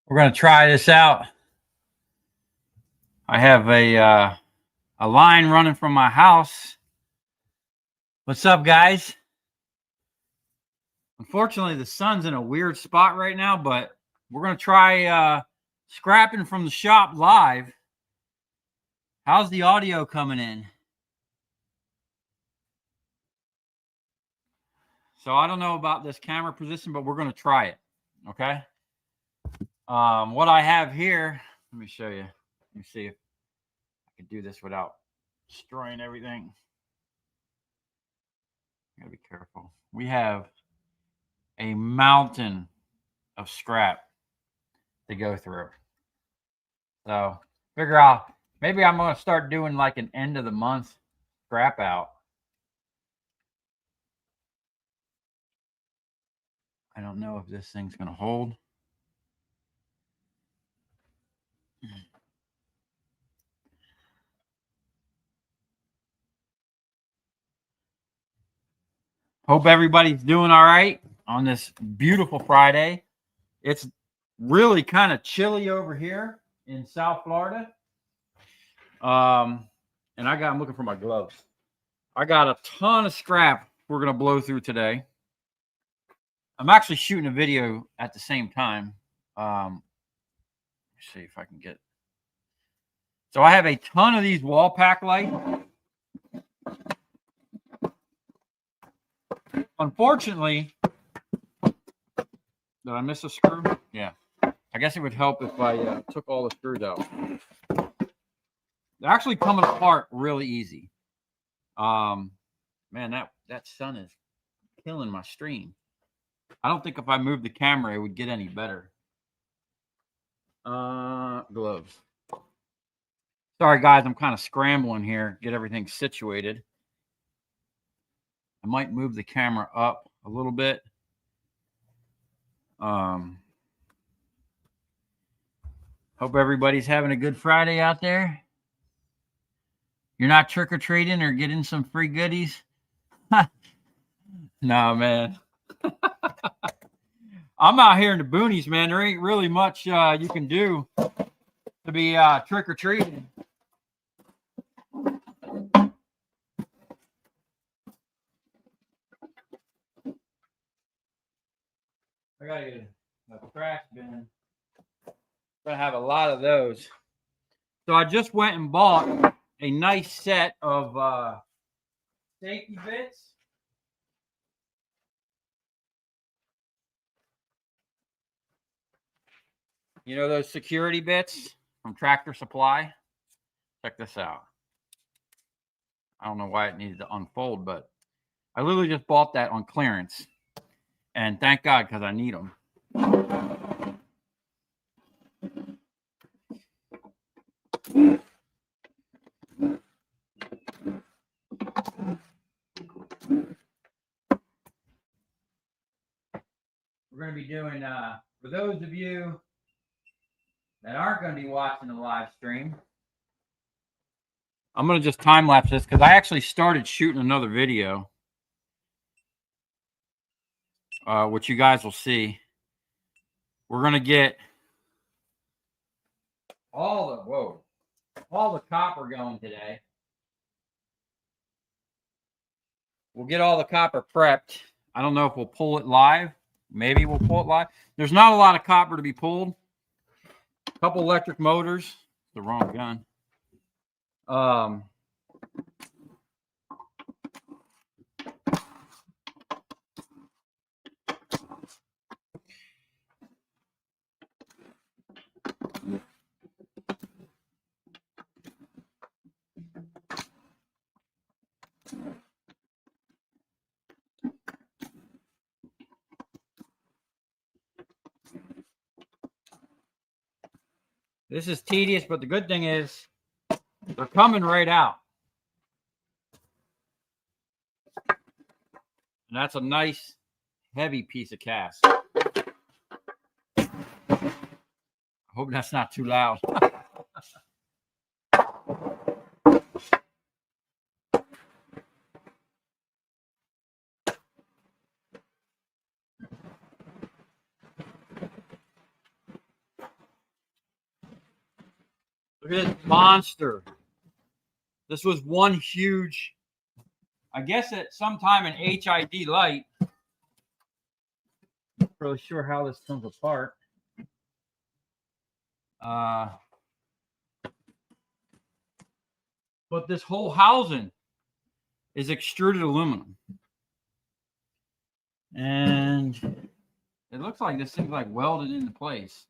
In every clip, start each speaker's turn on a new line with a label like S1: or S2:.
S1: We're going to try this out. I have a line running from my house. What's up, guys? Unfortunately, the sun's in a weird spot right now, but we're going to try scrapping from the shop live. How's the audio coming in? So I don't know about this camera position, but we're going to try it. Okay. What I have here, let me show you. Let me see if I can do this without destroying everything. I gotta be careful. We have a mountain of scrap to go through. So figure out, maybe I'm going to start doing like an end of the month scrap out. I don't know if this thing's going to hold. Hope everybody's doing all right on this beautiful Friday. It's really kind of chilly over here in South Florida. And I'm looking for my gloves. I got a ton of scrap we're going to blow through today. I'm actually shooting a video at the same time. Let's see if I can get. So I have a ton of these wall pack lights. Unfortunately, did I miss a screw? Yeah. I guess it would help if I took all the screws out. They're actually coming apart really easy. Man, that sun is killing my stream. I don't think if I moved the camera, it would get any better. Gloves. Sorry, guys, I'm kind of scrambling here, get everything situated. I might move the camera up a little bit. Hope everybody's having a good Friday out there. You're not trick-or-treating or getting some free goodies? No, man. I'm out here in the boonies, man. There ain't really much you can do to be trick-or-treating. I gotta get a trash bin. Gonna have a lot of those. So I just went and bought a nice set of safety bits. You know those security bits from Tractor Supply? Check this out. I don't know why it needed to unfold, but I literally just bought that on clearance. And thank God, because I need them. We're going to be doing, for those of you that aren't going to be watching the live stream, I'm going to just time lapse this because I actually started shooting another video, which you guys will see. We're going to get all the copper going today. We'll get all the copper prepped. I don't know if we'll pull it live. Maybe we'll pull it live. There's not a lot of copper to be pulled. A couple electric motors. The wrong gun. This is tedious, but the good thing is they're coming right out. And that's a nice, heavy piece of cast. I hope that's not too loud. Look at this monster. This was one huge, I guess at some time an HID light. Not really sure how this comes apart. But this whole housing is extruded aluminum. And it looks like this thing's like welded into place.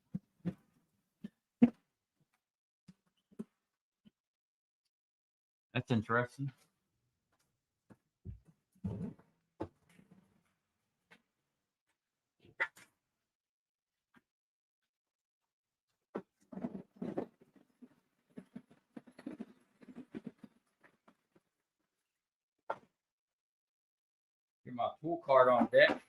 S1: That's interesting. Get my tool cart on deck.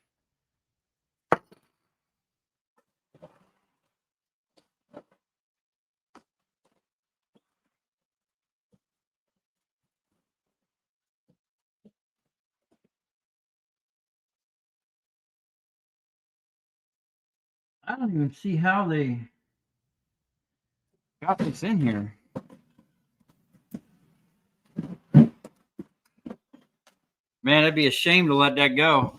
S1: I don't even see how they got this in here. Man, it'd be a shame to let that go.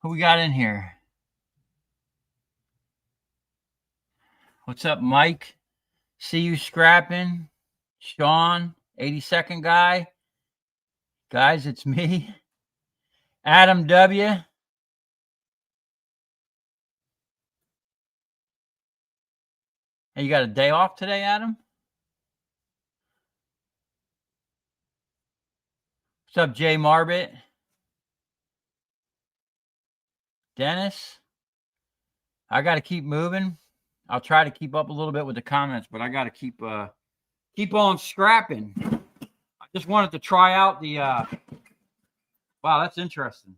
S1: Who we got in here? What's up, Mike? See you scrapping. Sean, 82nd guy. Guys, it's me. Adam W. Hey, you got a day off today, Adam? What's up, Jay Marbit? Dennis? I got to keep moving. I'll try to keep up a little bit with the comments, but I got to keep on scrapping. I just wanted to try out the wow, that's interesting.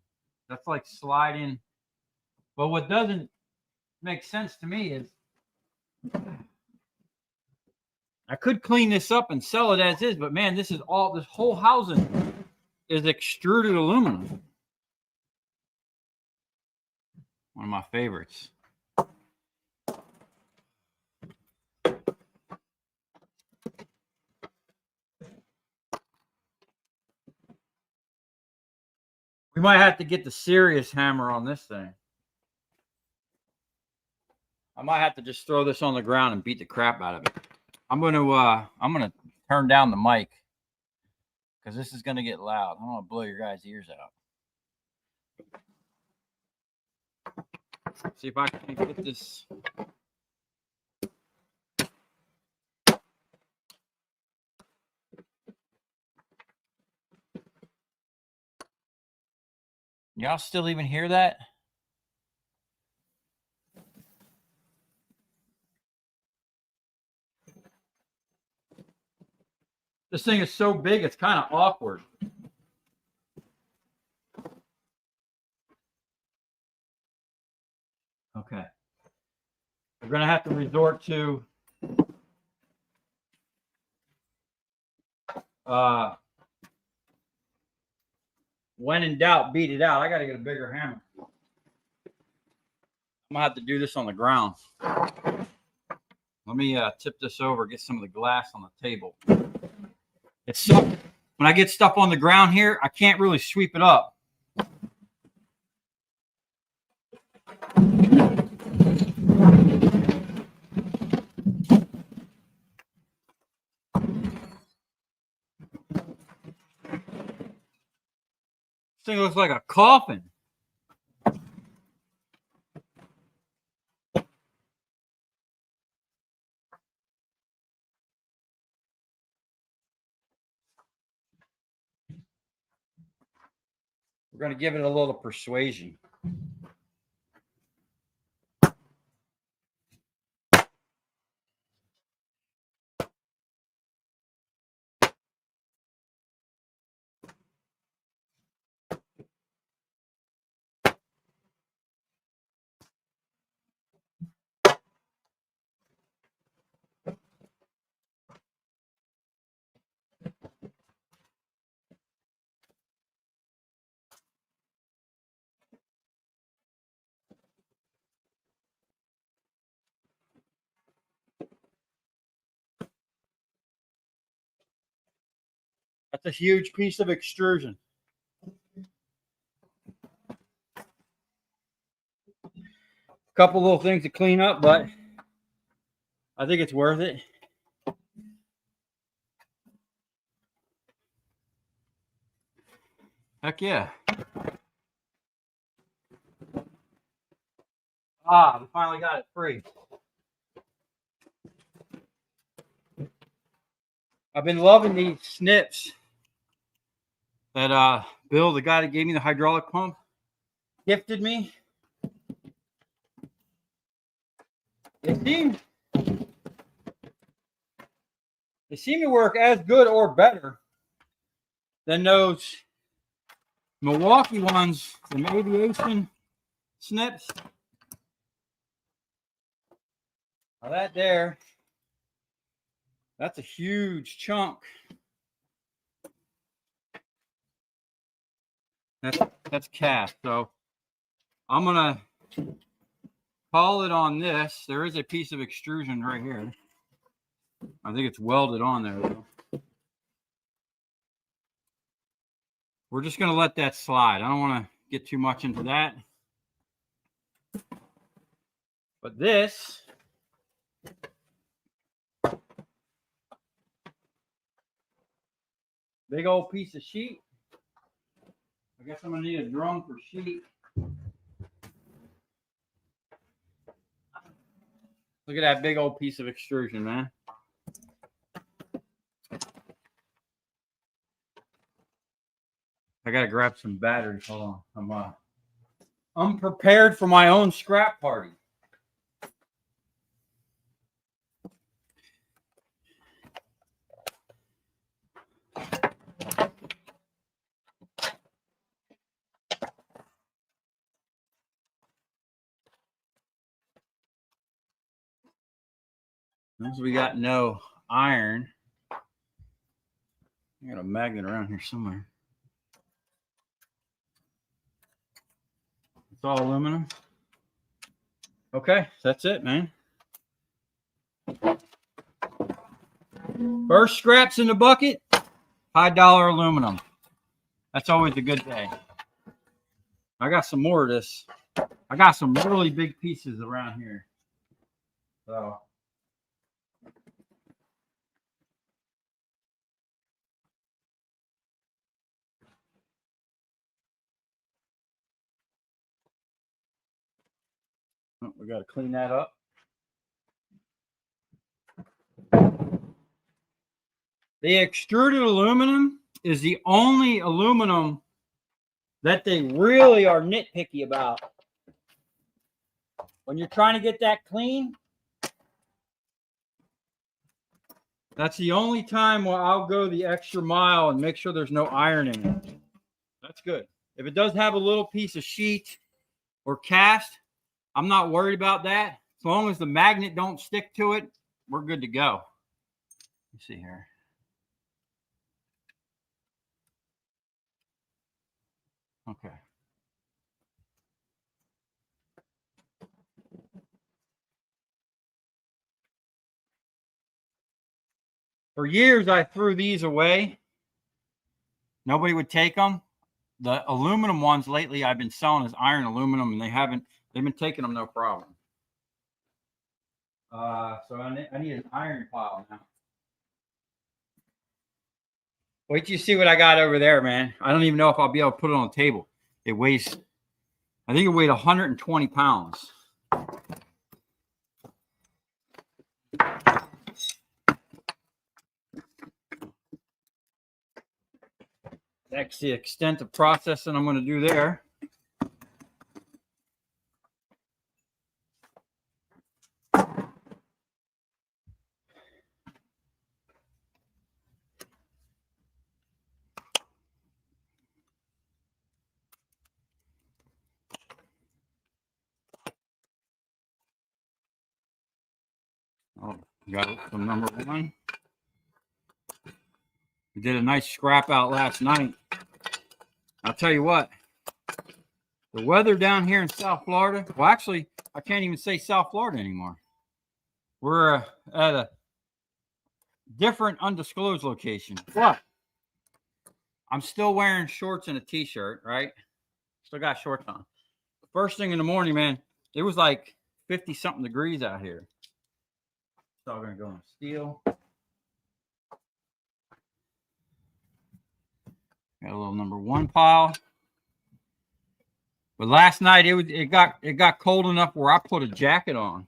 S1: That's like sliding. But what doesn't make sense to me is I could clean this up and sell it as is, but man, this whole housing is extruded aluminum. One of my favorites. We might have to get the serious hammer on this thing. I might have to just throw this on the ground and beat the crap out of it. I'm gonna turn down the mic because this is gonna get loud. I don't want to blow your guys' ears out. See if I can get this. Y'all still even hear that? This thing is so big, it's kind of awkward. Okay. We're going to have to resort to when in doubt, beat it out. I got to get a bigger hammer. I'm going to have to do this on the ground. Let me tip this over, get some of the glass on the table. It's when I get stuff on the ground here, I can't really sweep it up. This thing looks like a coffin. We're going to give it a little persuasion. That's a huge piece of extrusion. Couple little things to clean up, but I think it's worth it. Heck yeah. Ah, we finally got it free. I've been loving these snips that Bill, the guy that gave me the hydraulic pump, gifted me. They seem to work as good or better than those Milwaukee ones, the aviation snips. Now that there, that's a huge chunk. That's cast. So I'm gonna call it on this. There is a piece of extrusion right here. I think it's welded on there though. We're just gonna let that slide. I don't want to get too much into that. But this big old piece of sheet. I guess I'm gonna need a drum for sheet. Look at that big old piece of extrusion, man. I gotta grab some batteries. Hold on. I'm prepared for my own scrap party. Since we got no iron, I got a magnet around here somewhere. It's all aluminum. Okay, that's it, man. First scraps in the bucket, $5 aluminum. That's always a good day. I got some more of this. I got some really big pieces around here. So. Oh, we got to clean that up. The extruded aluminum is the only aluminum that they really are nitpicky about. When you're trying to get that clean, that's the only time where I'll go the extra mile and make sure there's no iron in it. That's good. If it does have a little piece of sheet or cast, I'm not worried about that. As long as the magnet don't stick to it, we're good to go. Let's see here. Okay. For years, I threw these away. Nobody would take them. The aluminum ones lately I've been selling as iron aluminum, and they've been taking them no problem. So I need an iron pile now. Wait till you see what I got over there, man. I don't even know if I'll be able to put it on the table. It weighs, I think it weighed 120 pounds. That's the extent of processing I'm going to do there. Oh, got it from number one. We did a nice scrap out last night. I'll tell you what, the weather down here in South Florida, well, actually, I can't even say South Florida anymore. We're at a different undisclosed location. But I'm still wearing shorts and a t-shirt, right? Still got shorts on. First thing in the morning, man, it was like 50 something degrees out here. So I'm gonna go on steel. Got a little number 1 pile. But last night it got cold enough where I put a jacket on.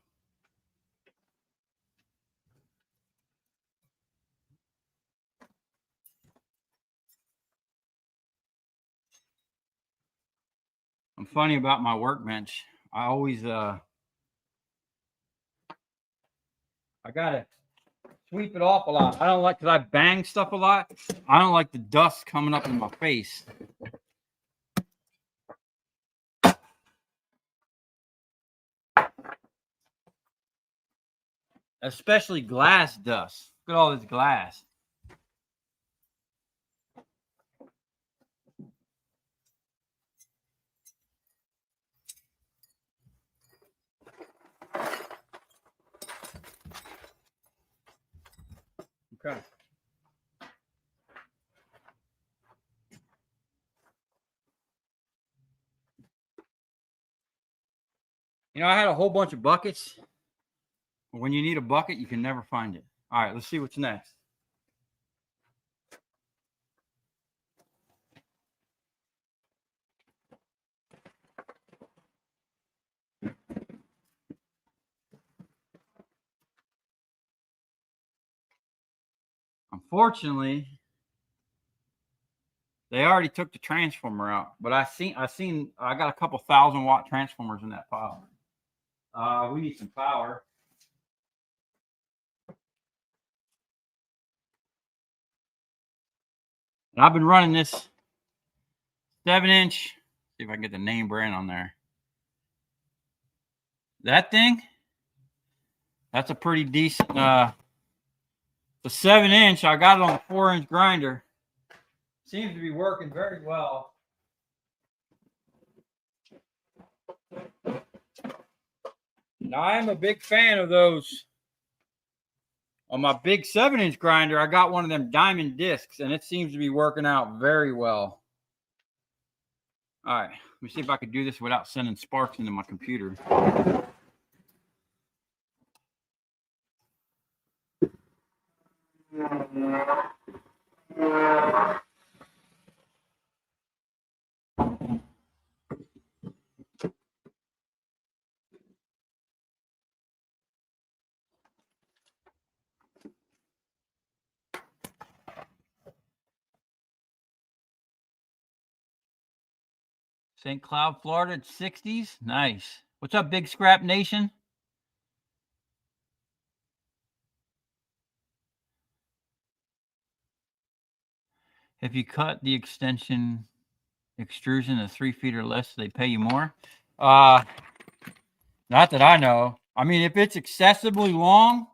S1: I'm funny about my workbench. I always I gotta sweep it off a lot. I don't like, because I bang stuff a lot. I don't like the dust coming up in my face. Especially glass dust. Look at all this glass. Okay. You know, I had a whole bunch of buckets. When you need a bucket, you can never find it. All right, let's see what's next. Unfortunately, they already took the transformer out, but I got a couple 1,000-watt transformers in that pile. We need some power. And I've been running this 7-inch. See if I can get the name brand on there. That thing, that's a pretty decent. The 7-inch, I got it on the 4-inch grinder. Seems to be working very well. Now, I am a big fan of those. On my big 7-inch grinder, I got one of them diamond discs, and it seems to be working out very well. All right, let me see if I could do this without sending sparks into my computer. St. Cloud, Florida, it's 60s. Nice. What's up, Big Scrap Nation? If you cut the extrusion to 3 feet or less, they pay you more. Not that I know. I mean, if it's excessively long,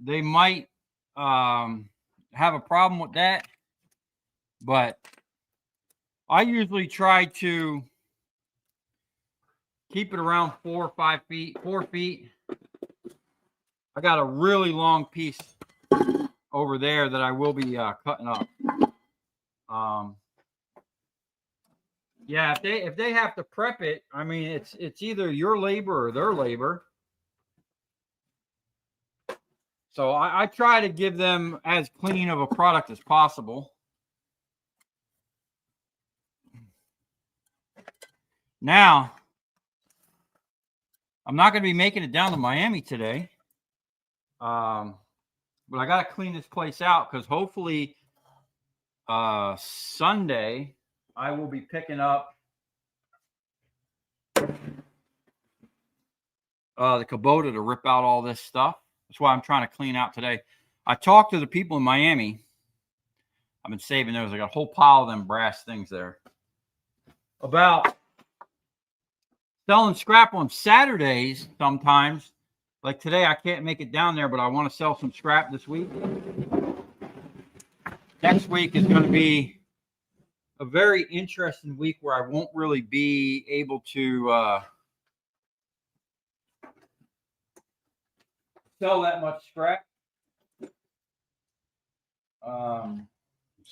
S1: they might have a problem with that. But I usually try to keep it around 4 or 5 feet, 4 feet. I got a really long piece over there that I will be cutting up. Yeah, if they have to prep it, I mean, it's either your labor or their labor. So I try to give them as clean of a product as possible. Now, I'm not going to be making it down to Miami today. But I got to clean this place out because hopefully Sunday I will be picking up the Kubota to rip out all this stuff. That's why I'm trying to clean out today. I talked to the people in Miami. I've been saving those. I got a whole pile of them brass things there. About selling scrap on Saturdays sometimes. Like today, I can't make it down there, but I want to sell some scrap this week. Next week is going to be a very interesting week where I won't really be able to sell that much scrap.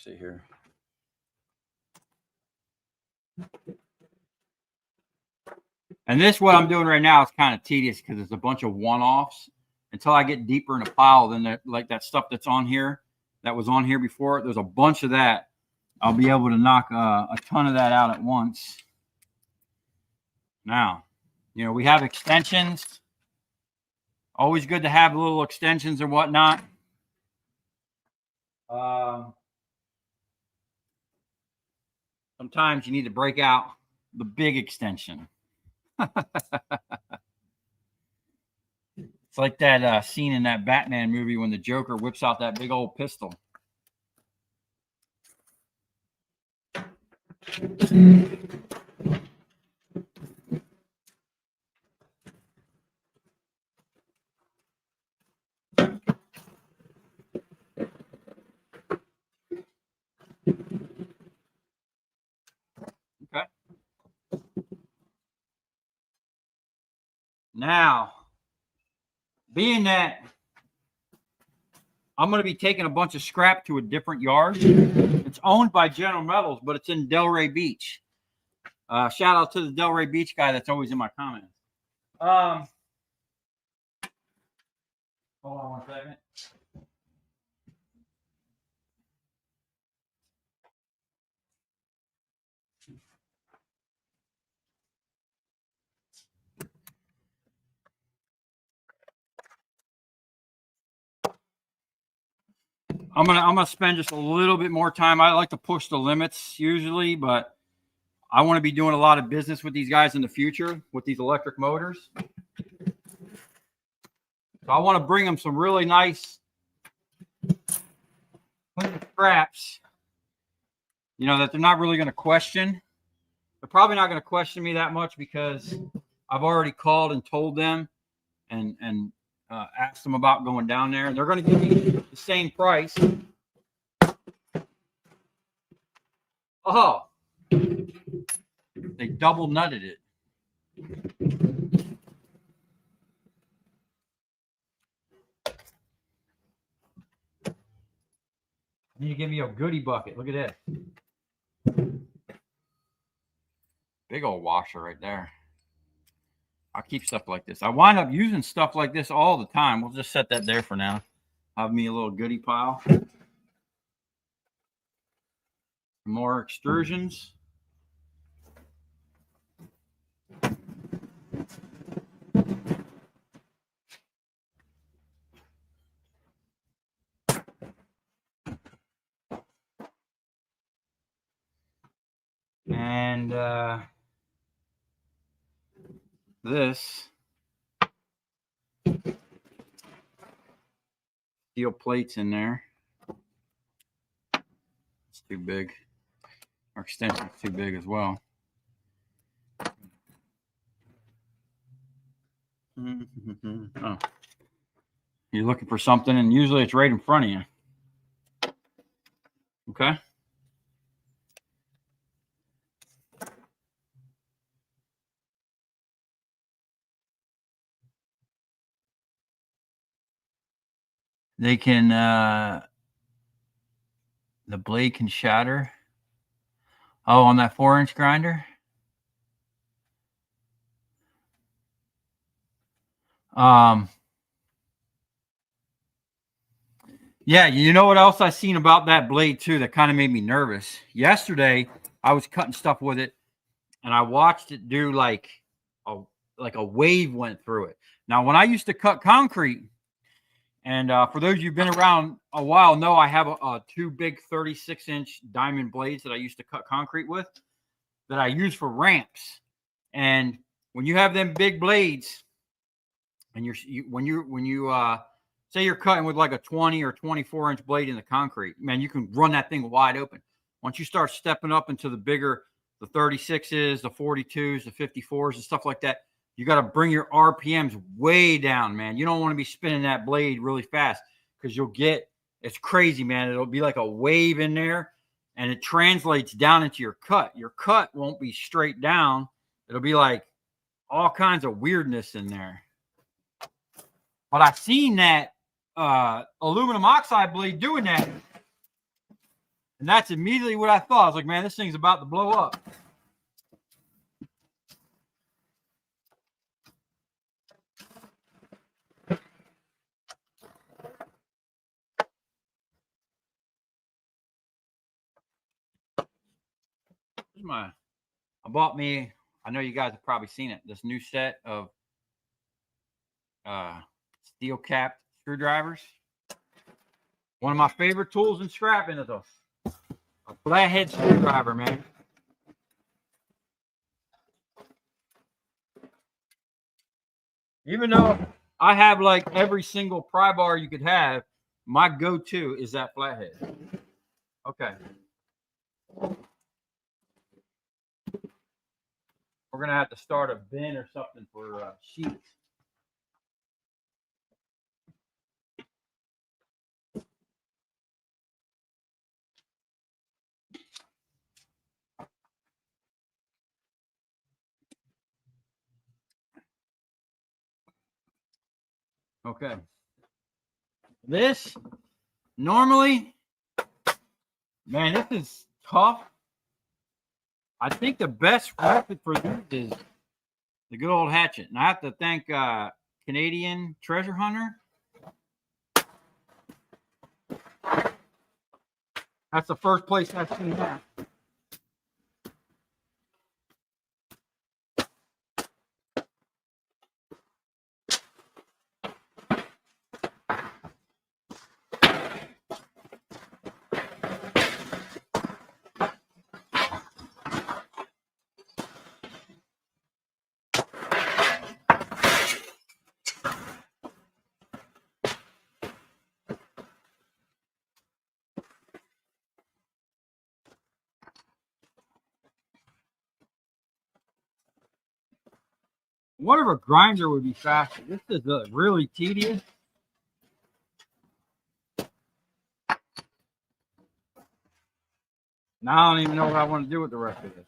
S1: Let's see here. And this, what I'm doing right now, is kind of tedious because it's a bunch of one-offs. Until I get deeper in the pile, then like that stuff that's on here, that was on here before, there's a bunch of that. I'll be able to knock a ton of that out at once. Now, you know, we have extensions. Always good to have little extensions and whatnot. Sometimes you need to break out the big extension. It's like that scene in that Batman movie when the Joker whips out that big old pistol. Okay. Now, being that I'm going to be taking a bunch of scrap to a different yard. It's owned by General Metals, but it's in Delray Beach. Shout out to the Delray Beach guy that's always in my comments. Hold on one second. I'm gonna spend just a little bit more time. I like to push the limits usually, but I want to be doing a lot of business with these guys in the future with these electric motors. So I want to bring them some really nice scraps, you know, that they're not really going to question. They're probably not going to question me that much because I've already called and told them and asked them about going down there. They're going to give me the same price. Oh, they double nutted it. You need to give me a goodie bucket. Look at that. Big old washer right there. I keep stuff like this. I wind up using stuff like this all the time. We'll just set that there for now. Have me a little goodie pile. More extrusions. And this steel plates in there. It's too big. Our extension's too big as well. Oh. You're looking for something, and usually it's right in front of you. Okay. They can, the blade can shatter. Oh, on that 4-inch grinder? Yeah, you know what else I seen about that blade too that kind of made me nervous? Yesterday, I was cutting stuff with it, and I watched it do like a wave went through it. Now, when I used to cut concrete, and for those of you who've been around a while, know I have two big 36-inch diamond blades that I used to cut concrete with that I use for ramps. And when you have them big blades, and when you say you're cutting with like a 20 or 24-inch blade in the concrete, man, you can run that thing wide open. Once you start stepping up into the bigger, the 36s, the 42s, the 54s, and stuff like that, you got to bring your RPMs way down, man. You don't want to be spinning that blade really fast because you'll get, it's crazy, man. It'll be like a wave in there, and it translates down into your cut. Your cut won't be straight down. It'll be like all kinds of weirdness in there. But I've seen that aluminum oxide blade doing that. And that's immediately what I thought. I was like, man, this thing's about to blow up. I bought me, I know you guys have probably seen it, this new set of steel capped screwdrivers. One of my favorite tools in scrapping is a flathead screwdriver, man. Even though I have like every single pry bar you could have, my go-to is that flathead. Okay. We're going to have to start a bin or something for sheets. Okay. This, normally, man, this is tough. I think the best method for this is the good old hatchet. And I have to thank Canadian Treasure Hunter. That's the first place I've seen that. Whatever grinder would be faster. This is really tedious. Now I don't even know what I want to do with the rest of this.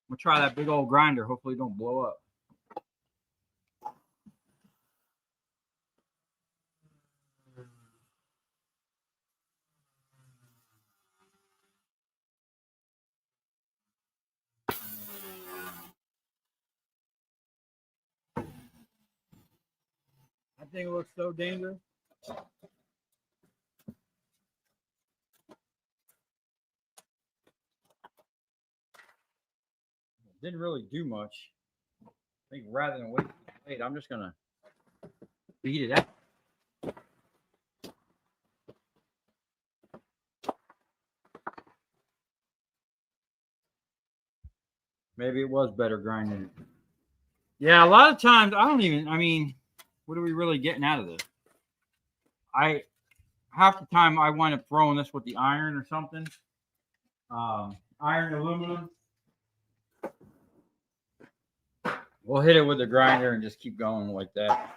S1: We'll try that big old grinder. Hopefully it don't blow up. That thing looks so dangerous. Didn't really do much. I think rather than wait, I'm just gonna beat it out. Maybe it was better grinding. Yeah, a lot of times I mean, what are we really getting out of this? Half the time I wind up throwing this with the iron or something. Iron, aluminum. We'll hit it with the grinder and just keep going like that.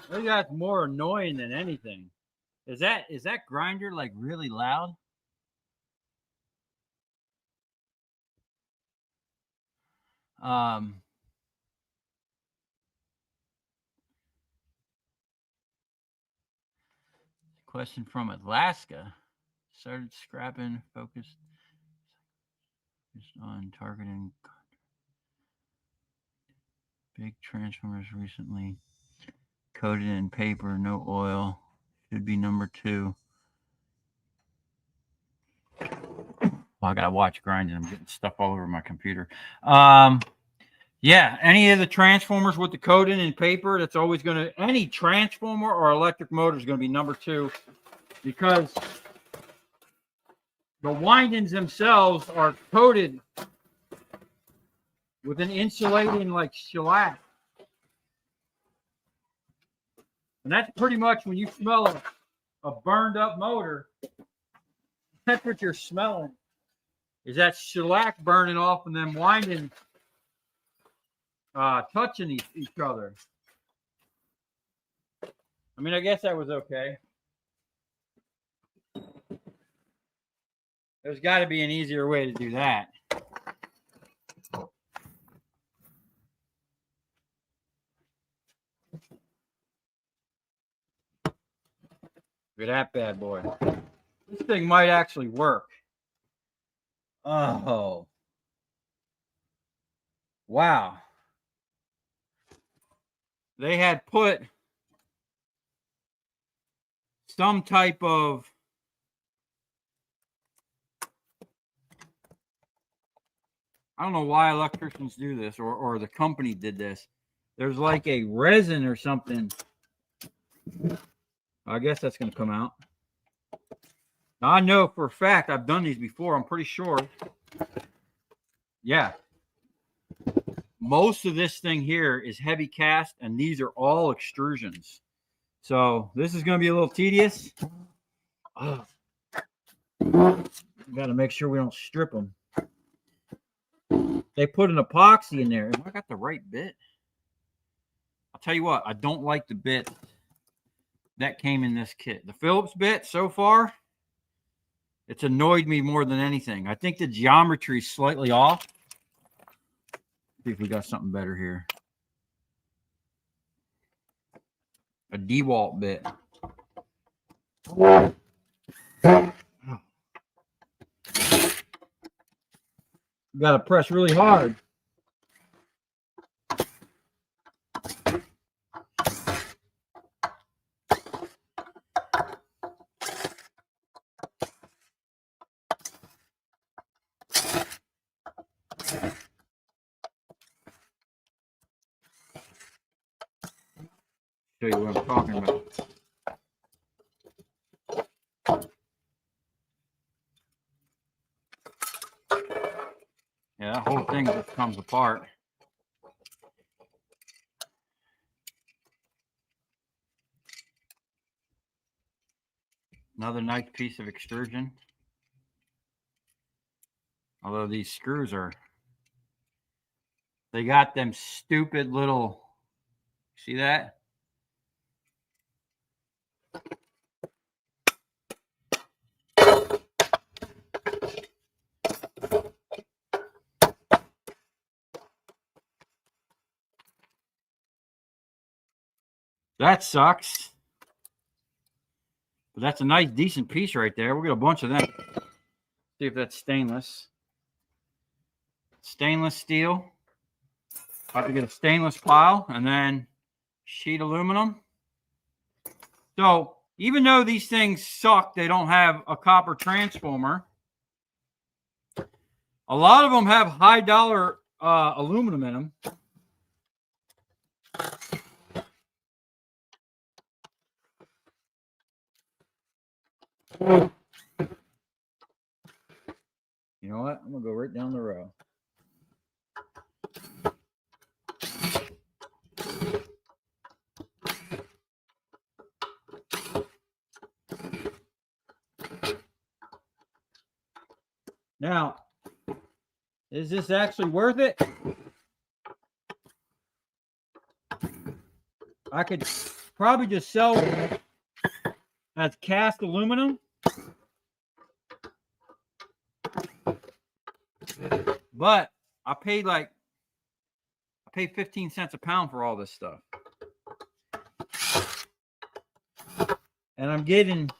S1: I think that's more annoying than anything. Is that grinder like really loud? Question from Alaska. Started scrapping, focused on targeting big transformers recently. Coated in paper, no oil. Should be number 2. Well, I gotta watch grinding. I'm getting stuff all over my computer. Yeah, any of the transformers with the coating and paper, that's always going to, any transformer or electric motor is going to be number 2, because the windings themselves are coated with an insulating like shellac. And that's pretty much when you smell a burned up motor, that's what you're smelling, is that shellac burning off and then winding, touching each other. I mean, I guess that was okay. There's got to be an easier way to do that. Look at that bad boy. This thing might actually work. Oh. Wow. They had put some type of I don't know why electricians do this, or the company did this. There's like a resin or something. I guess that's going to come out. Now, I know for a fact I've done these before. I'm pretty sure. Yeah. Most of this thing here is heavy cast, and these are all extrusions. So this is going to be a little tedious. Got to make sure we don't strip them. They put an epoxy in there. Have I got the right bit? I'll tell you what, I don't like the bit that came in this kit. The Phillips bit so far, it's annoyed me more than anything. I think the geometry is slightly off. See if we got something better here. A DeWalt bit. Got to press really hard. Show you what I'm talking about. Yeah, that whole thing just comes apart. Another nice piece of extrusion. Although these screws are, they got them stupid little, see that? That sucks. But that's a nice, decent piece right there. We'll get a bunch of them. See if that's stainless. Stainless steel. About to get a stainless pile and then sheet aluminum. So even though these things suck, they don't have a copper transformer. A lot of them have high dollar aluminum in them. You know what? I'm going to go right down the row. Now, is this actually worth it? I could probably just sell it as cast aluminum. But I paid 15 cents a pound for all this stuff. And I'm getting,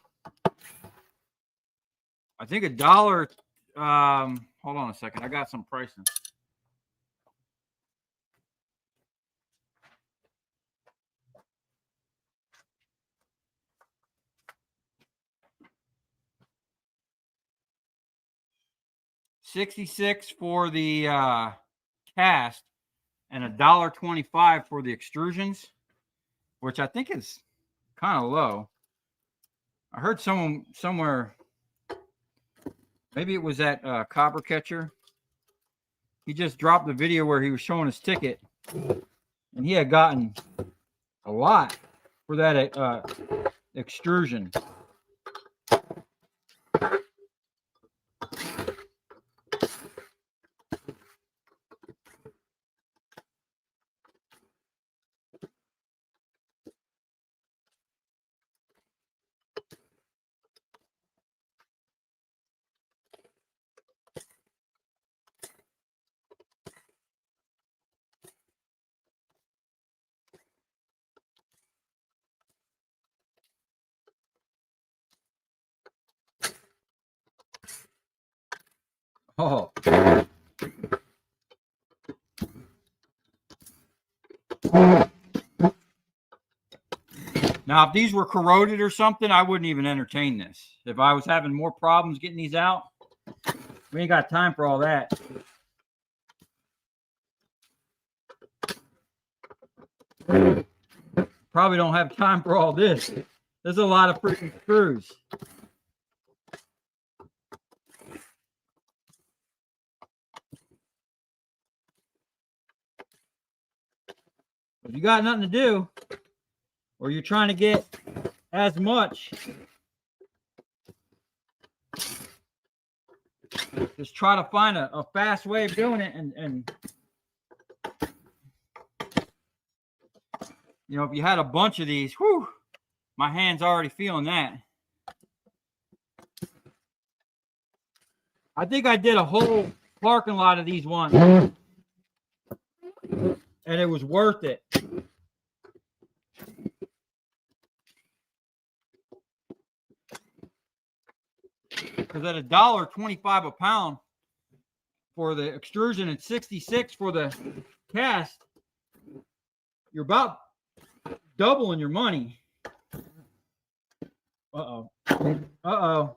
S1: I think $1. Hold on a second. I got some pricing. $1.66 for the cast and $1.25 for the extrusions, which I think is kind of low. I heard someone somewhere, maybe it was at Copper Catcher. He just dropped the video where he was showing his ticket, and he had gotten a lot for that extrusion. Oh. Now, if these were corroded or something, I wouldn't even entertain this. If I was having more problems getting these out, we ain't got time for all that. Probably don't have time for all this. There's a lot of freaking screws. If you got nothing to do, or you're trying to get as much, just try to find a fast way of doing it. And you know, if you had a bunch of these, whew, my hand's already feeling that. I think I did a whole parking lot of these once, and it was worth it. Because at $1.25 a pound for the extrusion and $66 for the cast, you're about doubling your money. Uh-oh. Uh-oh.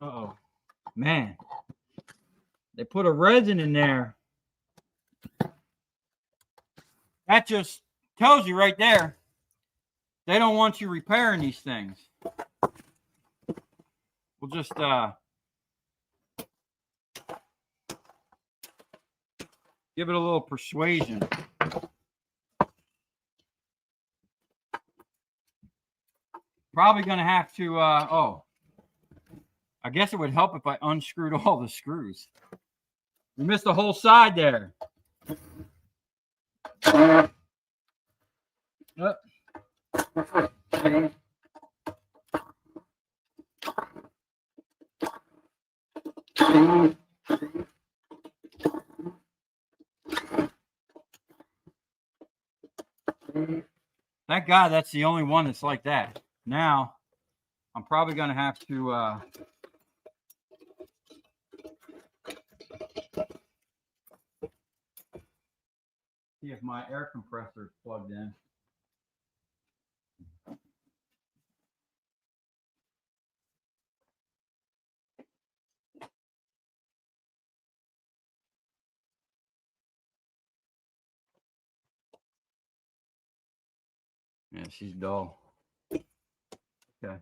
S1: Uh-oh. Man. They put a resin in there. That just tells you right there, they don't want you repairing these things. We'll just give it a little persuasion. Probably going to have to, I guess it would help if I unscrewed all the screws. We missed the whole side there. Thank God that's the only one that's like that. Now, I'm probably going to have to see if my air compressor is plugged in. Yeah, she's dull. Okay.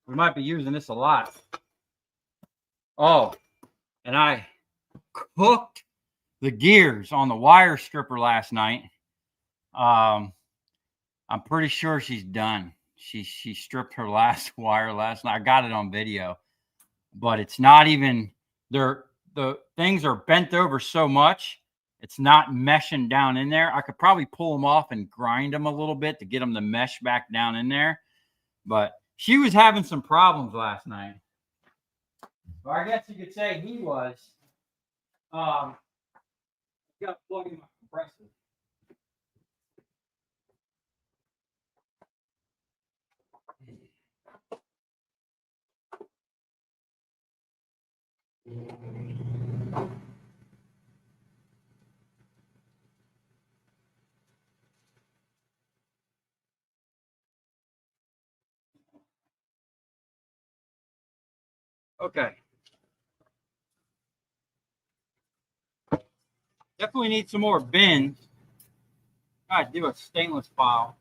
S1: We might be using this a lot. Oh, and I cooked the gears on the wire stripper last night. I'm pretty sure she's done. She stripped her last wire last night. I got it on video, but it's not even there. The things are bent over so much, it's not meshing down in there. I could probably pull them off and grind them a little bit to get them to mesh back down in there, but she was having some problems last night. Or I guess you could say he was. Got to plug in my compressor. Okay. Definitely need some more bins. I do a stainless file.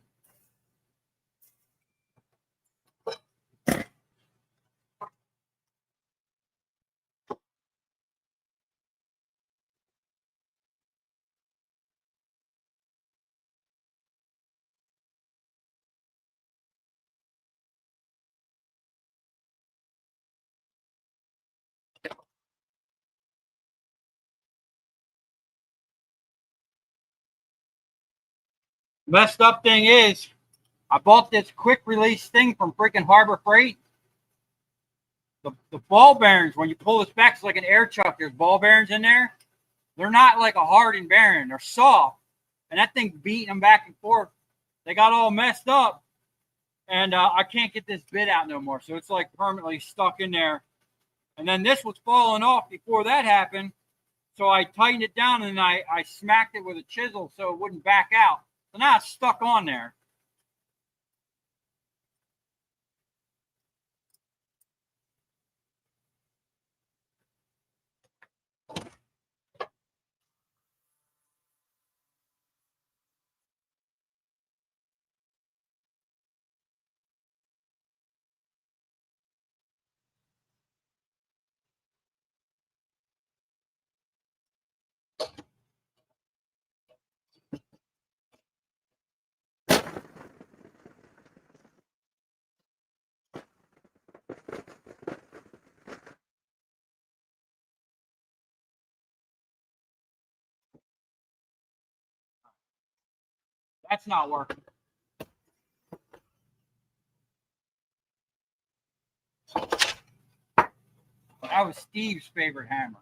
S1: Messed up thing is, I bought this quick release thing from freaking Harbor Freight. The ball bearings, when you pull this back, it's like an air chuck. There's ball bearings in there. They're not like a hardened bearing. They're soft. And that thing beating them back and forth. They got all messed up. And I can't get this bit out no more. So it's like permanently stuck in there. And then this was falling off before that happened. So I tightened it down and I smacked it with a chisel so it wouldn't back out. So now it's stuck on there. That's not working. That was Steve's favorite hammer.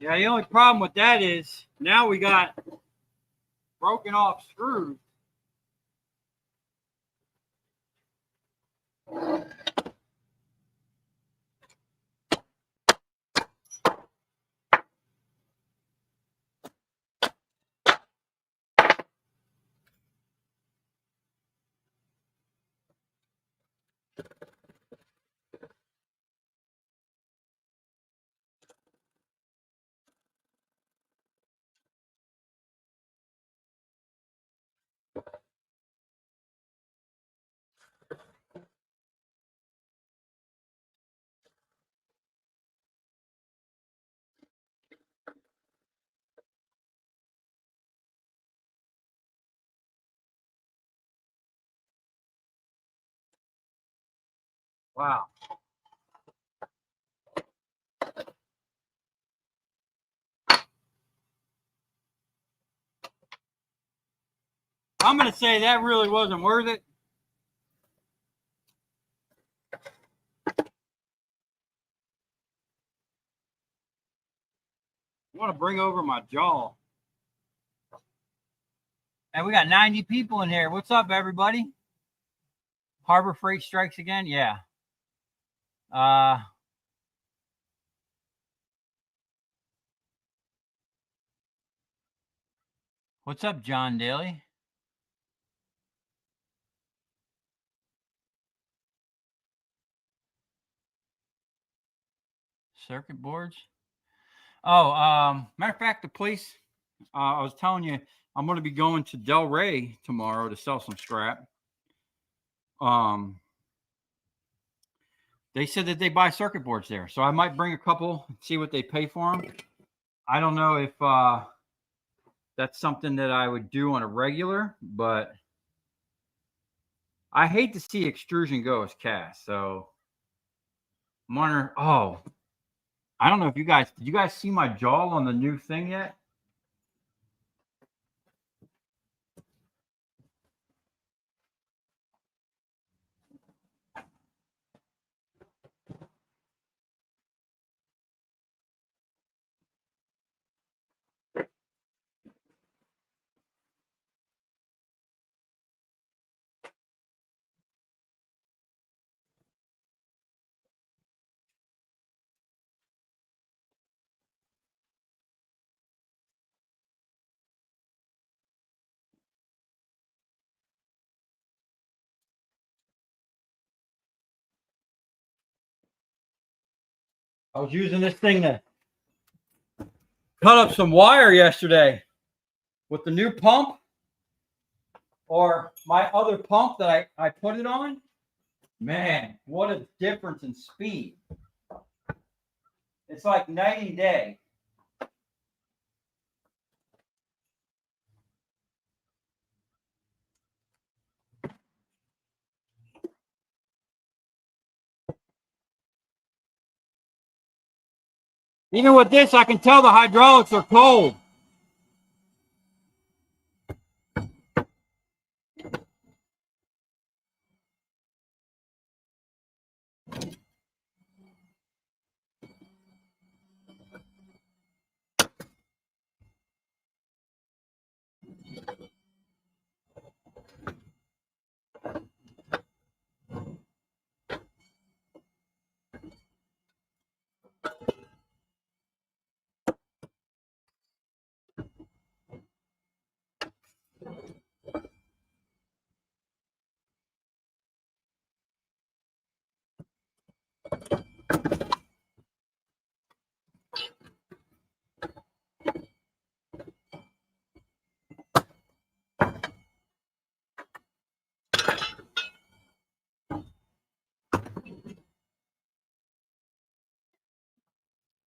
S1: Yeah, the only problem with that is now we got broken off screws. Wow. I'm going to say that really wasn't worth it. I want to bring over my jaw. And we got 90 people in here. What's up, everybody? Harbor Freight strikes again? Yeah. What's up, John Daly? Circuit boards? Oh, matter of fact, the place, I was telling you, I'm going to be going to Delray tomorrow to sell some scrap. They said that they buy circuit boards there, so I might bring a couple and see what they pay for them. I don't know if that's something that I would do on a regular, but I hate to see extrusion go as cast. So I'm wondering, oh, I don't know if did you guys see my jaw on the new thing yet? I was using this thing to cut up some wire yesterday with the new pump or my other pump that I put it on. Man, what a difference in speed. It's like night and day. Even with this, I can tell the hydraulics are cold.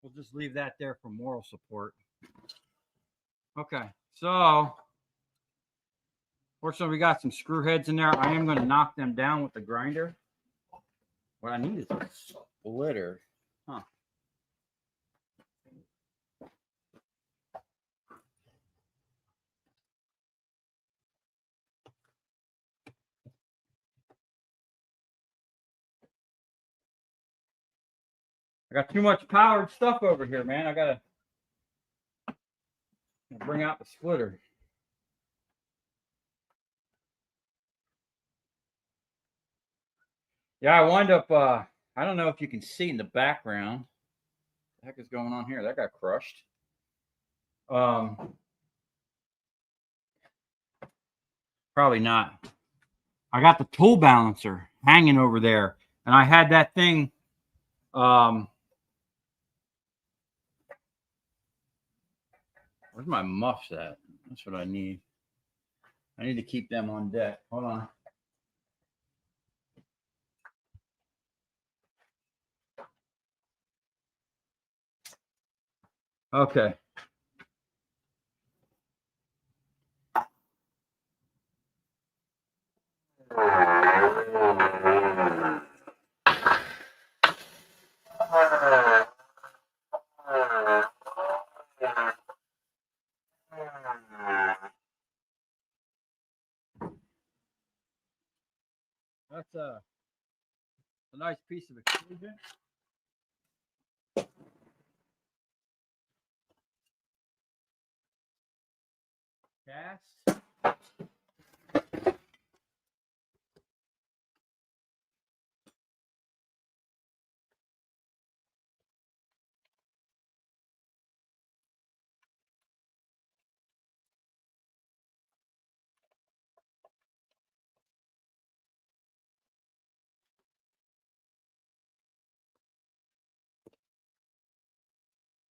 S1: We'll just leave that there for moral support. Okay, so fortunately we got some screw heads in there. I am going to knock them down with the grinder. What I need is a splitter. Huh. I got too much powered stuff over here, man. I gotta bring out the splitter. Yeah, I wind up, I don't know if you can see in the background. What the heck is going on here? That got crushed. Probably not. I got the tool balancer hanging over there, and I had that thing, where's my muffs at? That's what I need. I need to keep them on deck. Hold on. Okay. That's a nice piece of extrusion. Cast.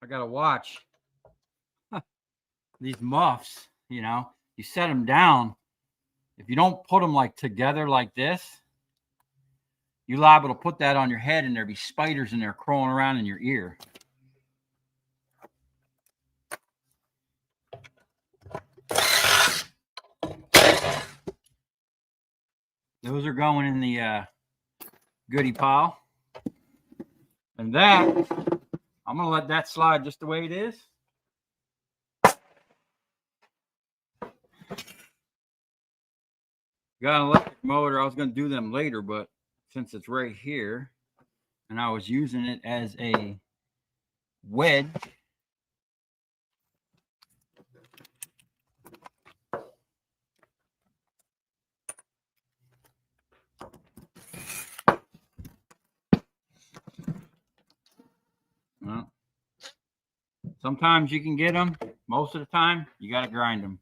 S1: I gotta watch these muffs. You know, you set them down. If you don't put them like together like this, you're liable to put that on your head, and there'll be spiders in there crawling around in your ear. Those are going in the goodie pile. And that, I'm going to let that slide just the way it is. Got an electric motor. I was going to do them later, but since it's right here, and I was using it as a wedge, well, sometimes you can get them. Most of the time, you got to grind them.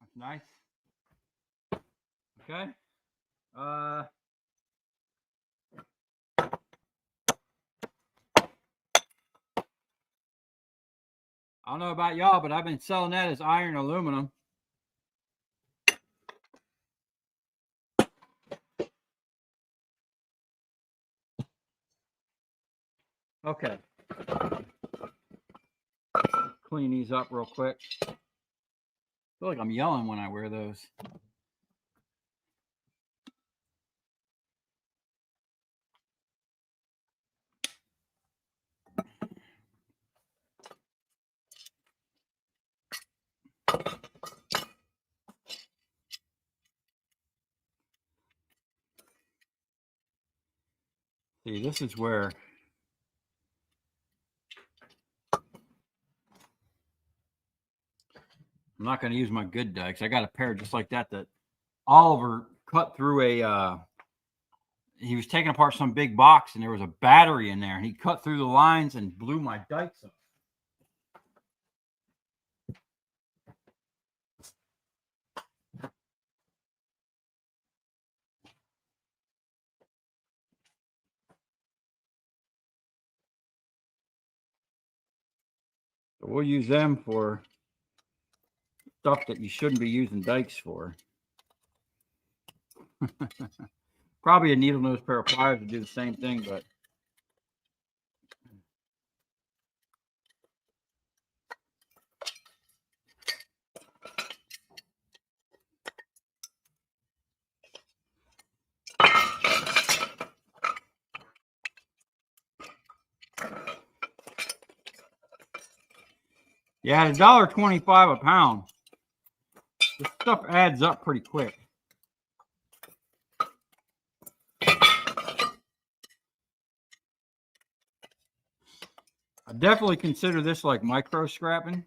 S1: That's nice. Okay. I don't know about y'all, but I've been selling that as iron aluminum. Okay. Clean these up real quick. I feel like I'm yelling when I wear those. See, this is where I'm not going to use my good dikes. I got a pair just like that Oliver cut through a, he was taking apart some big box and there was a battery in there and he cut through the lines and blew my dikes up. So we'll use them for stuff that you shouldn't be using dikes for. Probably a needle nose pair of pliers to do the same thing, but yeah, at $1.25 a pound, this stuff adds up pretty quick. I definitely consider this like micro scrapping.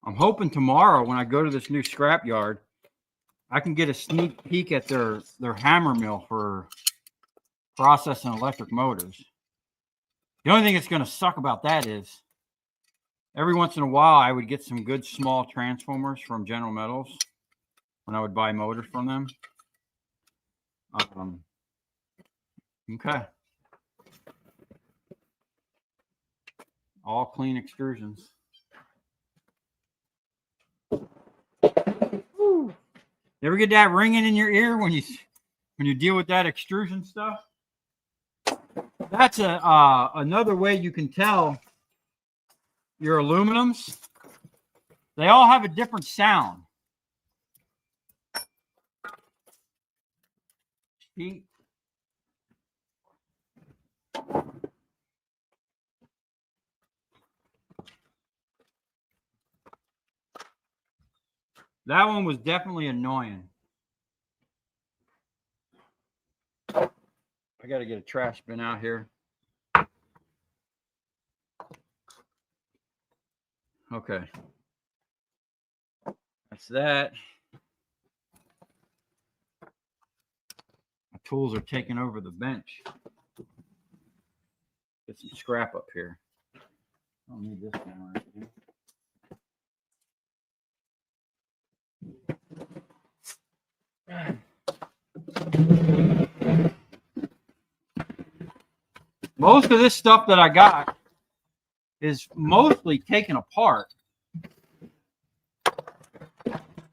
S1: I'm hoping tomorrow when I go to this new scrap yard, I can get a sneak peek at their hammer mill for processing electric motors. The only thing that's going to suck about that is every once in a while I would get some good small transformers from General Metals when I would buy motors from them. Okay. All clean extrusions. You ever get that ringing in your ear when you deal with that extrusion stuff? That's another way you can tell your aluminums. They all have a different sound. See? That one was definitely annoying. I got to get a trash bin out here. Okay. That's that. My tools are taking over the bench. Get some scrap up here. I don't need this one right here. Most of this stuff that I got is mostly taken apart.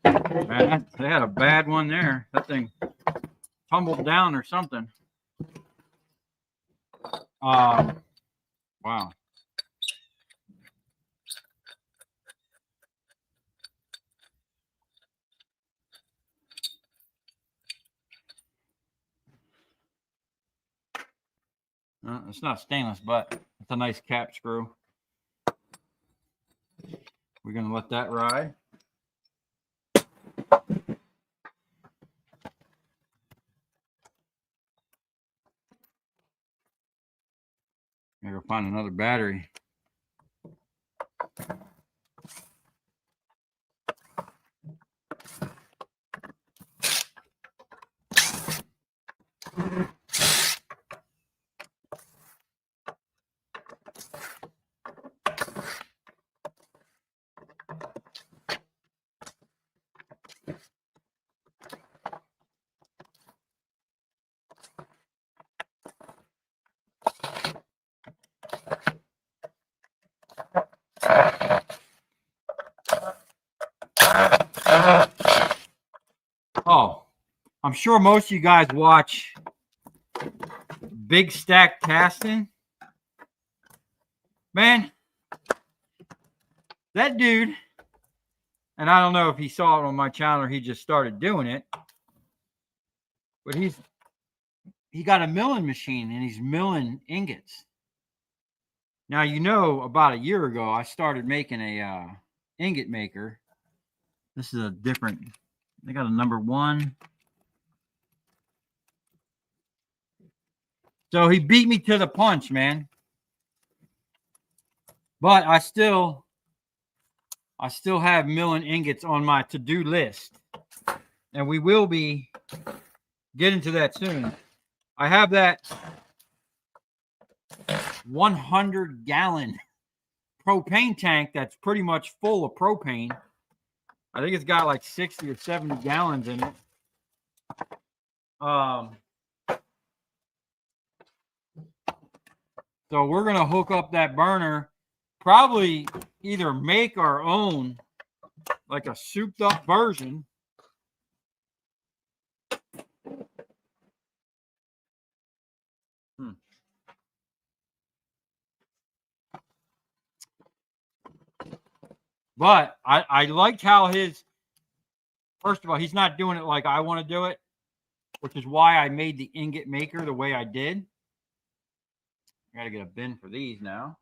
S1: Man, they had a bad one there. That thing tumbled down or something. Wow. It's not stainless, but it's a nice cap screw. We're going to let that ride. I gotta find another battery. Oh, I'm sure most of you guys watch Big Stack Casting. Man, that dude, and I don't know if he saw it on my channel or he just started doing it, but he got a milling machine and he's milling ingots. Now, you know, about a year ago, I started making a ingot maker. This is a different, they got a number 1. So he beat me to the punch, man. But I still have milling ingots on my to-do list. And we will be getting to that soon. I have that 100-gallon propane tank that's pretty much full of propane. I think it's got like 60 or 70 gallons in it. So we're going to hook up that burner, probably either make our own, like a souped up version. But I liked how first of all, he's not doing it like I want to do it, which is why I made the ingot maker the way I did. I got to get a bin for these now.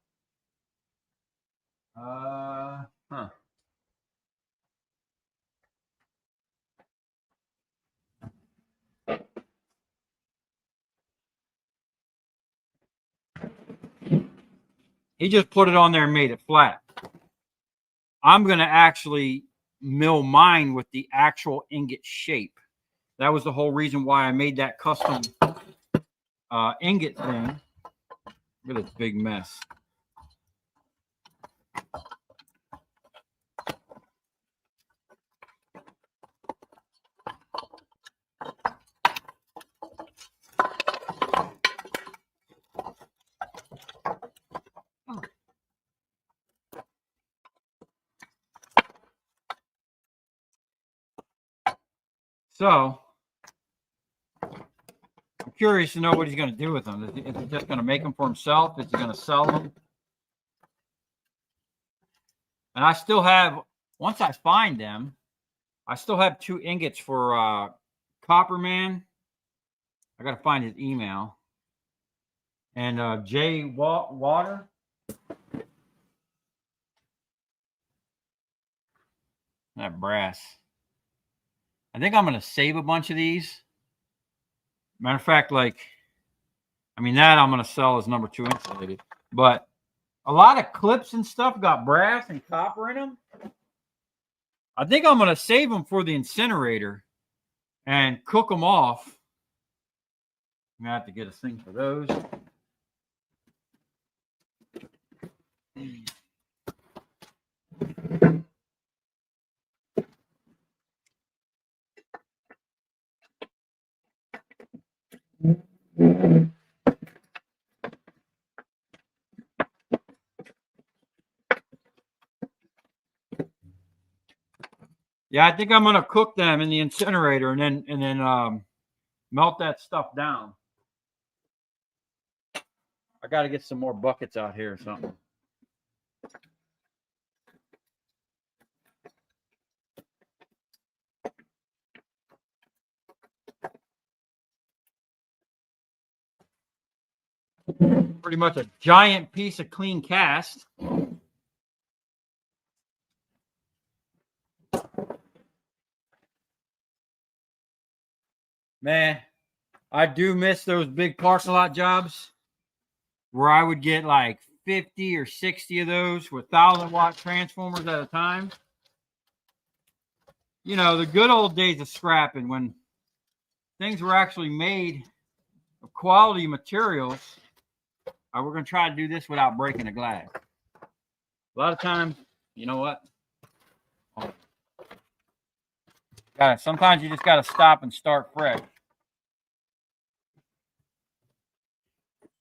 S1: He just put it on there and made it flat. I'm going to actually mill mine with the actual ingot shape. That was the whole reason why I made that custom ingot thing. Look at this big mess. So, I'm curious to know what he's going to do with them. Is he just going to make them for himself? Is he going to sell them? And I still have, once I find them, I still have 2 ingots for Copperman. I got to find his email. And Jay Water. That brass. I think I'm going to save a bunch of these. Matter of fact, like, I mean, that I'm going to sell as number 2 insulated. But a lot of clips and stuff got brass and copper in them. I think I'm going to save them for the incinerator and cook them off. I'm going to have to get a thing for those. Yeah, I think I'm gonna cook them in the incinerator and then melt that stuff down. I got to get some more buckets out here or something. Pretty much a giant piece of clean cast. Man, I do miss those big parking lot jobs where I would get like 50 or 60 of those with 1,000-watt transformers at a time. You know, the good old days of scrapping when things were actually made of quality materials. We're going to try to do this without breaking the glass. A lot of times, you know what? Sometimes you just got to stop and start fresh.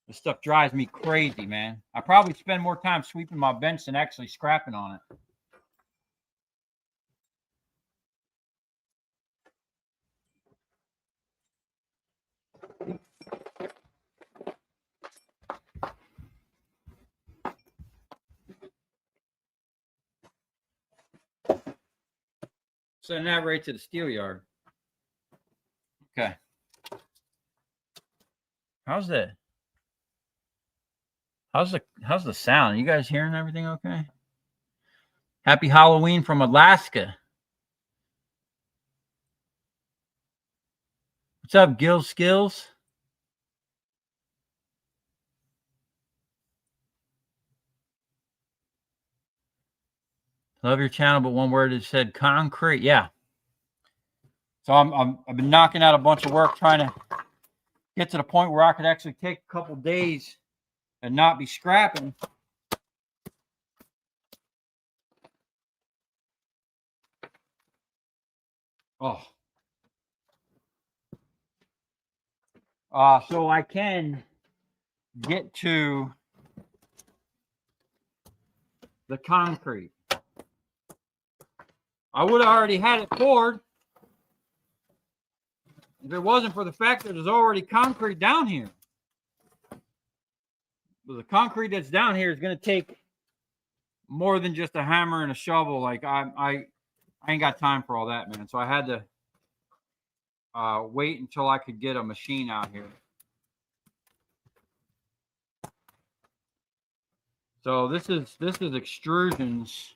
S1: This stuff drives me crazy, man. I probably spend more time sweeping my bench than actually scrapping on it. Send that right to the steel yard. Okay. How's the sound? You guys hearing everything okay? Happy Halloween from Alaska. What's up, Gil Skills? Love your channel, but one word is said concrete. Yeah. So I've been knocking out a bunch of work trying to get to the point where I could actually take a couple days and not be scrapping. Oh. So I can get to the concrete. I would have already had it poured if it wasn't for the fact that there's already concrete down here. But the concrete that's down here is going to take more than just a hammer and a shovel. Like I ain't got time for all that, man. So I had to wait until I could get a machine out here. So this is extrusions,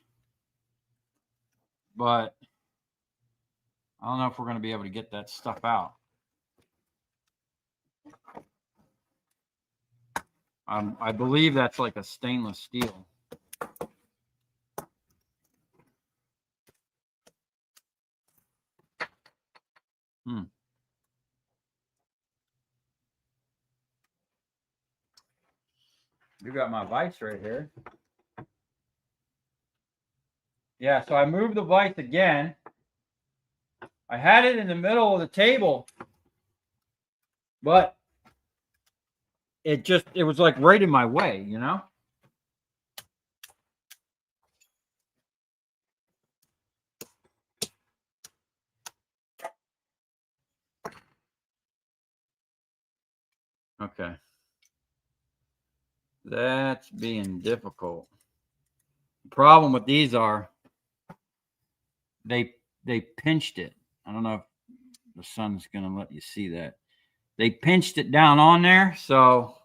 S1: but I don't know if we're going to be able to get that stuff out. I believe that's like a stainless steel. You got my vise right here. Yeah, so I moved the vise again. I had it in the middle of the table, but it was like right in my way, you know? Okay. That's being difficult. The problem with these are they pinched it. I don't know if the sun's going to let you see that. They pinched it down on there, so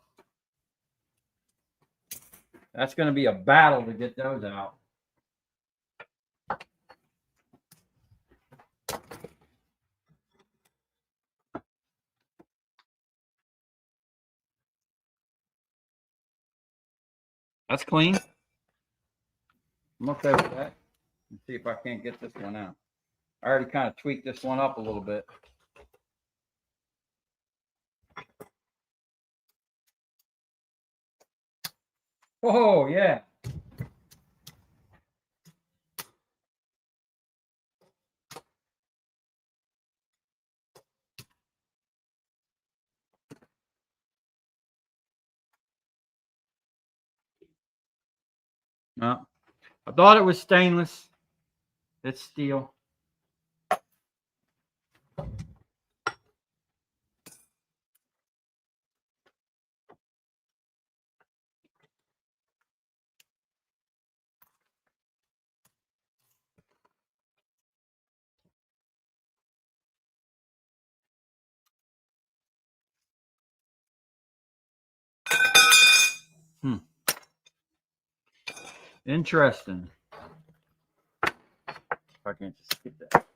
S1: that's going to be a battle to get those out. That's clean. I'm okay with that. Let's see if I can't get this one out. I already kind of tweaked this one up a little bit. Oh, yeah. No, I thought it was stainless. It's steel. Interesting. If I can't just skip that.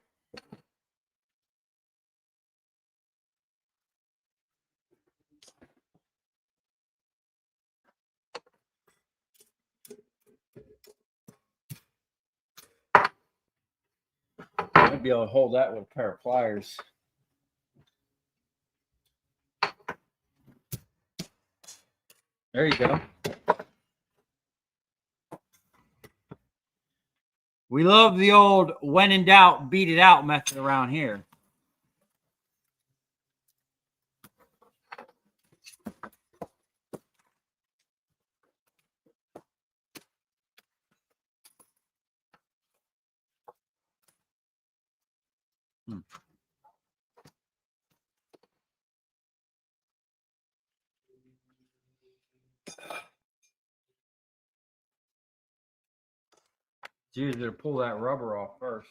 S1: I'd be able to hold that with a pair of pliers. There you go. We love the old when in doubt, beat it out method around here. It's easier to pull that rubber off first.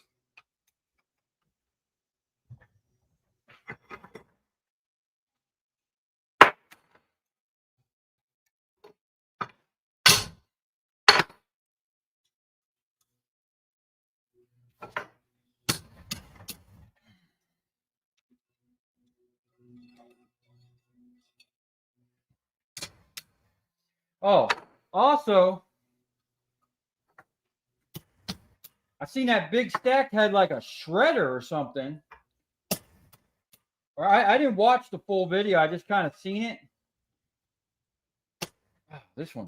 S1: Oh, also, I seen that big stack had like a shredder or something. Or I didn't watch the full video. I just kind of seen it. This one.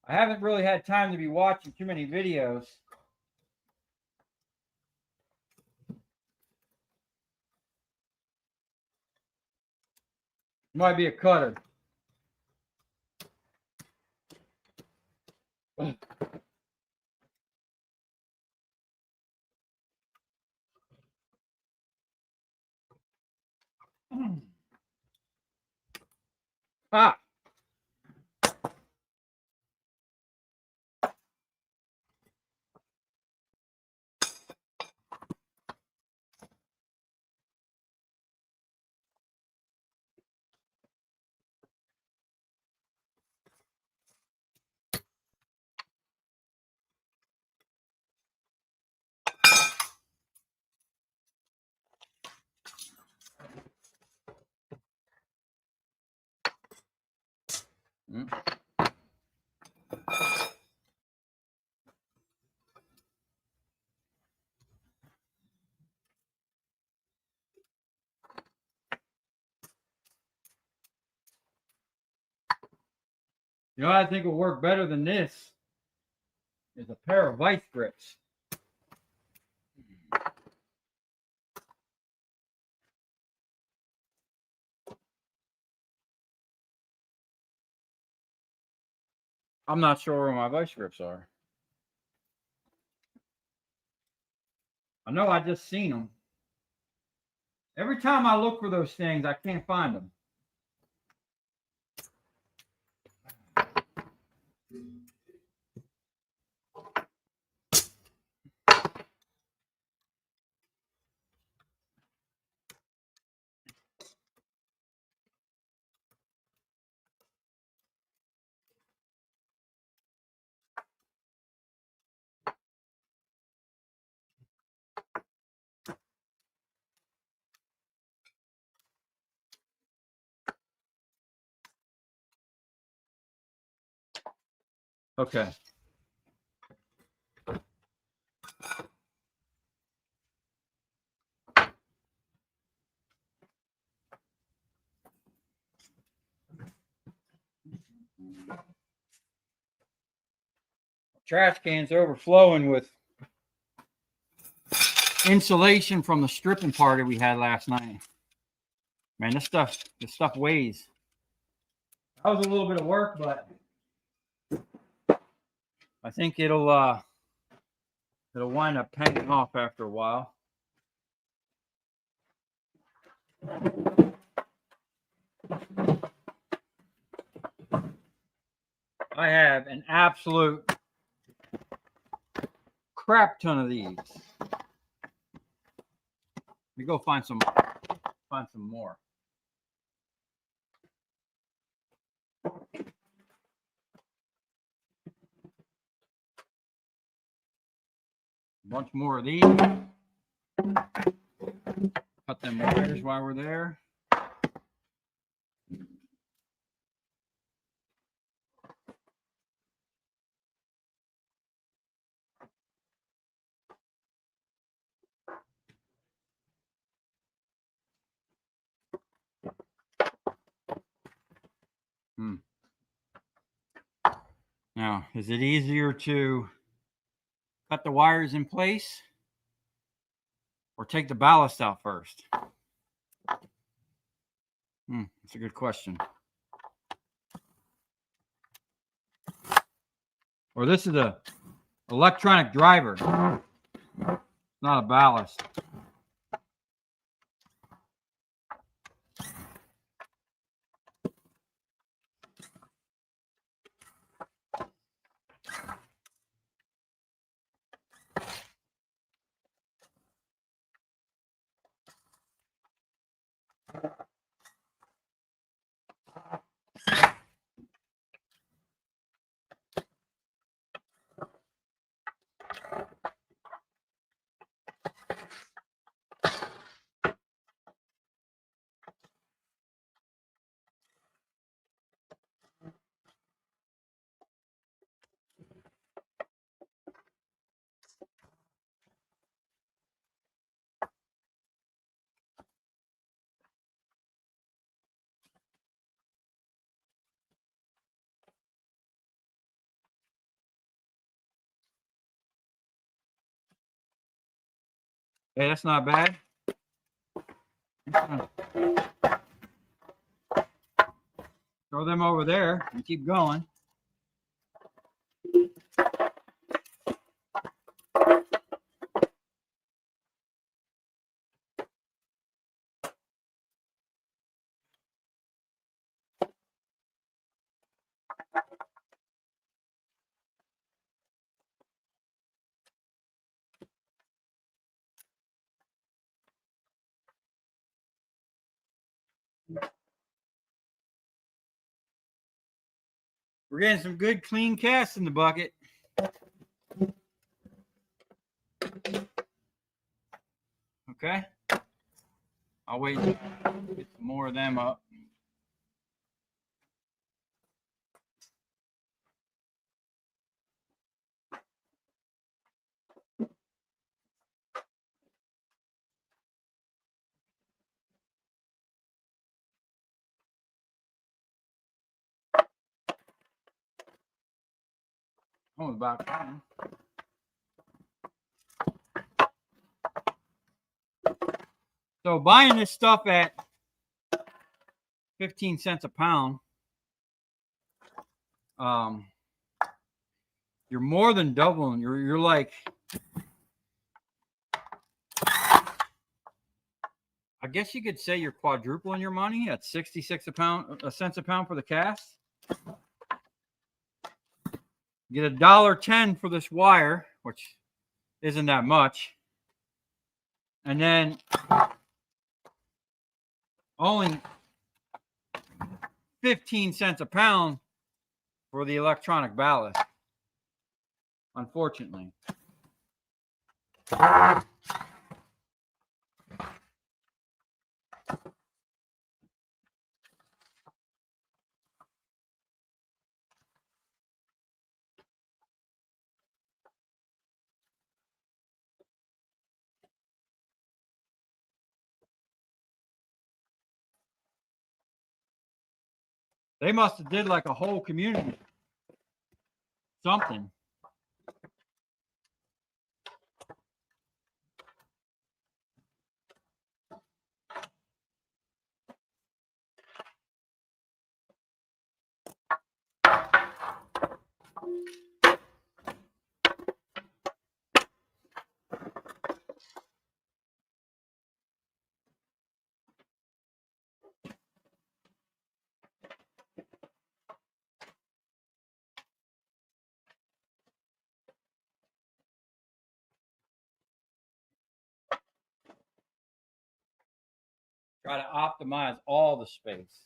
S1: I haven't really had time to be watching too many videos. Might be a cutter. Ah. Mm. You know what I think will work better than this is a pair of vice grips. I'm not sure where my vice grips are. I know I just seen them. Every time I look for those things, I can't find them. Okay. Trash cans overflowing with insulation from the stripping party we had last night. Man, this stuff weighs. That was a little bit of work, but I think it'll wind up paying off after a while. I have an absolute crap ton of these. Let me go find some more. A bunch more of these. Cut them wires while we're there. Now, is it easier to cut the wires in place or take the ballast out first? That's a good question. Or this is a electronic driver, not a ballast. Hey, that's not bad. Throw them over there and keep going. We're getting some good clean casts in the bucket. Okay. I'll wait to get some more of them up. Oh, about time. So buying this stuff at 15 cents a pound, you're more than doubling. You're like, I guess you could say you're quadrupling your money at 66 cents a pound for the cast. You get $1.10 for this wire, which isn't that much. And then only 15 cents a pound for the electronic ballast, unfortunately. They must have did like a whole community. Something. Try to optimize all the space.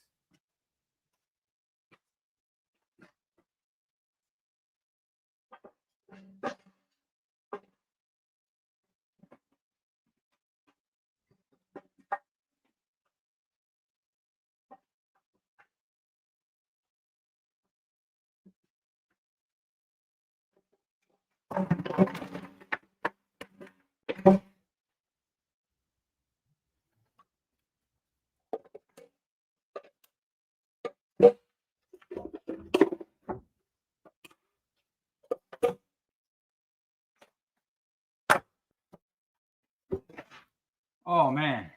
S1: Oh man,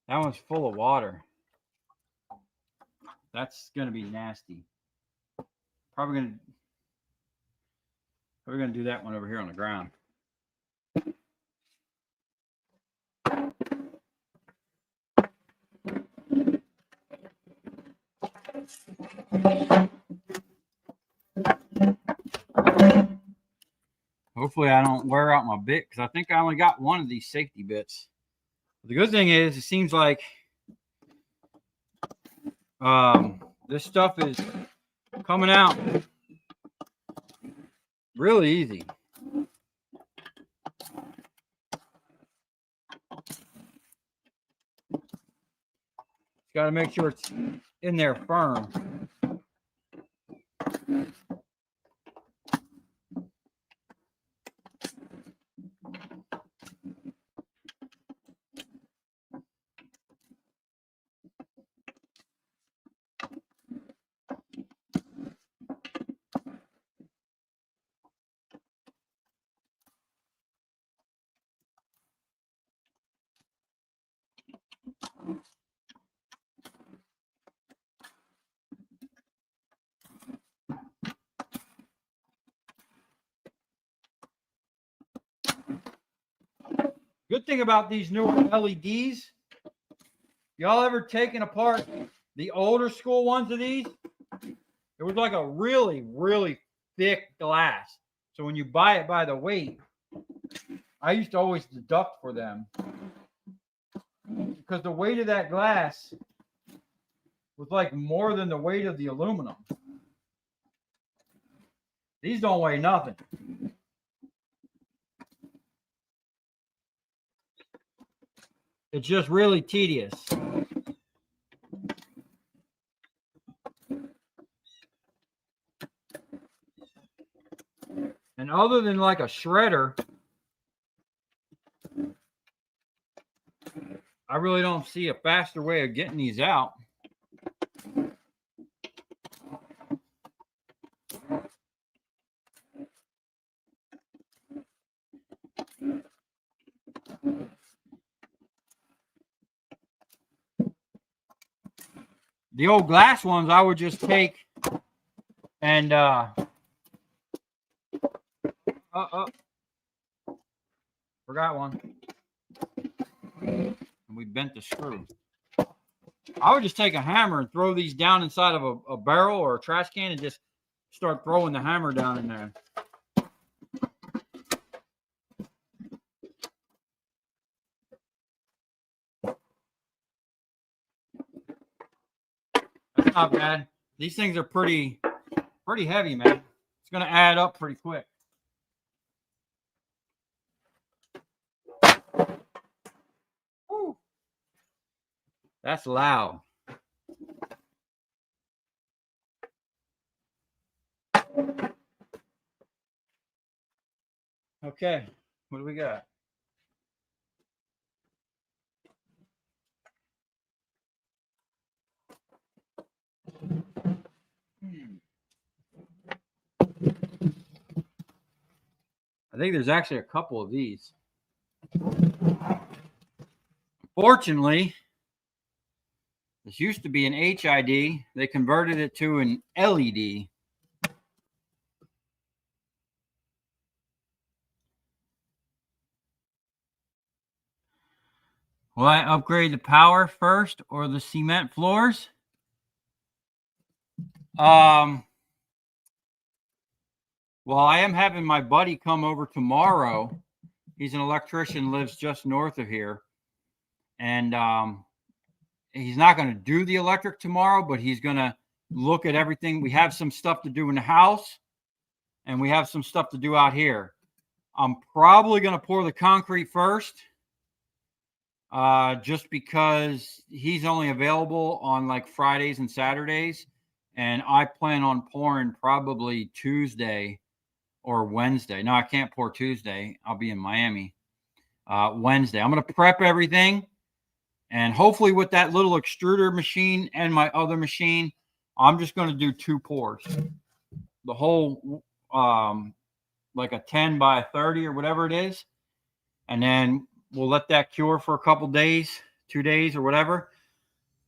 S1: that one's full of water. That's gonna be nasty. Probably gonna do that one over here on the ground. Hopefully I don't wear out my bit because I think I only got one of these safety bits. The good thing is it seems like this stuff is coming out really easy. Got to make sure it's in there firm. Good thing about these newer LEDs, y'all ever taken apart the older school ones of these? It was like a really, really thick glass. So when you buy it by the weight, I used to always deduct for them because the weight of that glass was like more than the weight of the aluminum. These don't weigh nothing. It's just really tedious. And other than like a shredder, I really don't see a faster way of getting these out. The old glass ones, I would just take and forgot one. And we bent the screw. I would just take a hammer and throw these down inside of a barrel or a trash can and just start throwing the hammer down in there. That's not bad. These things are pretty heavy, man. It's going to add up pretty quick. Woo. That's loud. Okay, what do we got? I think there's actually a couple of these. Fortunately, this used to be an HID. They converted it to an LED. Will I upgrade the power first or the cement floors? Well, I am having my buddy come over tomorrow. He's an electrician, lives just north of here. And he's not going to do the electric tomorrow, but he's going to look at everything. We have some stuff to do in the house, and we have some stuff to do out here. I'm probably going to pour the concrete first, just because he's only available on like Fridays and Saturdays. And I plan on pouring probably Tuesday or Wednesday. No, I can't pour Tuesday. I'll be in Miami. Wednesday. I'm going to prep everything. And hopefully with that little extruder machine and my other machine, I'm just going to do 2 pours. The whole, like a 10 by 30 or whatever it is. And then we'll let that cure for a couple days, 2 days or whatever.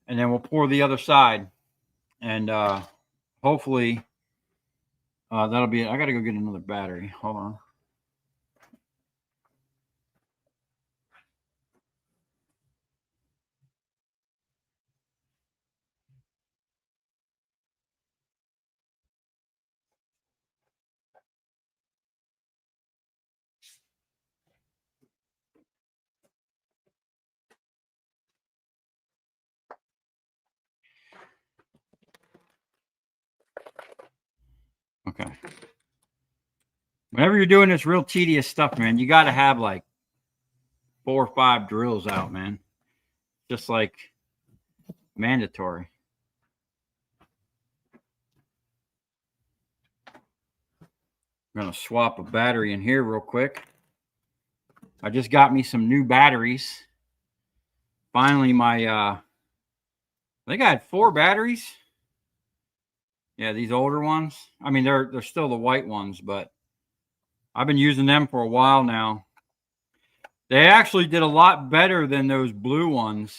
S1: And then we'll pour the other side. And hopefully that'll be it. I got to go get another battery. Hold on. Okay. Whenever you're doing this real tedious stuff, man, you got to have like 4 or 5 drills out, man. Just like mandatory. I'm going to swap a battery in here real quick. I just got me some new batteries. Finally, I think I had 4 batteries. Yeah, these older ones. I mean, they're still the white ones, but I've been using them for a while now. They actually did a lot better than those blue ones.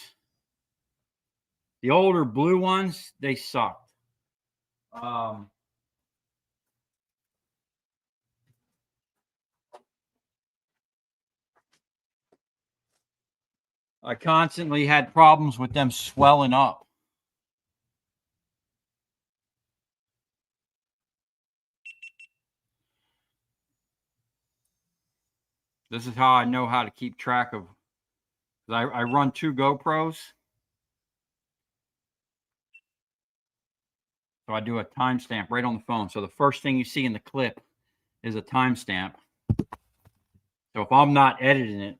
S1: The older blue ones, they sucked. I constantly had problems with them swelling up. This is how I know how to keep track of. I run 2 GoPros. So I do a timestamp right on the phone. So the first thing you see in the clip is a timestamp. So if I'm not editing it,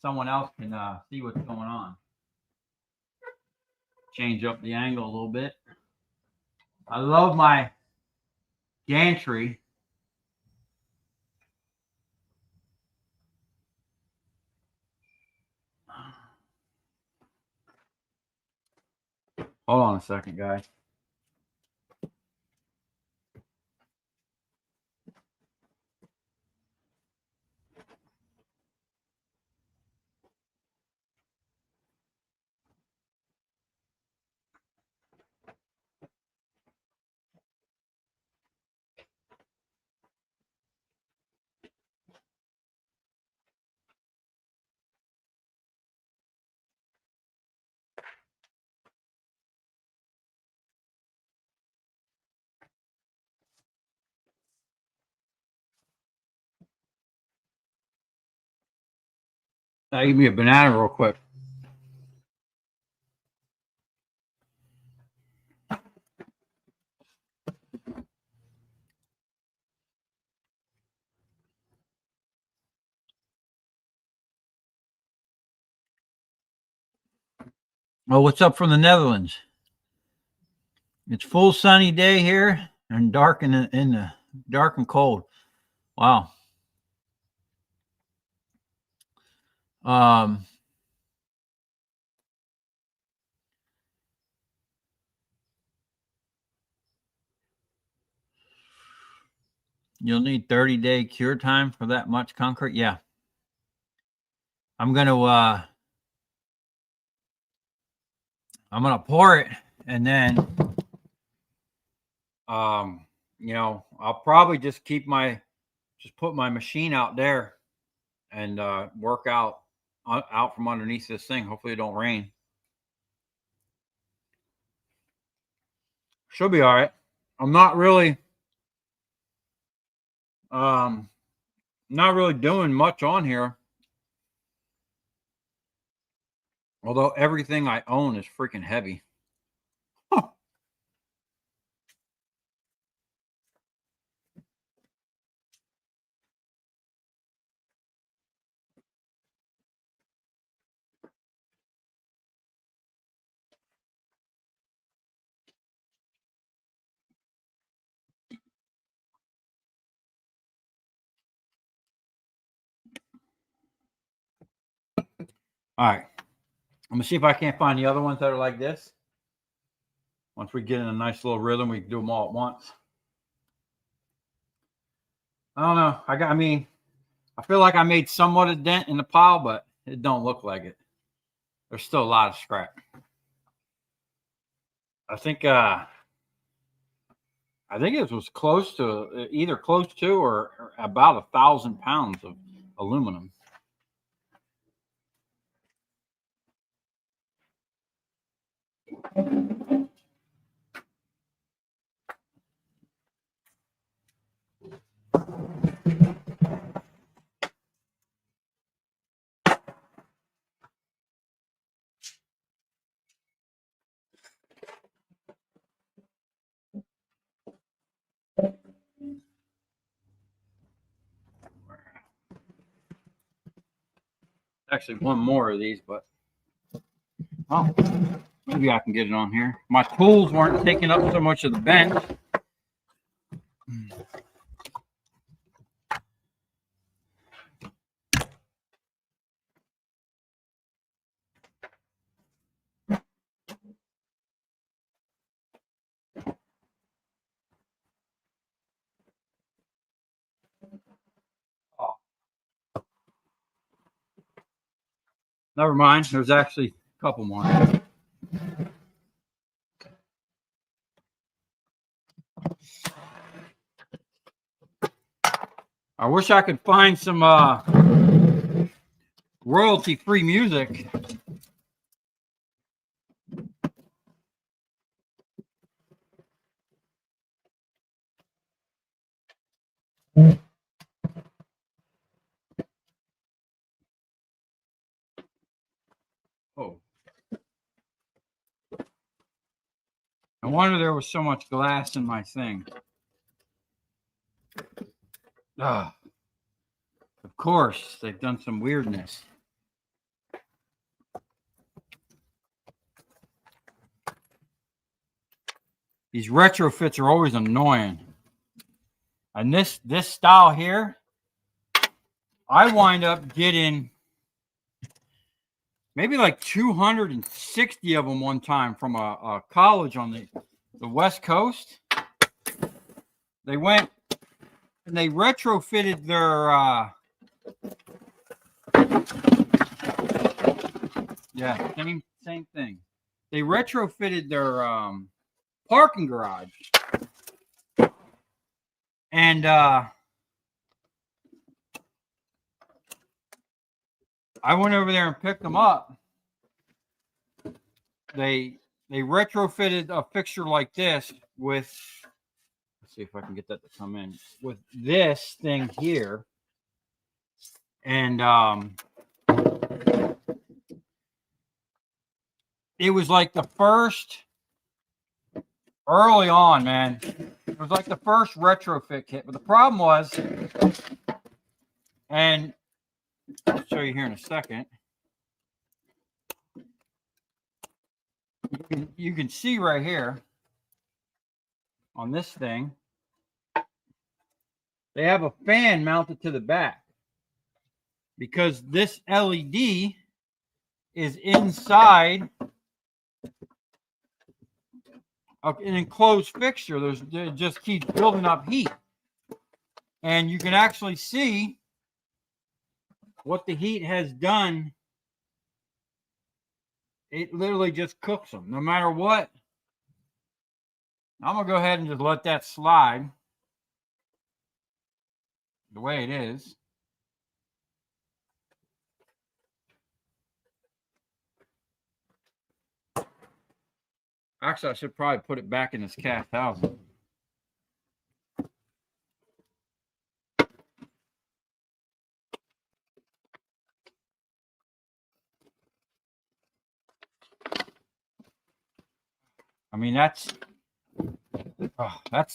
S1: someone else can see what's going on. Change up the angle a little bit. I love my gantry. Hold on a second, guys. Now give me a banana real quick. Oh, what's up from the Netherlands? It's full sunny day here and dark in the dark and cold. Wow. You'll need 30-day cure time for that much concrete. Yeah. I'm gonna pour it, and then you know, I'll probably just put my machine out there and work out from underneath this thing. Hopefully it don't rain. Should be all right. I'm not really doing much on here. Although everything I own is freaking heavy. Huh. All right. I'm gonna see if I can't find the other ones that are like this. Once we get in a nice little rhythm, we can do them all at once. I don't know. I feel like I made somewhat a dent in the pile, but it don't look like it. There's still a lot of scrap. I think it was close to either close to or about 1,000 pounds of aluminum. Actually, one more of these, but oh, maybe I can get it on here. My tools weren't taking up so much of the bench. Never mind. There's actually a couple more. I wish I could find some royalty-free music. Oh. No wonder there was so much glass in my thing. Of course, they've done some weirdness. These retrofits are always annoying. And this style here, I wind up getting maybe like 260 of them one time from a college on the West Coast. They went and they retrofitted their same thing. They retrofitted their parking garage. And I went over there and picked them up. They retrofitted a fixture like this with, let's see if I can get that to come in, with this thing here. And it was like the first, early on, man, it was like the first retrofit kit. But the problem was, and I'll show you here in a second, you can see right here on this thing, they have a fan mounted to the back because this LED is inside an enclosed fixture. It just keeps building up heat. And you can actually see what the heat has done. It literally just cooks them no matter what. I'm going to go ahead and just let that slide the way it is. Actually, I should probably put it back in this cast housing. I mean, that's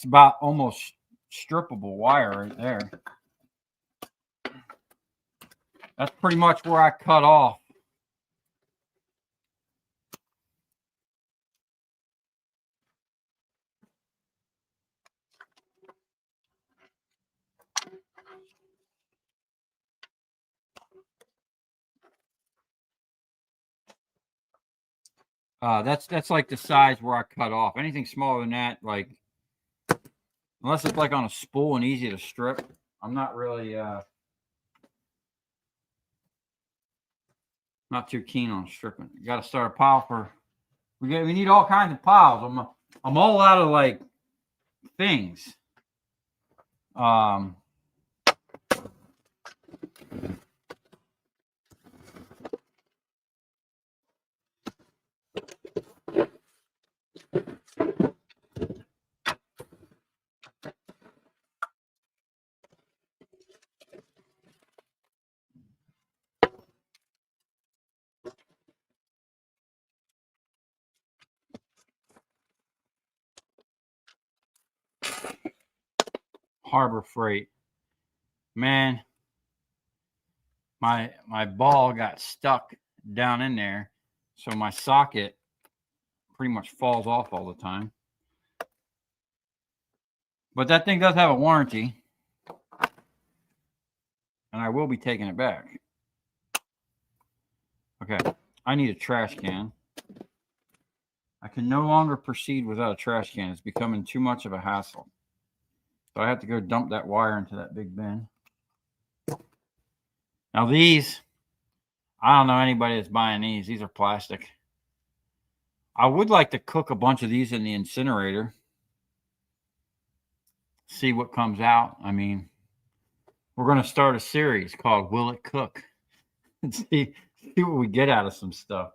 S1: about almost strippable wire right there. That's pretty much where I cut off. That's like the size where I cut off. Anything smaller than that, like, unless it's like on a spool and easy to strip, I'm not really not too keen on stripping. You got to start a pile for. We need all kinds of piles. I'm all out of like things. Harbor Freight, man, my ball got stuck down in there, so my socket pretty much falls off all the time. But that thing does have a warranty, and I will be taking it back. Okay, I need a trash can. I can no longer proceed without a trash can. It's becoming too much of a hassle. So I have to go dump that wire into that big bin. Now these, I don't know anybody that's buying these. These are plastic. I would like to cook a bunch of these in the incinerator. See what comes out. I mean, we're going to start a series called Will It Cook? And see what we get out of some stuff.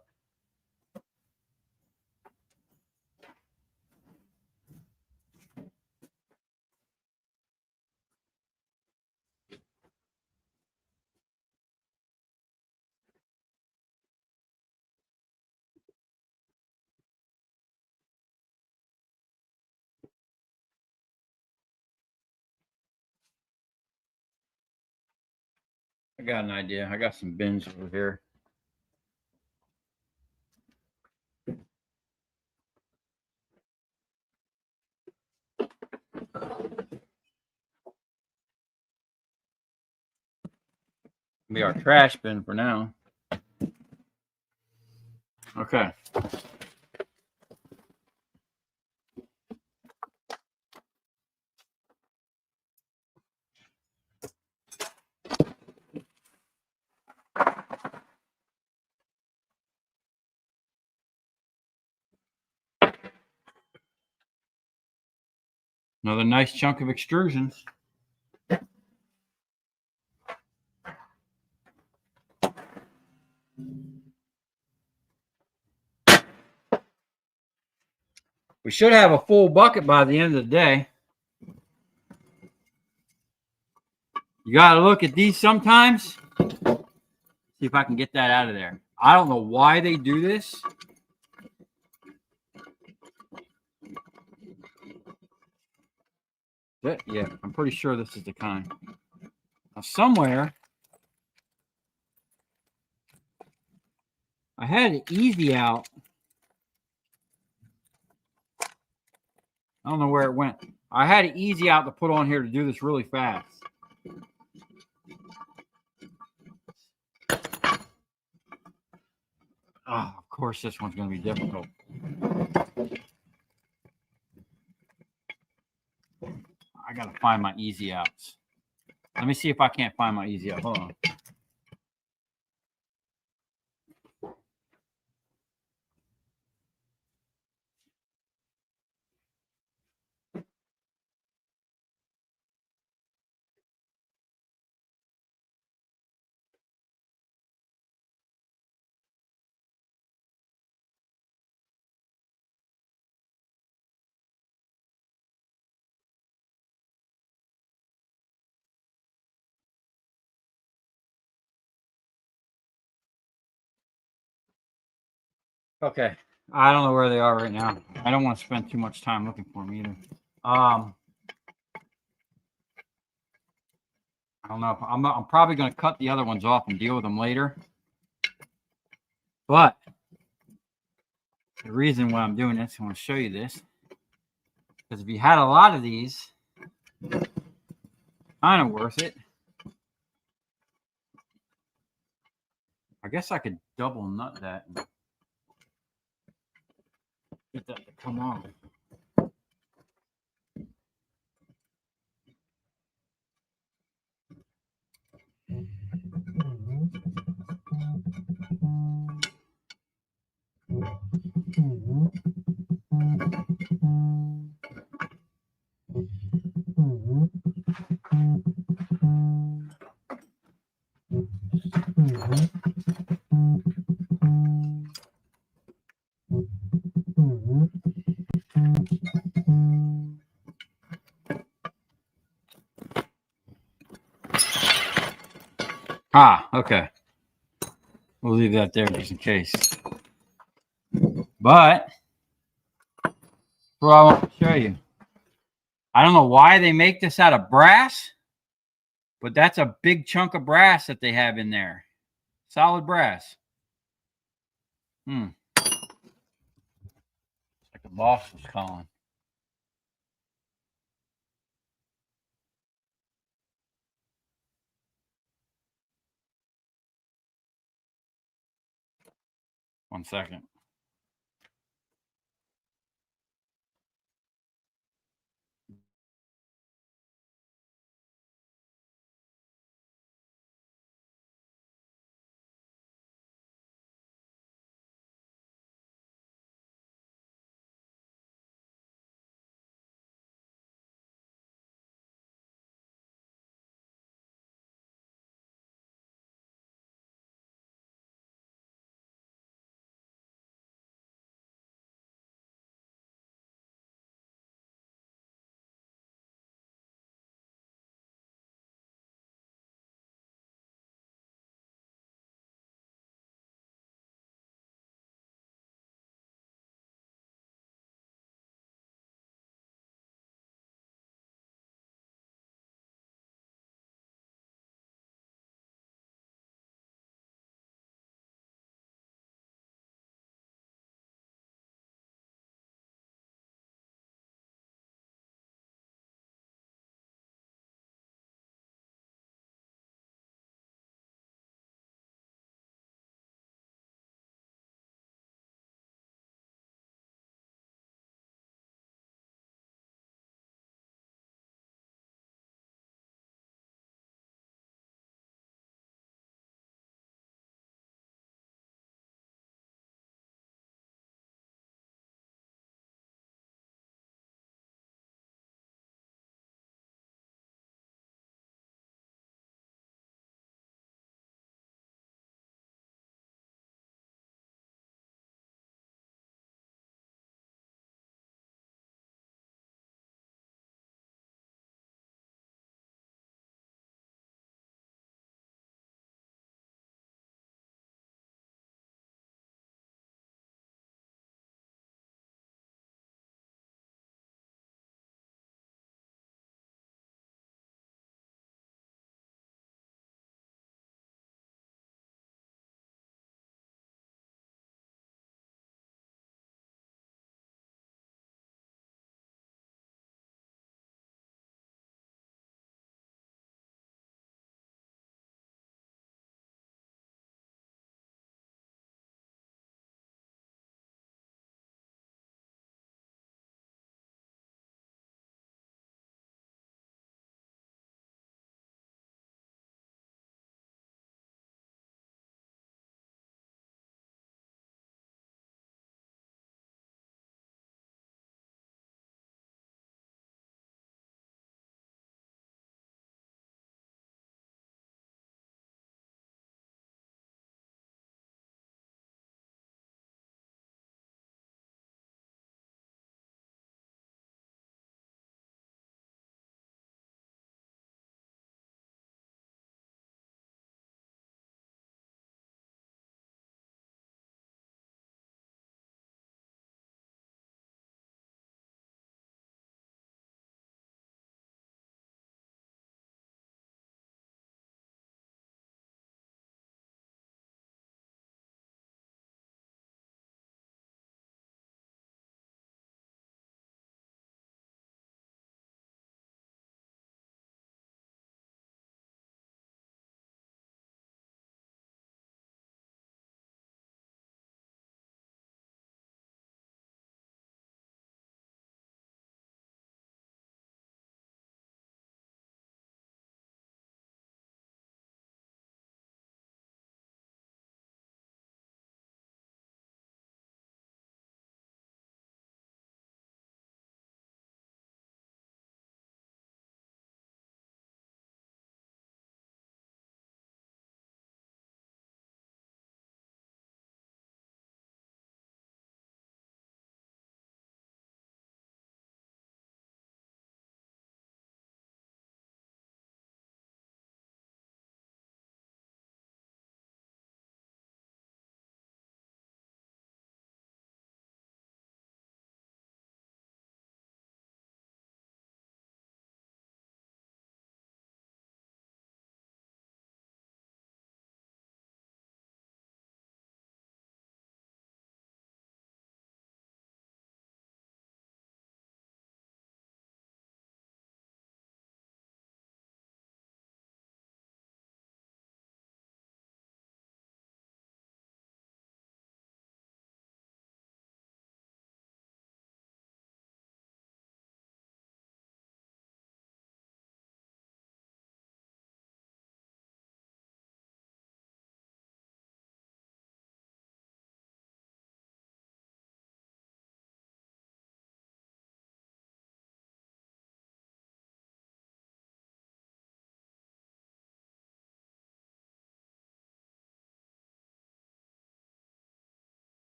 S1: I got an idea. I got some bins over here. Be our trash bin for now. Okay. Another nice chunk of extrusions. We should have a full bucket by the end of the day. You got to look at these sometimes. See if I can get that out of there. I don't know why they do this. Yeah, I'm pretty sure this is the kind. Now, somewhere, I had it easy out. I don't know where it went. I had it easy out to put on here to do this really fast. Oh, of course, this one's going to be difficult. I got to find my easy outs. Let me see if I can't find my easy up. Hold on. Okay. I don't know where they are right now. I don't want to spend too much time looking for them either. I don't know. I'm probably going to cut the other ones off and deal with them later. But the reason why I'm doing this, I want to show you this. Because if you had a lot of these, kind of worth it. I guess I could double nut that and get that to come on. Ah, okay. We'll leave that there just in case. But what I want to show you. I don't know why they make this out of brass, but that's a big chunk of brass that they have in there. Solid brass. It's like the boss was calling. One second.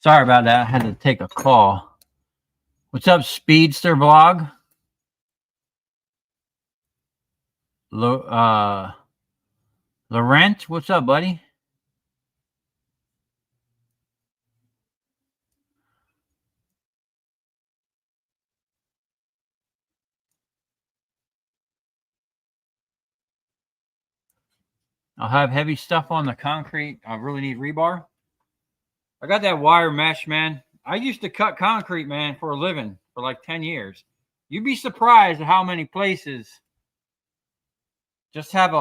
S1: Sorry about that. I had to take a call. What's up, Speedster Vlog? Laurent, what's up, buddy? I'll have heavy stuff on the concrete. I really need rebar. I got that wire mesh, man. I used to cut concrete, man, for a living for like 10 years. You'd be surprised at how many places just have a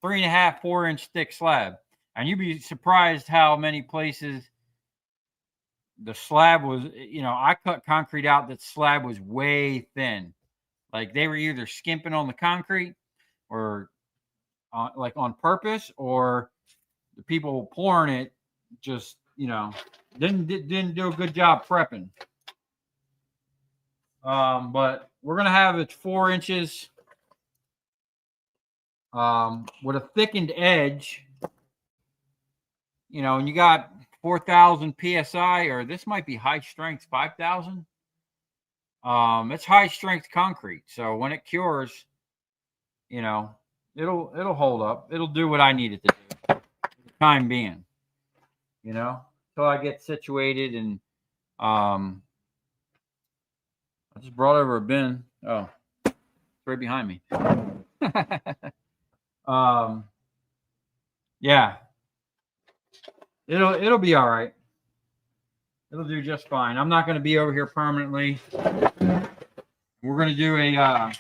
S1: 3.5, 4-inch thick slab. And you'd be surprised how many places the slab was, I cut concrete out that slab was way thin. Like they were either skimping on the concrete or like on purpose, or the people pouring it just, didn't do a good job prepping. But we're going to have it 4 inches with a thickened edge, and you got 4,000 PSI, or this might be high strength, 5,000. It's high strength concrete. So when it cures, it'll hold up. It'll do what I need it to do for the time being, until I get situated. And I just brought over a bin. Oh, it's right behind me. Yeah, it'll be all right. It'll do just fine. I'm not going to be over here permanently. We're going to do a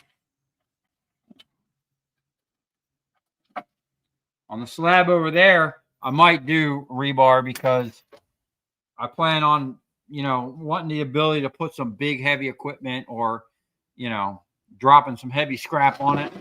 S1: on the slab over there. I might do rebar because I plan on, wanting the ability to put some big heavy equipment or, dropping some heavy scrap on it.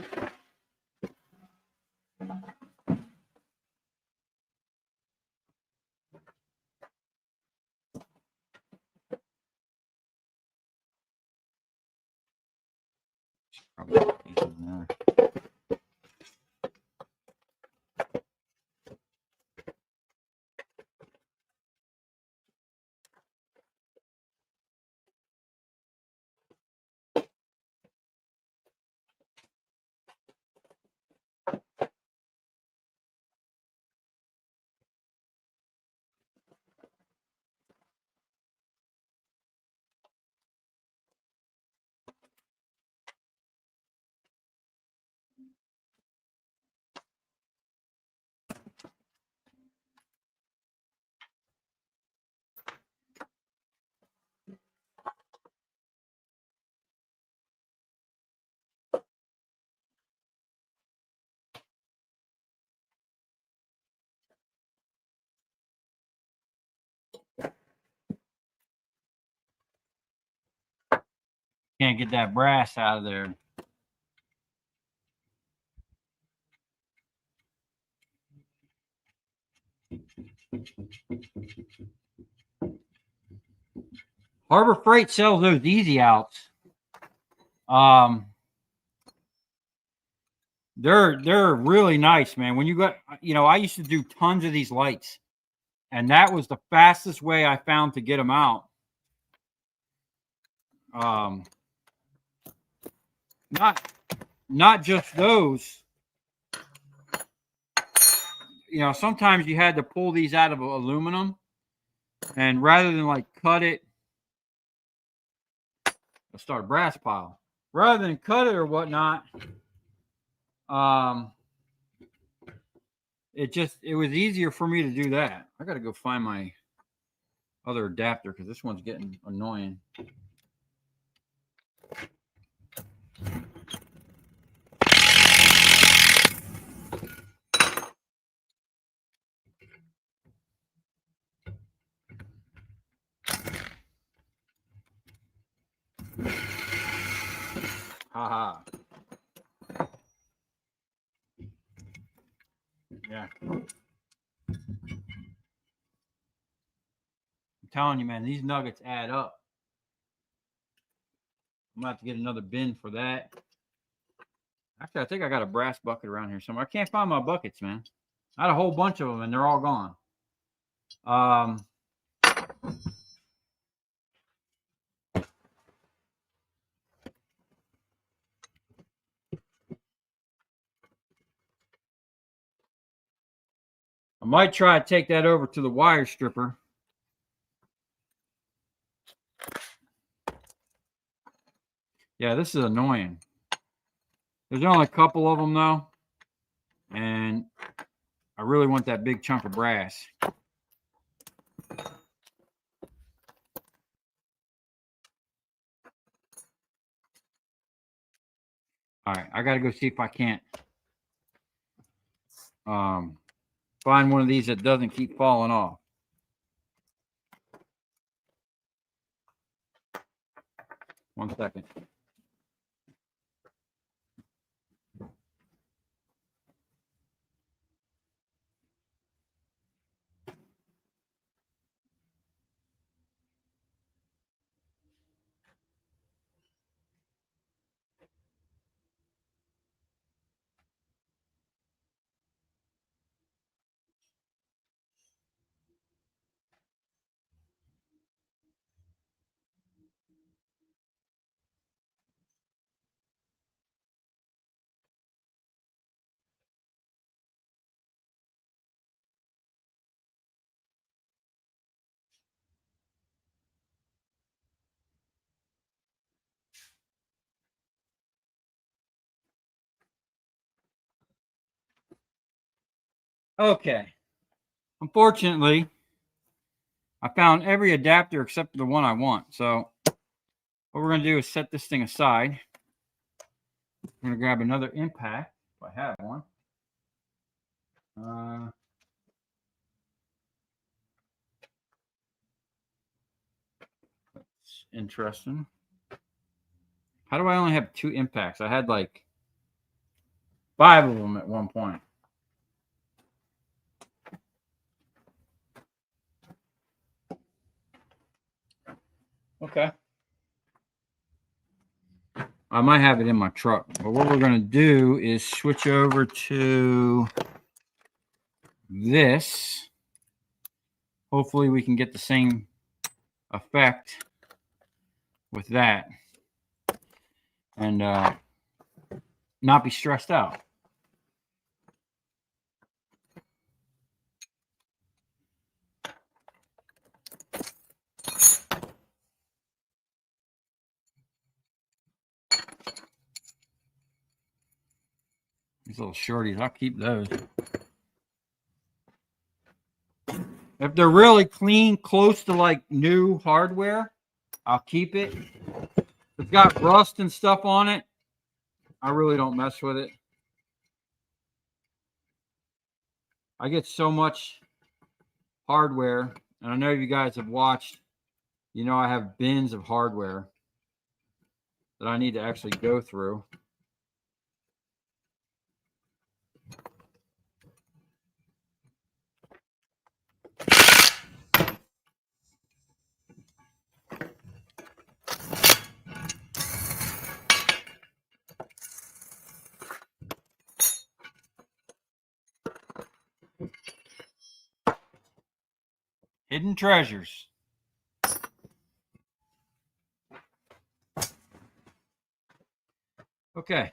S1: Can't get that brass out of there. Harbor Freight sells those easy outs. They're really nice, man. When you got, I used to do tons of these lights, and that was the fastest way I found to get them out. Not just those. Sometimes you had to pull these out of aluminum, and rather than like cut it, let's start a brass pile. Rather than cut it or whatnot, it was easier for me to do that. I got to go find my other adapter because this one's getting annoying. Haha. Yeah. I'm telling you, man, these nuggets add up. I'm going to have to get another bin for that. Actually, I think I got a brass bucket around here somewhere. I can't find my buckets, man. I had a whole bunch of them, and they're all gone. I might try to take that over to the wire stripper. Yeah, this is annoying. There's only a couple of them though, and I really want that big chunk of brass. All right, I got to go see if I can't find one of these that doesn't keep falling off. One second. Okay. Unfortunately, I found every adapter except for the one I want. So what we're going to do is set this thing aside. I'm going to grab another impact if I have one. That's interesting. How do I only have 2 impacts? I had like 5 of them at one point. Okay. I might have it in my truck. But what we're going to do is switch over to this. Hopefully we can get the same effect with that and not be stressed out. These little shorties, I'll keep those. If they're really clean, close to like new hardware, I'll keep it. If it's got rust and stuff on it, I really don't mess with it. I get so much hardware, and I know you guys have watched, you know, I have bins of hardware that I need to actually go through. Hidden treasures. Okay.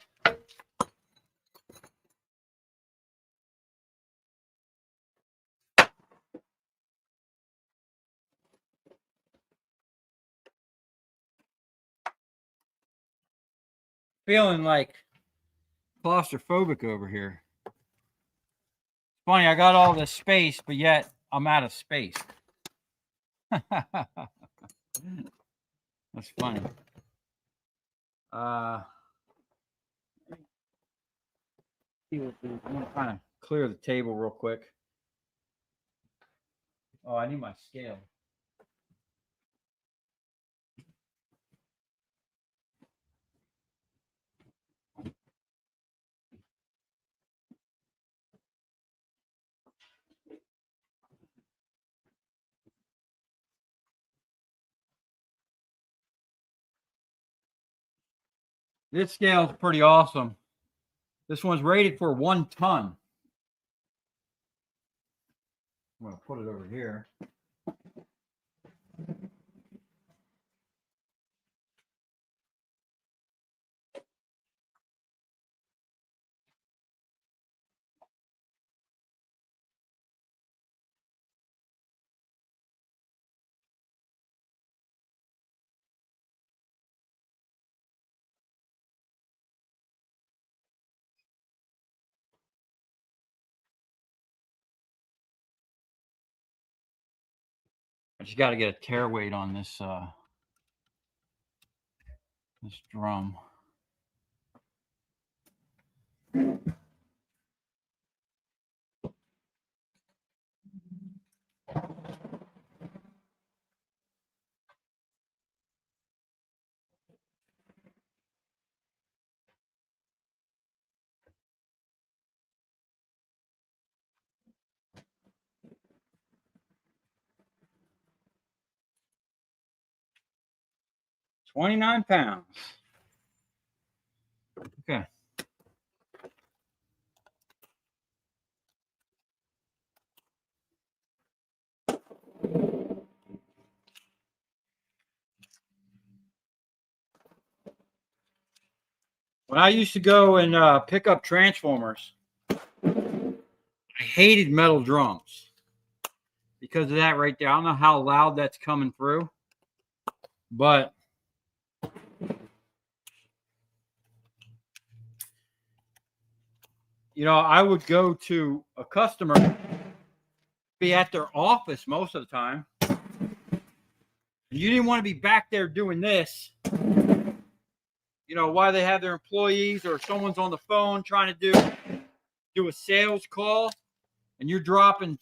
S1: Feeling like claustrophobic over here. Funny, I got all this space, but yet I'm out of space. That's funny. I'm gonna kind of clear the table real quick. Oh, I need my scale. This scale is pretty awesome. This one's rated for 1 ton. I'm gonna put it over here. I just got to get a tear weight on this this drum. £29. Okay. When I used to go and pick up transformers, I hated metal drums because of that right there. I don't know how loud that's coming through, but you know, I would go to a customer, be at their office most of the time. You didn't want to be back there doing this, you know, while they have their employees or someone's on the phone trying to do a sales call, and you're dropping,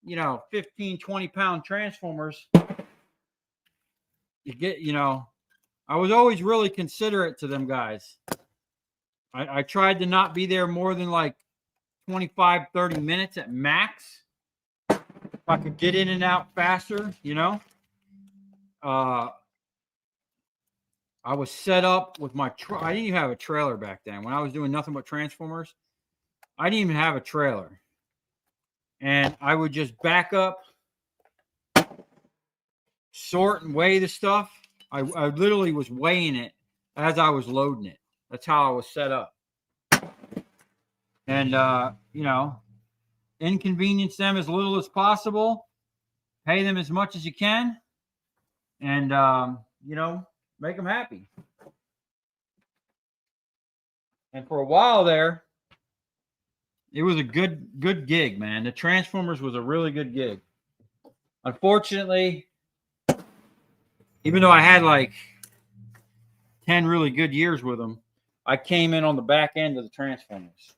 S1: you know, 15, 20-pound transformers. You get, you know, I was always really considerate to them guys. I tried to not be there more than like 25, 30 minutes at max. If I could get in and out faster, you know. I was set up with my I didn't even have a trailer back then. When I was doing nothing but transformers, I didn't even have a trailer. And I would just back up, sort and weigh the stuff. I literally was weighing it as I was loading it. That's how I was set up. And, you know, inconvenience them as little as possible, pay them as much as you can, and, you know, make them happy. And for a while there, it was a good gig, man. The Transformers was a really good gig. Unfortunately, even though I had like 10 really good years with them, I came in on the back end of the Transformers.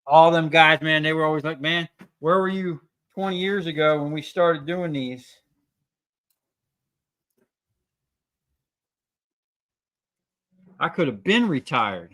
S1: All them guys, man, they were always like, man, where were you 20 years ago when we started doing these? I could have been retired.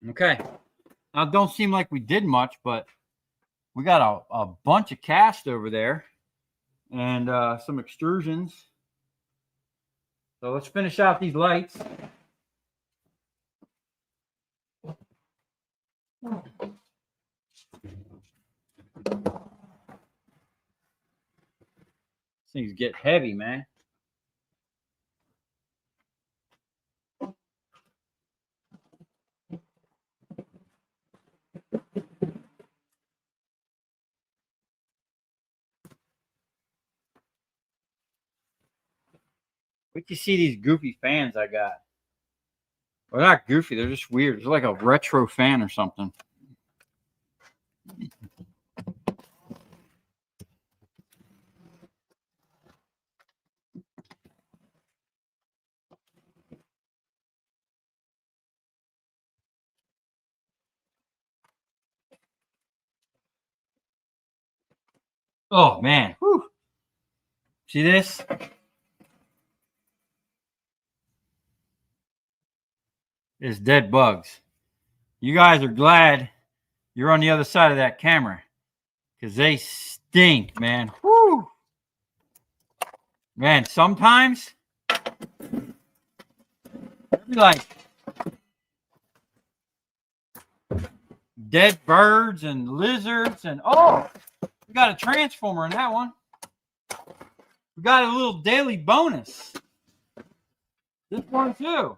S1: Okay. Now, it don't seem like we did much, but we got a bunch of cast over there and some extrusions. So let's finish out these lights. Things get heavy, man. Wait till you see these goofy fans I got. Well, they're not goofy. They're just weird. It's like a retro fan or something. Oh, man. Whew. See this? It's dead bugs. You guys are glad you're on the other side of that camera because they stink, man. Whew. Man, sometimes like dead birds and lizards and we got a transformer in that one. We got a little daily bonus. This one too.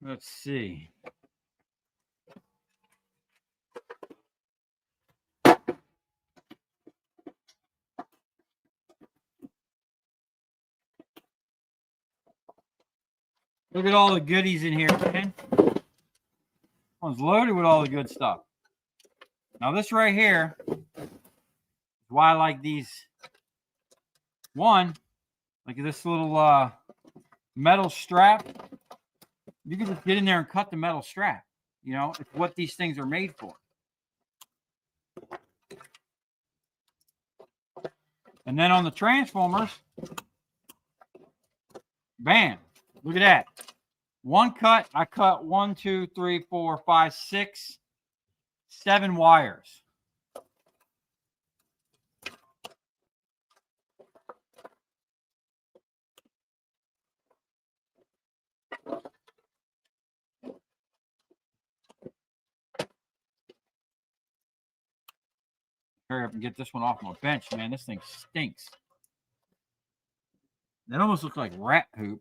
S1: Let's see. Look at all the goodies in here, man. One's loaded with all the good stuff. Now this right here is why I like these. One, like this little metal strap. You can just get in there and cut the metal strap. You know, it's what these things are made for. And then on the transformers, bam, look at that. One cut, I cut 1, 2, 3, 4, 5, 6, 7 wires. Hurry up and get this one off my bench, man. This thing stinks. That almost looks like rat poop.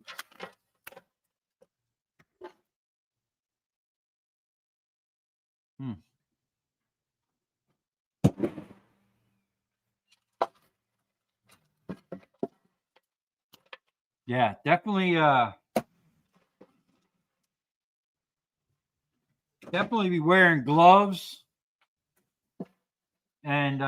S1: Yeah, definitely definitely be wearing gloves and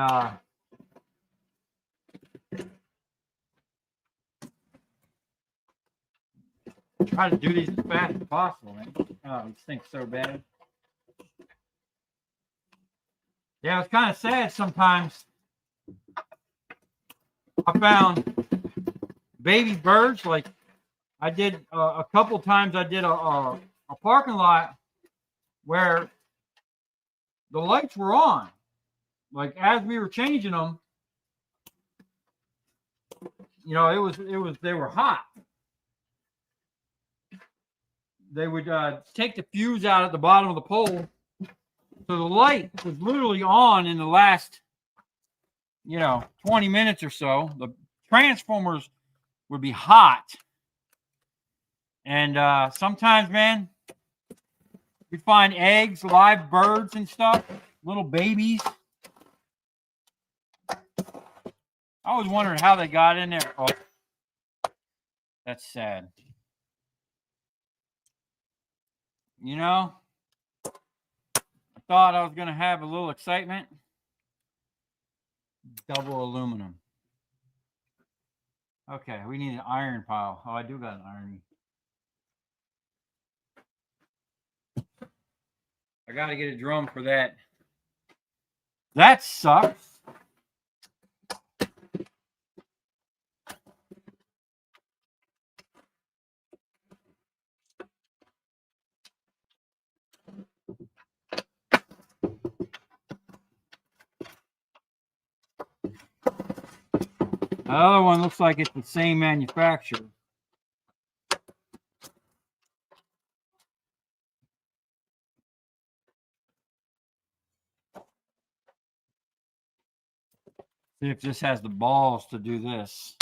S1: try to do these as fast as possible, man. Oh, these things so bad. Yeah, it's kind of sad sometimes. I found baby birds, like I did a couple times. I did a parking lot where the lights were on, like as we were changing them. You know, they were hot. They would take the fuse out at the bottom of the pole, so the light was literally on in the last, 20 minutes or so. The transformers would be hot, and sometimes, man, we find eggs, live birds and stuff, little babies. I was wondering how they got in there. Oh, that's sad. I thought I was going to have a little excitement. Double aluminum. Okay, we need an iron pile. Oh, I do got an iron. I got to get a drum for that. That sucks. The other one looks like it's the same manufacturer. See if this has the balls to do this.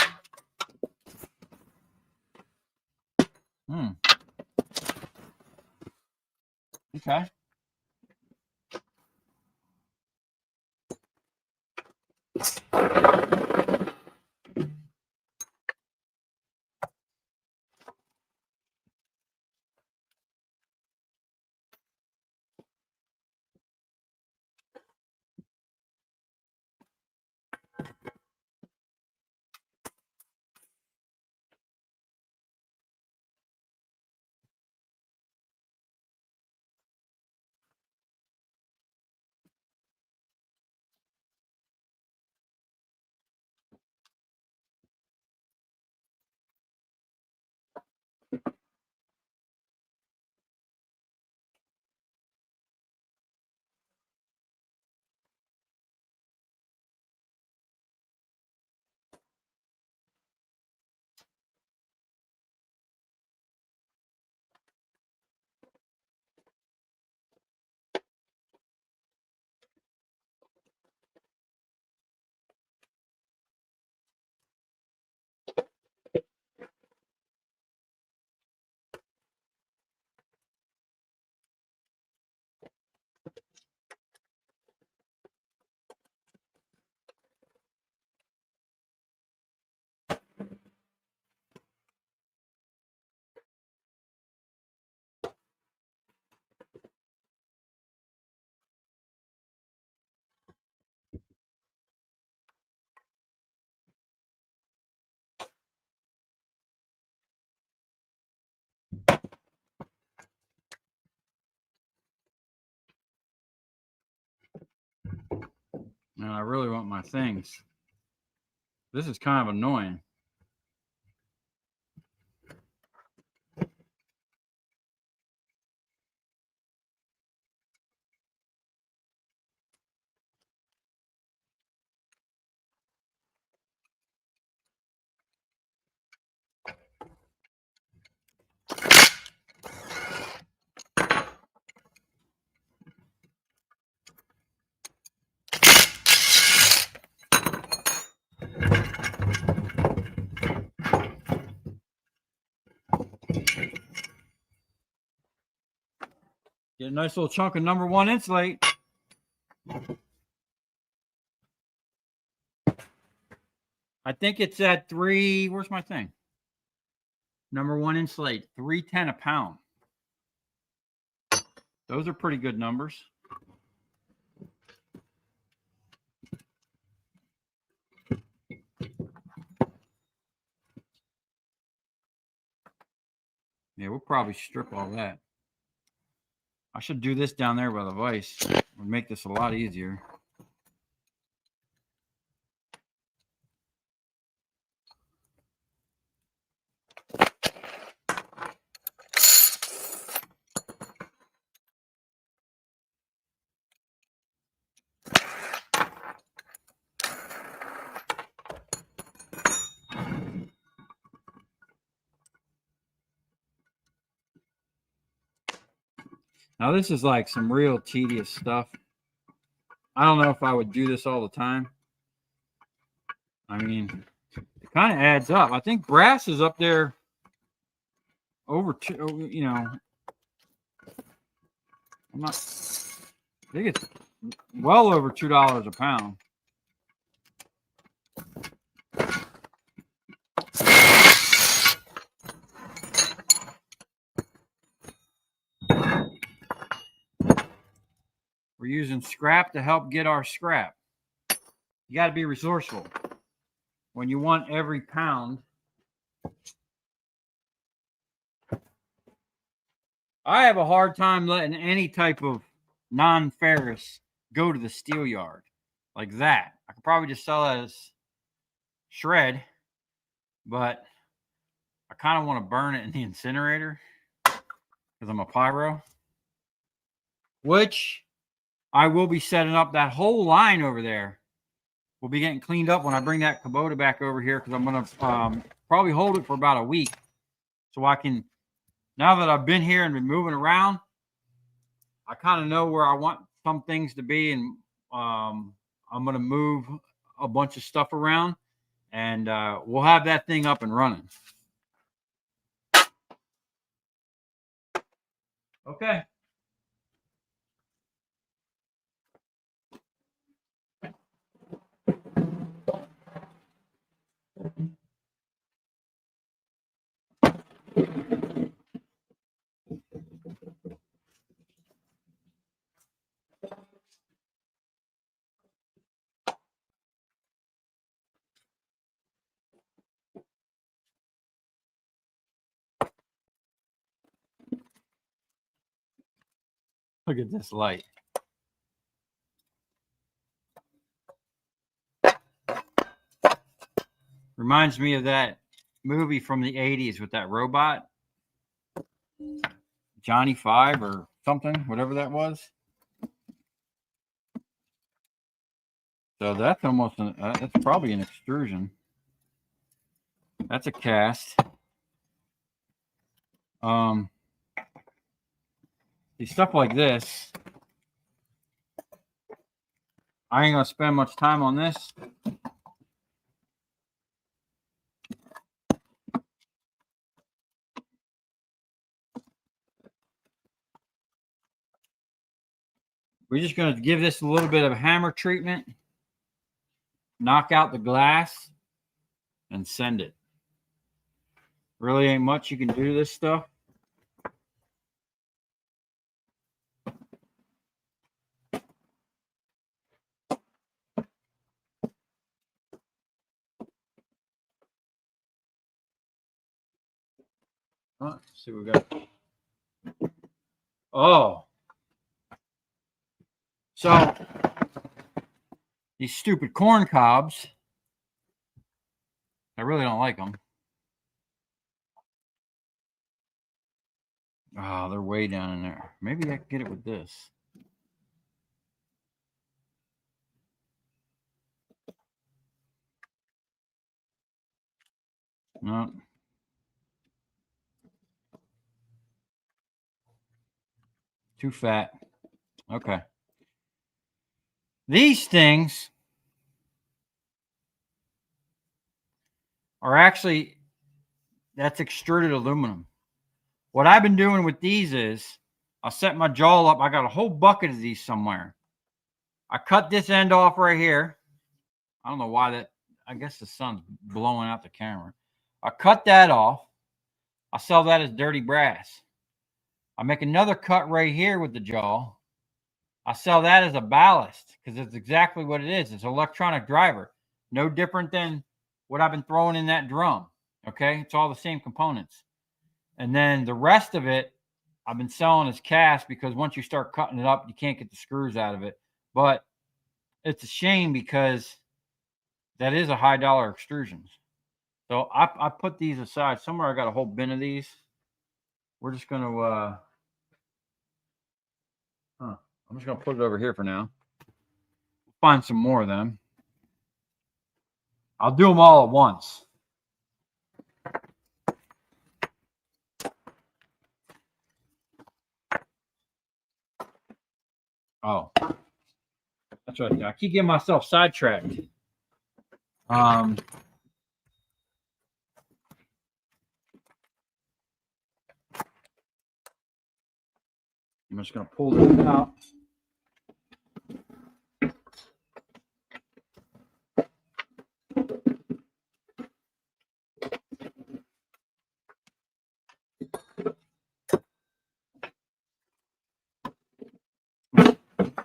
S1: Okay. Now I really want my things. This is kind of annoying. Get a nice little chunk of #1 insulate. I think it's at where's my thing? #1 insulate, 310 a pound. Those are pretty good numbers. Yeah, we'll probably strip all that. I should do this down there by the vise. It would make this a lot easier. Now, this is like some real tedious stuff. I don't know if I would do this all the time. I mean, it kind of adds up. I think brass is up there over two, you know, I think it's well over $2 a pound. We're using scrap to help get our scrap. You got to be resourceful. When you want every pound, I have a hard time letting any type of non-ferrous go to the steel yard like that. I could probably just sell it as shred, but I kind of want to burn it in the incinerator because I'm a pyro, which I will be setting up. That whole line over there will be getting cleaned up when I bring that Kubota back over here, because I'm going to probably hold it for about a week so I can, now that I've been here and been moving around, I kind of know where I want some things to be, and I'm going to move a bunch of stuff around, and we'll have that thing up and running. Okay. Look at this light. Reminds me of that movie from the 80s with that robot, Johnny Five or something, whatever that was. So that's almost that's probably an extrusion. That's a cast. See, stuff like this, I ain't gonna spend much time on this. We're just gonna give this a little bit of hammer treatment, knock out the glass, and send it. Really ain't much you can do to this stuff. Let's see what we got. Oh. So, these stupid corn cobs. I really don't like them. Oh, they're way down in there. Maybe I can get it with this. No. Too fat. Okay. These things are actually, that's extruded aluminum. What I've been doing with these is I'll set my jawl up. I got a whole bucket of these somewhere. I cut this end off right here. I don't know why that, I guess the sun's blowing out the camera. I cut that off. I sell that as dirty brass. I make another cut right here with the jaw. I sell that as a ballast because it's exactly what it is. It's an electronic driver. No different than what I've been throwing in that drum. Okay. It's all the same components. And then the rest of it, I've been selling as cast because once you start cutting it up, you can't get the screws out of it. But it's a shame because that is a high dollar extrusions. So I put these aside. Somewhere I got a whole bin of these. We're just going to, I'm just going to put it over here for now. Find some more of them. I'll do them all at once. Oh, that's right. I keep getting myself sidetracked. I'm just going to pull this out.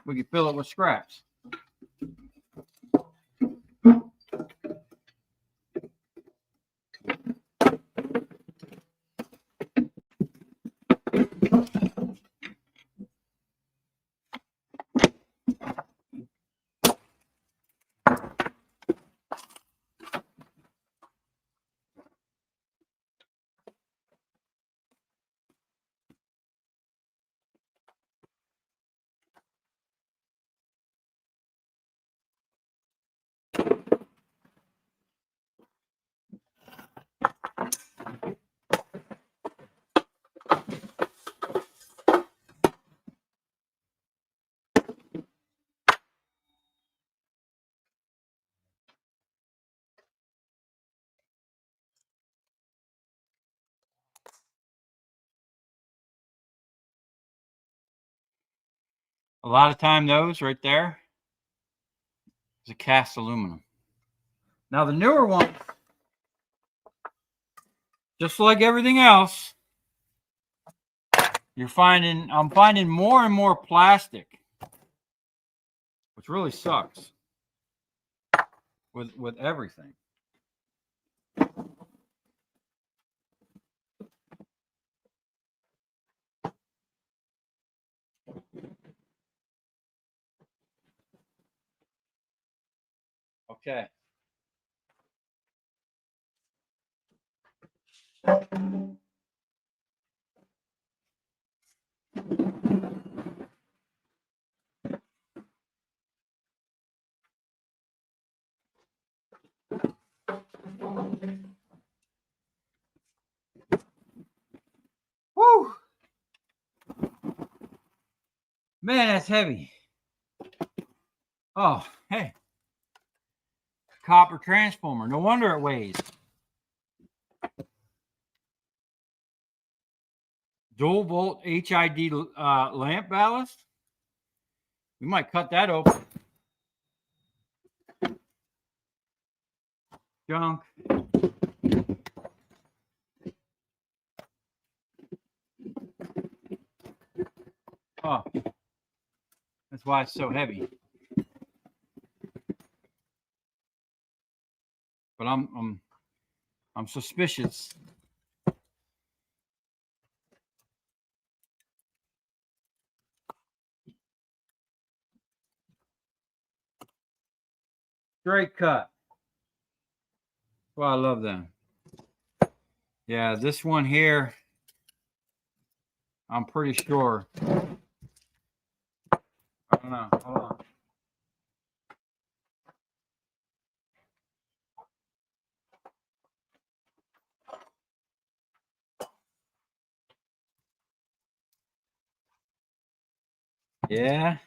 S1: We can fill it with scraps. A lot of time those right there is a cast aluminum. Now the newer one, just like everything else, I'm finding more and more plastic, which really sucks with everything. Okay. Woo! Man, that's heavy. Oh, hey. Copper transformer. No wonder it weighs. Dual volt HID lamp ballast. We might cut that open. Junk. Oh, that's why it's so heavy. But I'm suspicious. Straight cut. Well, I love them. Yeah, this one here, I'm pretty sure. I don't know. Hold on. Yeah.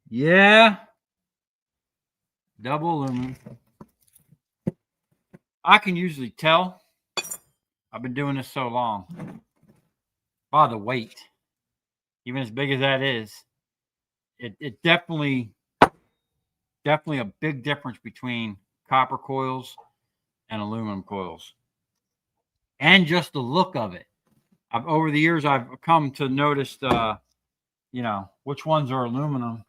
S1: Yeah. Double aluminum. I can usually tell. I've been doing this so long. By the weight. Even as big as that is, it definitely a big difference between copper coils and aluminum coils. And just the look of it. Over the years, I've come to notice, you know, which ones are aluminum.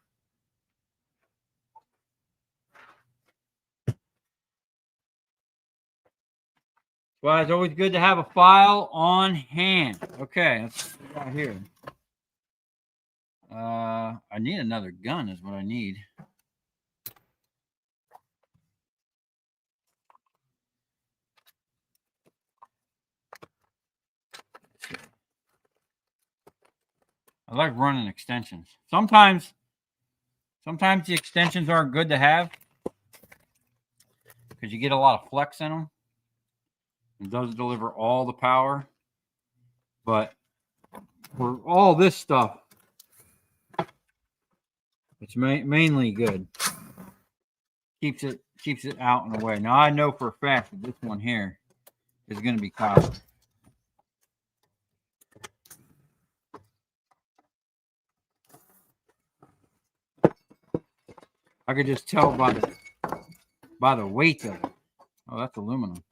S1: Well, it's always good to have a file on hand. Okay, let's see what we got here. I need another gun is what I need. I like running extensions. Sometimes the extensions aren't good to have because you get a lot of flex in them. It does deliver all the power, but for all this stuff, it's mainly good. Keeps it out and away. Now I know for a fact that this one here is going to be copper. I could just tell by the weight of it. Oh, that's aluminum.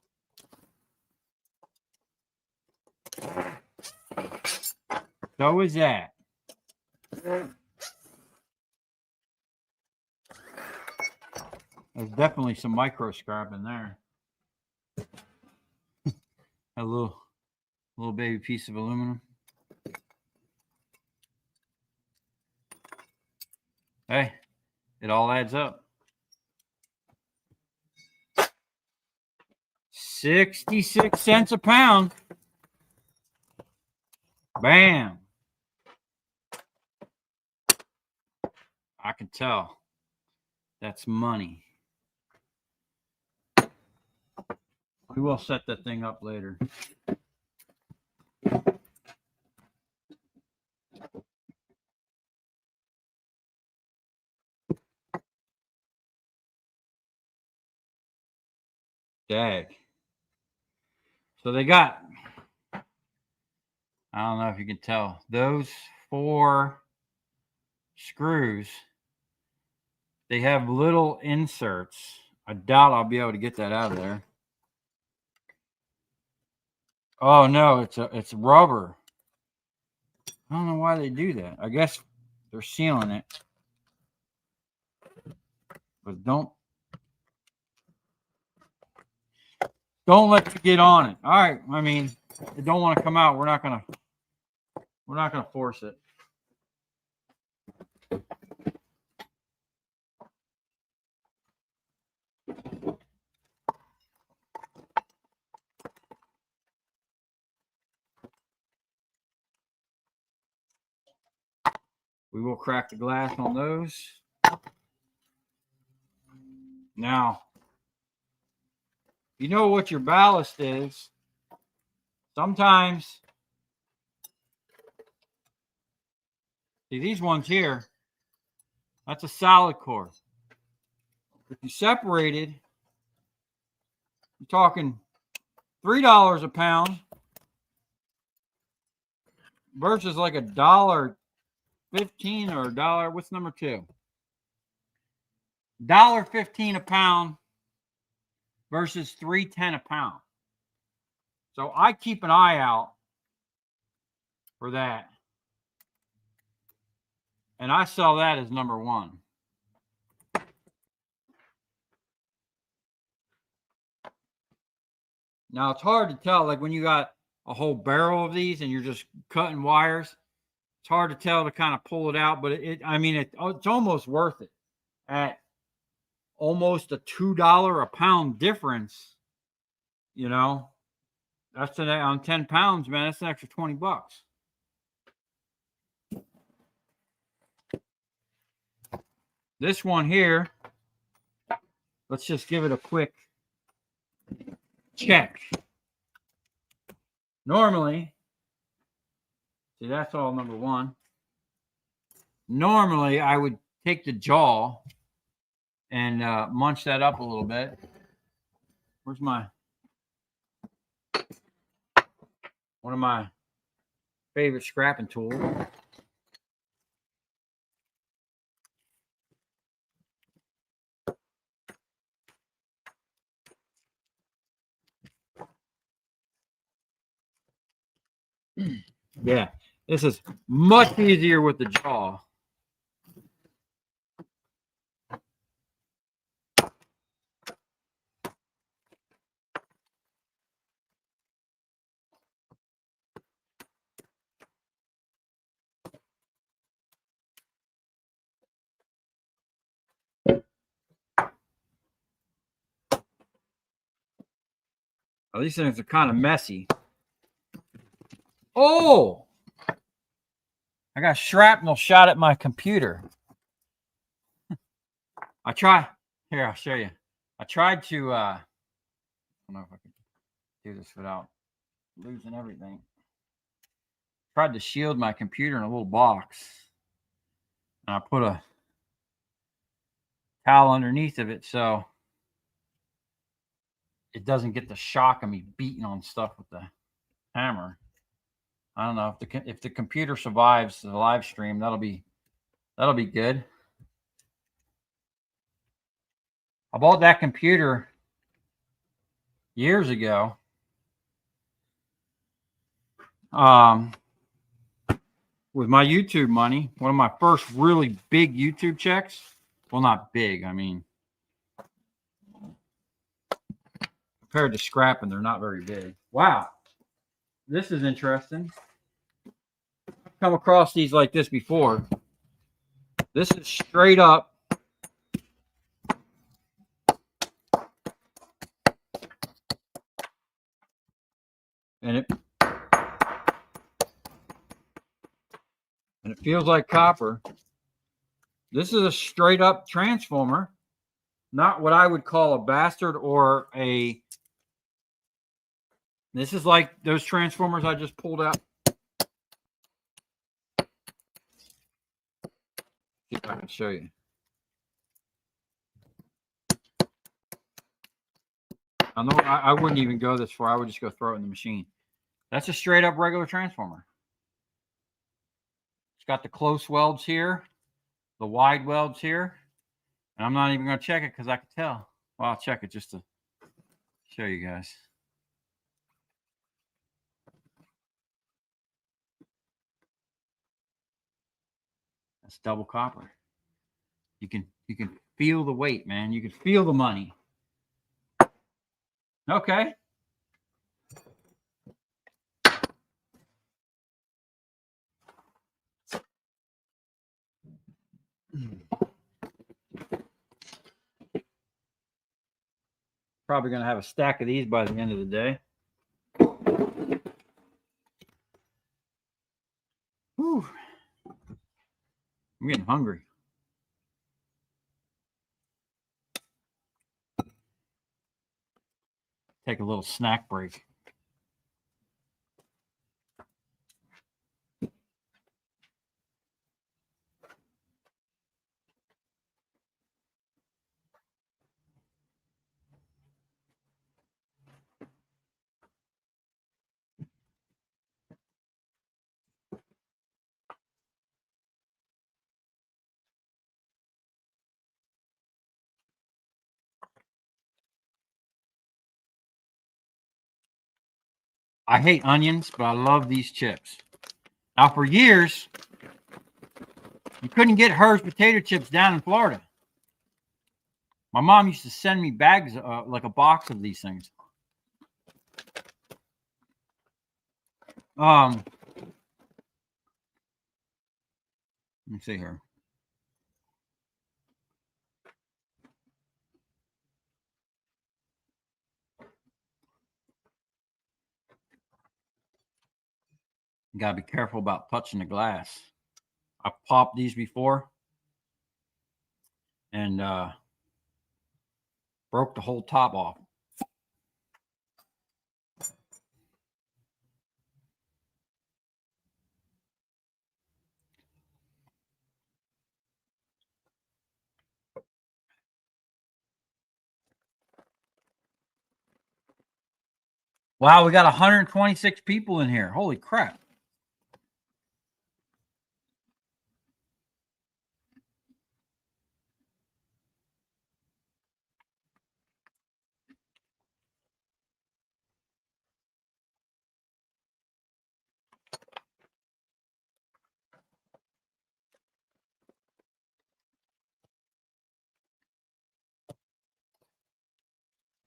S1: So is that. There's definitely some micro scrap in there. A little baby piece of aluminum. Hey, it all adds up. 66 cents a pound. Bam. I can tell. That's money. We will set that thing up later. Dag. So they got, I don't know if you can tell, those 4 screws, they have little inserts. I doubt I'll be able to get that out of there. Oh no, it's rubber. I don't know why they do that. I guess they're sealing it. But don't let you get on it. All right. I mean, if it don't want to come out, we're not gonna force it. We will crack the glass on those. Now, you know what your ballast is. Sometimes, see these ones here, that's a solid core. If you separated, you're talking $3 a pound versus like $1.15 or $1. What's number 2? $1.15 a pound versus $3.10 a pound. So I keep an eye out for that. And I sell that as number 1. Now it's hard to tell, like when you got a whole barrel of these and you're just cutting wires, it's hard to tell to kind of pull it out, but it's almost worth it. at almost a $2 a pound difference, you know, that's today on 10 pounds, man. That's an extra $20. This one here, let's just give it a quick check. Normally, see, that's all number one. Normally, I would take the jaw and munch that up a little bit. Where's my one of my favorite scrapping tools? Yeah, this is much easier with the jaw. These things are kind of messy. Oh, I got shrapnel shot at my computer. Here, I'll show you. I tried to, I don't know if I can do this without losing everything. Tried to shield my computer in a little box. And I put a towel underneath of it so it doesn't get the shock of me beating on stuff with the hammer. I don't know if the computer survives the live stream. That'll be good. I bought that computer years ago. With my YouTube money, one of my first really big YouTube checks. Well, not big. I mean, compared to scrapping, they're not very big. Wow, this is interesting. I've come across these like this before. This is straight up and it feels like copper. This is a straight up transformer, not what I would call a bastard or a. This is like those transformers I just pulled out. See if I can show you. I know I wouldn't even go this far. I would just go throw it in the machine. That's a straight up regular transformer. It's got the close welds here, the wide welds here. And I'm not even going to check it because I can tell. Well, I'll check it just to show you guys. That's double copper. You can feel the weight, man. You can feel the money. Okay. Probably going to have a stack of these by the end of the day. Whew. I'm getting hungry. Take a little snack break. I hate onions, but I love these chips. Now, for years, you couldn't get Hers potato chips down in Florida. My mom used to send me bags, like a box of these things. Let me see here. You gotta be careful about touching the glass. I've popped these before and broke the whole top off. Wow, we got 126 people in here. Holy crap.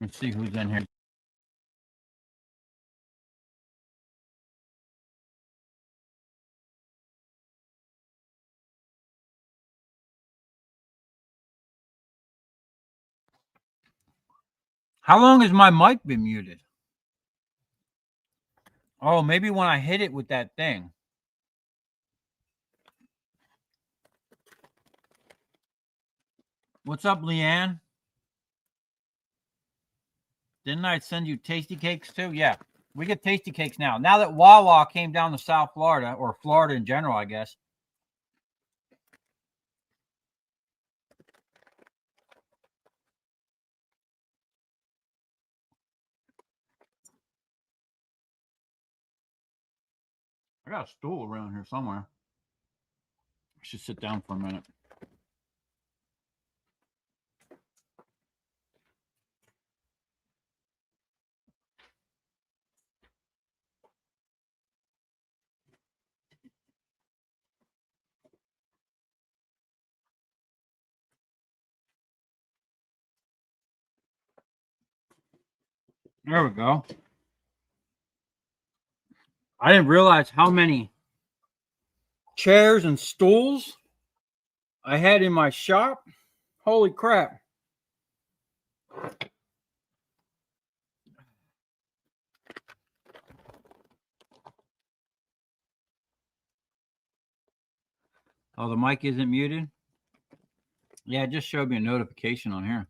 S1: Let's see who's in here. How long has my mic been muted? Oh, maybe when I hit it with that thing. What's up, Leanne? Didn't I send you tasty cakes too? Yeah, we get tasty cakes now. Now that Wawa came down to South Florida, or Florida in general, I guess. I got a stool around here somewhere. I should sit down for a minute. There we go. I didn't realize how many chairs and stools I had in my shop. Holy crap. Oh, the mic isn't muted? Yeah, it just showed me a notification on here.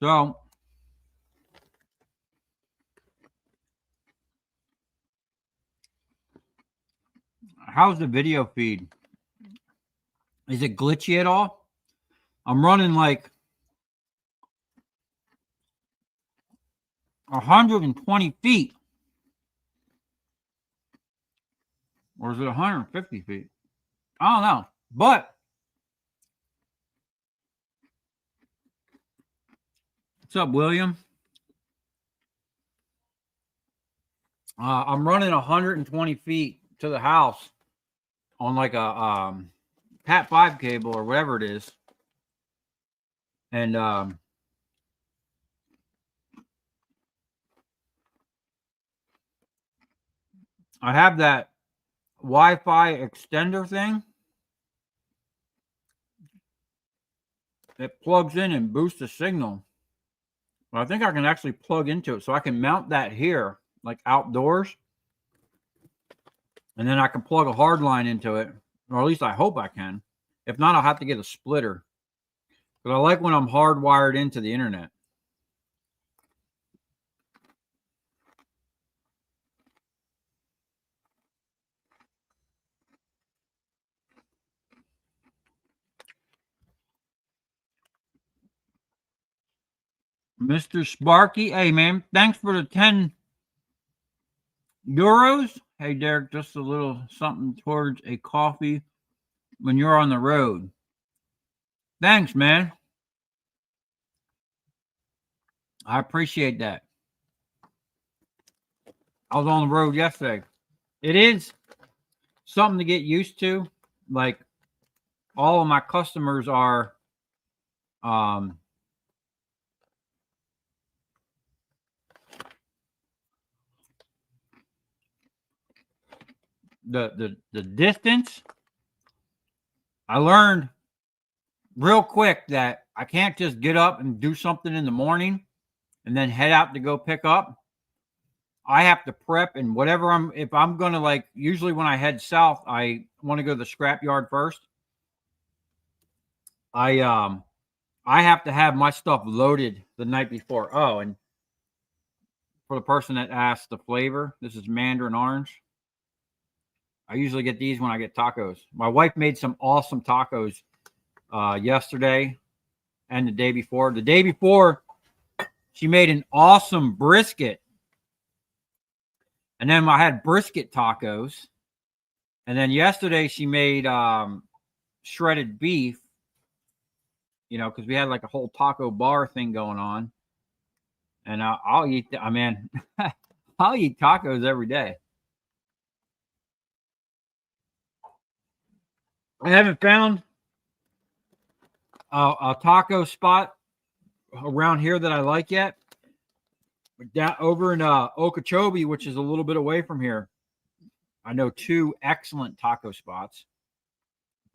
S1: So, how's the video feed? Is it glitchy at all? I'm running like 120 feet. Or is it 150 feet? I don't know. But what's up, William? I'm running 120 feet to the house on like a Cat 5 cable or whatever it is. And I have that Wi-Fi extender thing. It plugs in and boosts the signal. But I think I can actually plug into it. So I can mount that here, like outdoors. And then I can plug a hard line into it. Or at least I hope I can. If not, I'll have to get a splitter. But I like when I'm hardwired into the internet. Mr. Sparky, hey man, thanks for the 10 euros. Hey Derek, just a little something towards a coffee when you're on the road. Thanks, man. I appreciate that. I was on the road yesterday. It is something to get used to. Like all of my customers are the distance. I learned real quick that I can't just get up and do something in the morning and then head out to go pick up, I have to prep and whatever if I'm going to like, usually when I head south, I want to go to the scrap yard first. I have to have my stuff loaded the night before. Oh, and for the person that asked the flavor, this is mandarin orange. I usually get these when I get tacos. My wife made some awesome tacos yesterday and the day before. The day before, she made an awesome brisket. And then I had brisket tacos. And then yesterday she made shredded beef, you know, because we had like a whole taco bar thing going on. And I'll eat, I'll eat tacos every day. I haven't found a taco spot around here that I like yet. But down over in Okeechobee, which is a little bit away from here, I know 2 excellent taco spots.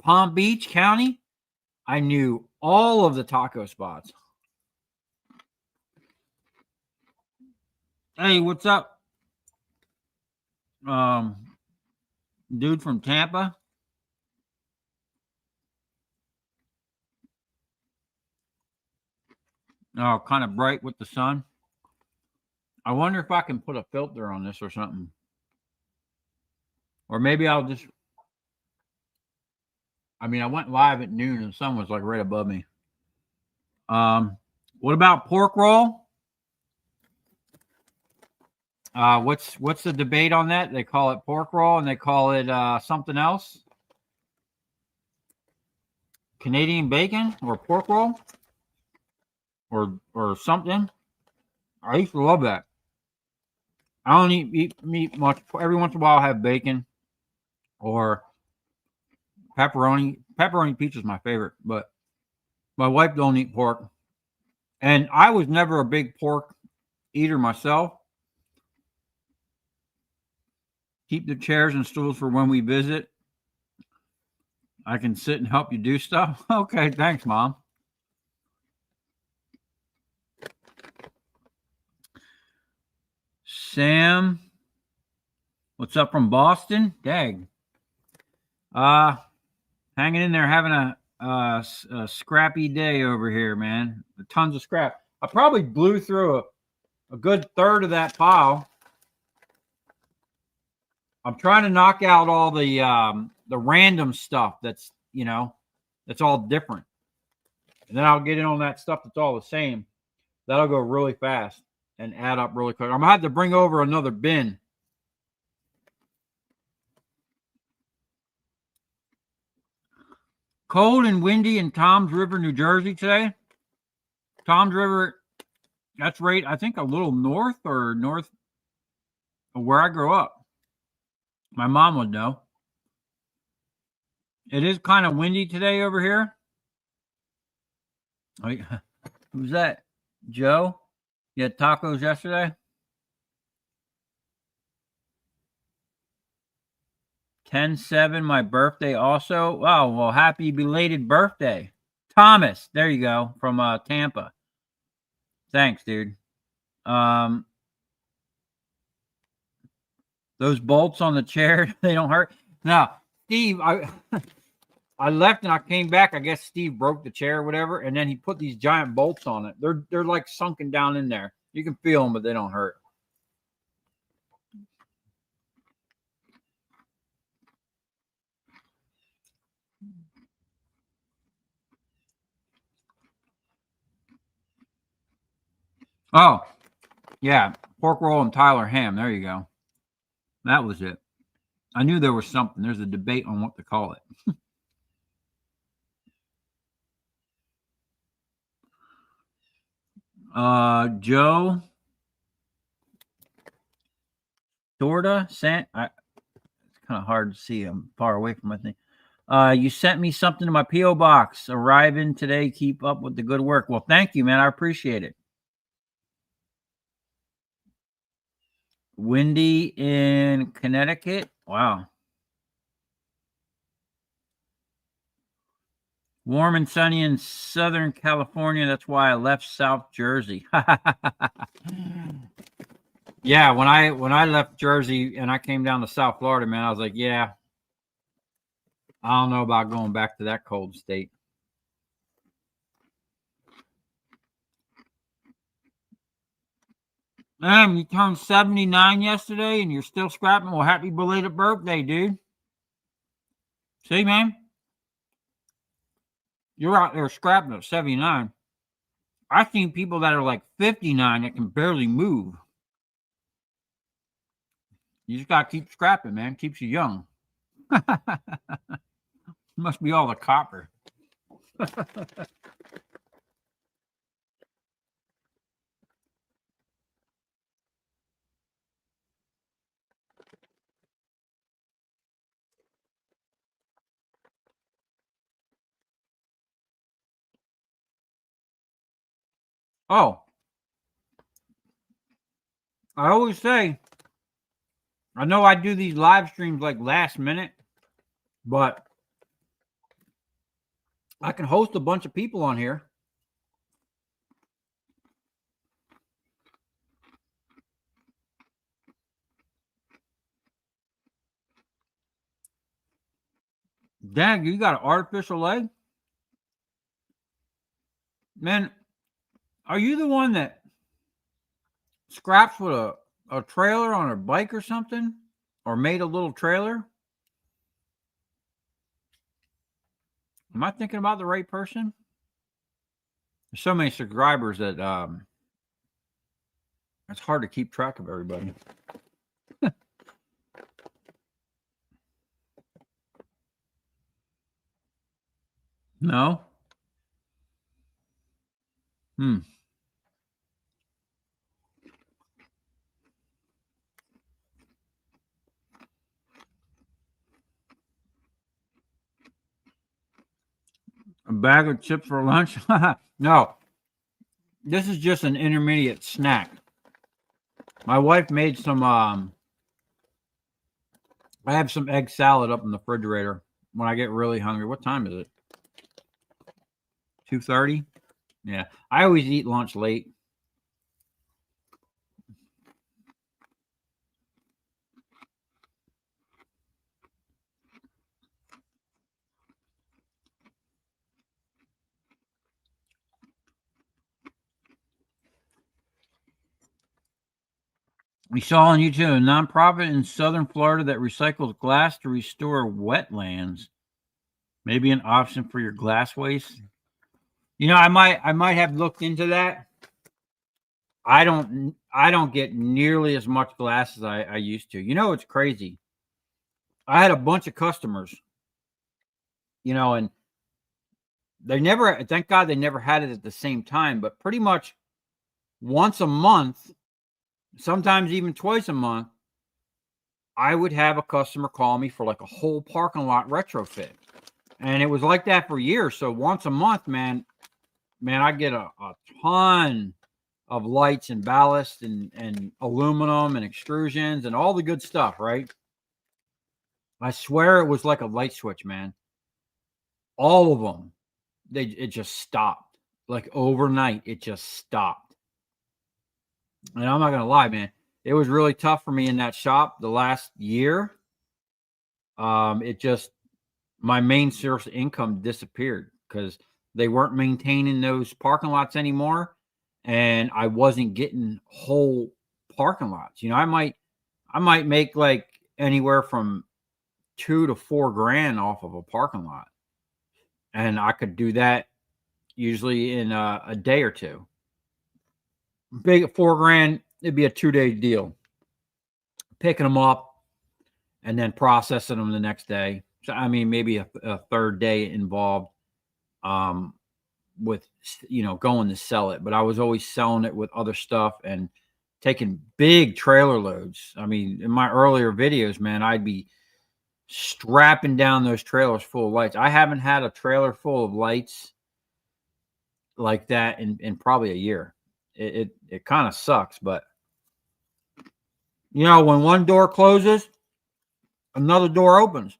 S1: Palm Beach County, I knew all of the taco spots. Hey, what's up? Dude from Tampa. Oh, kind of bright with the sun. I wonder if I can put a filter on this or something. Or maybe I'll just... I went live at noon and the sun was like right above me. What about pork roll? What's the debate on that? They call it pork roll and they call it something else. Canadian bacon or pork roll or something. I used to love that. I don't eat meat much. Every once in a while, I have bacon or pepperoni. Pepperoni pizza is my favorite, but my wife don't eat pork. And I was never a big pork eater myself. Keep the chairs and stools for when we visit. I can sit and help you do stuff. Okay, thanks, Mom. Sam, what's up from Boston? Dag. Hanging in there, having a scrappy day over here, man. Tons of scrap. I probably blew through a good third of that pile. I'm trying to knock out all the random stuff that's, you know, that's all different. And then I'll get in on that stuff that's all the same. That'll go really fast and add up really quick. I'm going to have to bring over another bin. Cold and windy in Toms River, New Jersey today. Toms River, that's right, I think a little north of where I grew up. My mom would know. It is kind of windy today over here. Who's that? Joe? You had tacos yesterday? 10/7, my birthday also. Wow, well, happy belated birthday. Thomas, there you go, from Tampa. Thanks, dude. Those bolts on the chair, they don't hurt. Now, Steve, I left and I came back. I guess Steve broke the chair or whatever, and then he put these giant bolts on it. They're like sunken down in there. You can feel them, but they don't hurt. Oh, yeah, pork roll and Tyler ham. There you go. That was it. I knew there was something. There's a debate on what to call it. Joe, Dorda, it's kind of hard to see. I'm far away from my thing. You sent me something to my P.O. box. Arriving today. Keep up with the good work. Well, thank you, man. I appreciate it. Windy in Connecticut. Wow. Warm and sunny in Southern California. That's why I left South Jersey. Yeah, when I left Jersey and I came down to South Florida, man, I was like, yeah, I don't know about going back to that cold state. Man, you turned 79 yesterday and you're still scrapping. Well, happy belated birthday, dude. See, man, you're out there scrapping at 79. I've seen people that are like 59 that can barely move. You just got to keep scrapping, man. Keeps you young. Must be all the copper. Oh, I always say, I know I do these live streams like last minute, but I can host a bunch of people on here. Dang, you got an artificial leg? Man, are you the one that scraps with a trailer on a bike or something? Or made a little trailer? Am I thinking about the right person? There's so many subscribers that it's hard to keep track of everybody. No? A bag of chips for lunch? No. This is just an intermediate snack. My wife made some I have some egg salad up in the refrigerator when I get really hungry. What time is it? 2:30? Yeah. I always eat lunch late. We saw on YouTube a nonprofit in southern Florida that recycles glass to restore wetlands. Maybe an option for your glass waste. You know, I might have looked into that. I don't get nearly as much glass as I used to. You know, it's crazy. I had a bunch of customers, you know, and they never, thank God they never had it at the same time, but pretty much once a month, sometimes even twice a month, I would have a customer call me for like a whole parking lot retrofit. And it was like that for years. So once a month, man, I get a ton of lights and ballast and aluminum and extrusions and all the good stuff, right? I swear it was like a light switch, man. All of them, it just stopped. Like overnight, it just stopped. And I'm not gonna lie, man, it was really tough for me in that shop the last year. It just my main source of income disappeared because they weren't maintaining those parking lots anymore, and I wasn't getting whole parking lots. You know, I might make like anywhere from $2 to $4 grand off of a parking lot, and I could do that usually in a day or two. Big $4 grand, it'd be a 2-day deal. Picking them up and then processing them the next day. So I mean, maybe a third day involved with going to sell it. But I was always selling it with other stuff and taking big trailer loads. I mean, in my earlier videos, man, I'd be strapping down those trailers full of lights. I haven't had a trailer full of lights like that in probably a year. It kind of sucks, but when one door closes, another door opens.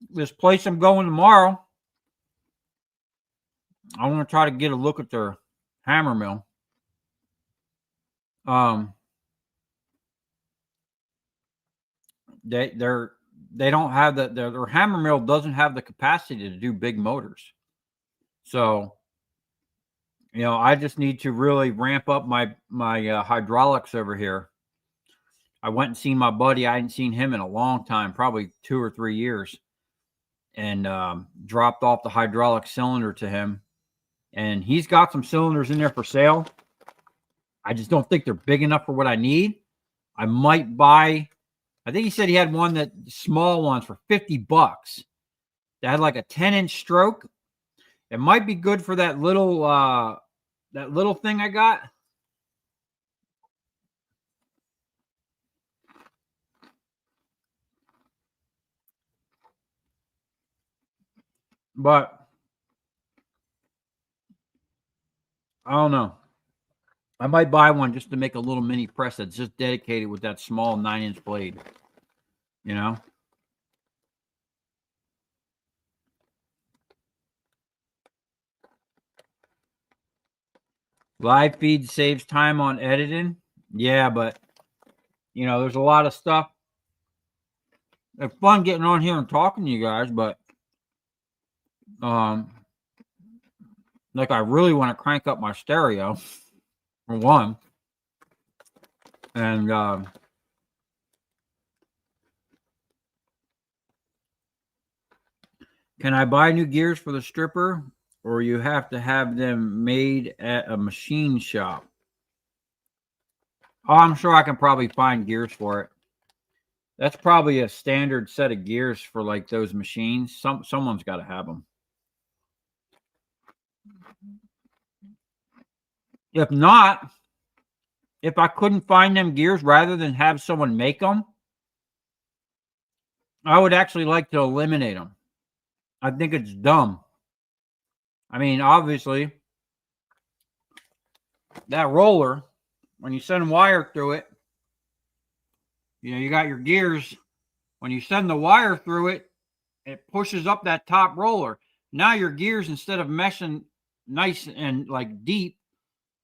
S1: This place I'm going tomorrow, I want to try to get a look at their hammer mill. They don't have their hammer mill doesn't have the capacity to do big motors. So, I just need to really ramp up my hydraulics over here. I went and seen my buddy. I hadn't seen him in a long time, probably 2 or 3 years, and dropped off the hydraulic cylinder to him. And he's got some cylinders in there for sale. I just don't think they're big enough for what I need. I might buy, I think he said he had one small ones for $50 that had like a 10-inch stroke. It might be good for that little thing I got. But I don't know. I might buy one just to make a little mini press that's just dedicated with that small 9-inch blade. Live feed saves time on editing. Yeah, but there's a lot of stuff. It's fun getting on here and talking to you guys, but like I really want to crank up my stereo for one. And can I buy new gears for the stripper, or you have to have them made at a machine shop? Oh, I'm sure I can probably find gears for it. That's probably a standard set of gears for like those machines. Someone's got to have them. If not, if I couldn't find them gears rather than have someone make them, I would actually like to eliminate them. I think it's dumb. I mean, obviously, that roller, when you send wire through it, you got your gears. When you send the wire through it, it pushes up that top roller. Now your gears, instead of meshing nice and like deep,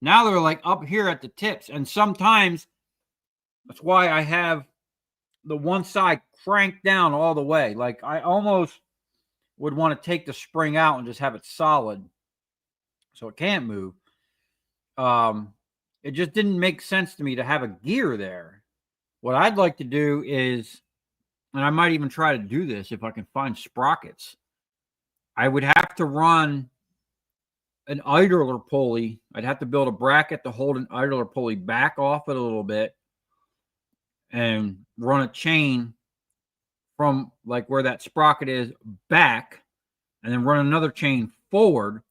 S1: now they're like up here at the tips. And sometimes that's why I have the one side cranked down all the way. Like I almost would want to take the spring out and just have it solid so it can't move. It just didn't make sense to me to have a gear there. What I'd like to do is, and I might even try to do this if I can find sprockets, I would have to run an idler pulley. I'd have to build a bracket to hold an idler pulley back off it a little bit and run a chain from like where that sprocket is back, and then run another chain forward.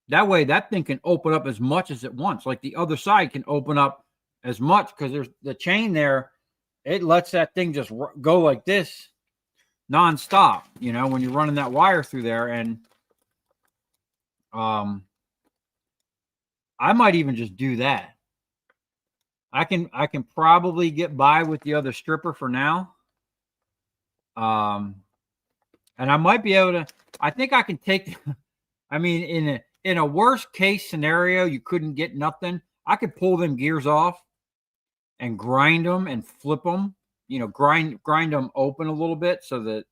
S1: That way that thing can open up as much as it wants. Like the other side can open up as much because there's the chain there. It lets that thing just go like this nonstop, when you're running that wire through there. And I might even just do that. I can probably get by with the other stripper for now. And I might be able to, I think I can take, I mean, in a worst case scenario, you couldn't get nothing. I could pull them gears off and grind them and flip them, grind them open a little bit so that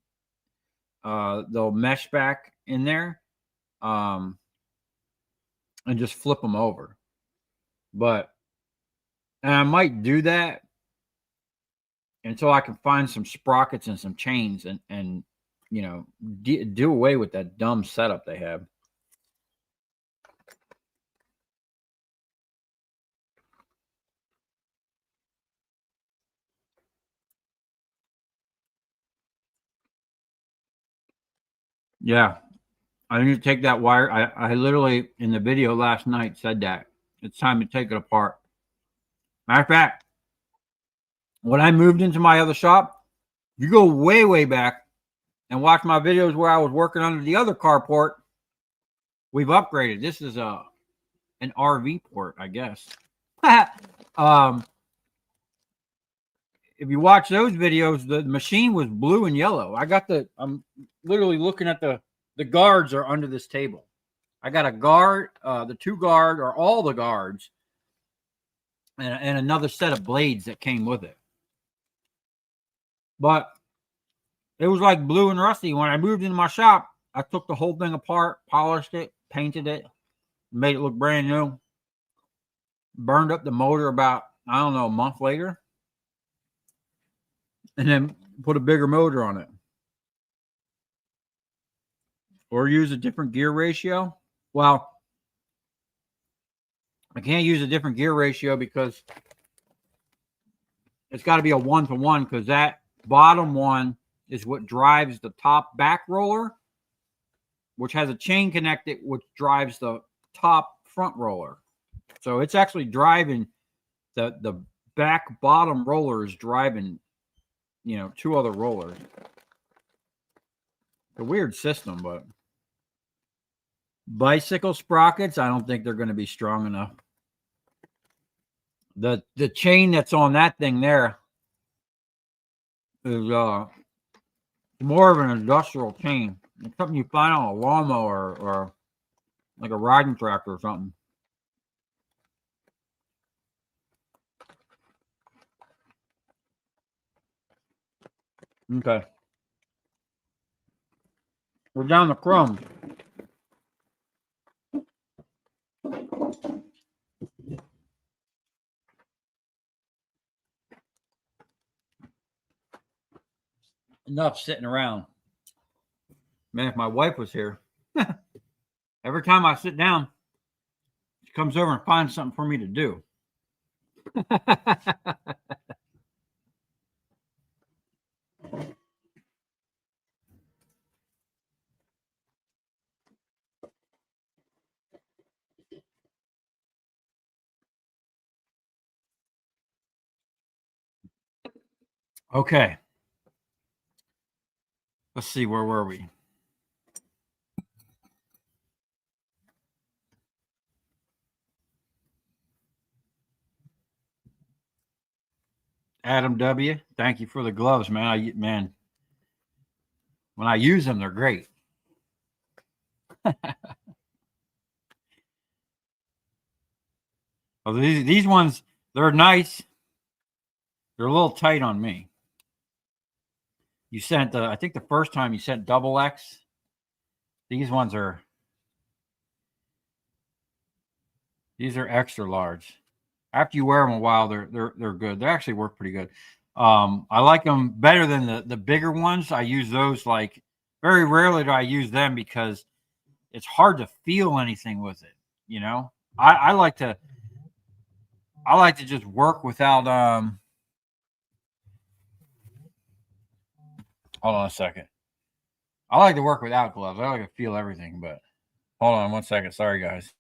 S1: they'll mesh back in there, and just flip them over. And I might do that until I can find some sprockets and some chains and do away with that dumb setup they have. Yeah, I need to take that wire. I literally, in the video last night, said that it's time to take it apart. Matter of fact, when I moved into my other shop, you go way, way back and watch my videos where I was working under the other carport. We've upgraded. This is an RV port, I guess. If you watch those videos, the machine was blue and yellow. I'm literally looking at the guards are under this table. I got a guard, the 2 guard or all the guards, and another set of blades that came with it. But it was like blue and rusty. When I moved into my shop, I took the whole thing apart, polished it, painted it, made it look brand new. Burned up the motor about, I don't know, a month later, and then put a bigger motor on it. Or use a different gear ratio. Well, I can't use a different gear ratio because it's got to be a 1-to-1, because that bottom one is what drives the top back roller, which has a chain connected, which drives the top front roller. So it's actually driving the back bottom roller is driving, 2 other rollers. It's a weird system, but bicycle sprockets, I don't think they're going to be strong enough. The chain that's on that thing there is more of an industrial chain. It's something you find on a lawnmower or like a riding tractor or something. Okay. We're down to crumbs. Enough sitting around. Man, if my wife was here, every time I sit down, she comes over and finds something for me to do. Okay. Let's see, where were we? Adam W. Thank you for the gloves, man. When I use them, they're great. Oh, these ones, they're nice. They're a little tight on me. You sent I think the first time you sent double X. These are extra large. After you wear them a while, they're good. They actually work pretty good. I like them better than the bigger ones. I use those like very rarely do I use them because it's hard to feel anything with it. I like to just work without hold on a second. I like to work without gloves. I like to feel everything, but hold on 1 second. Sorry, guys.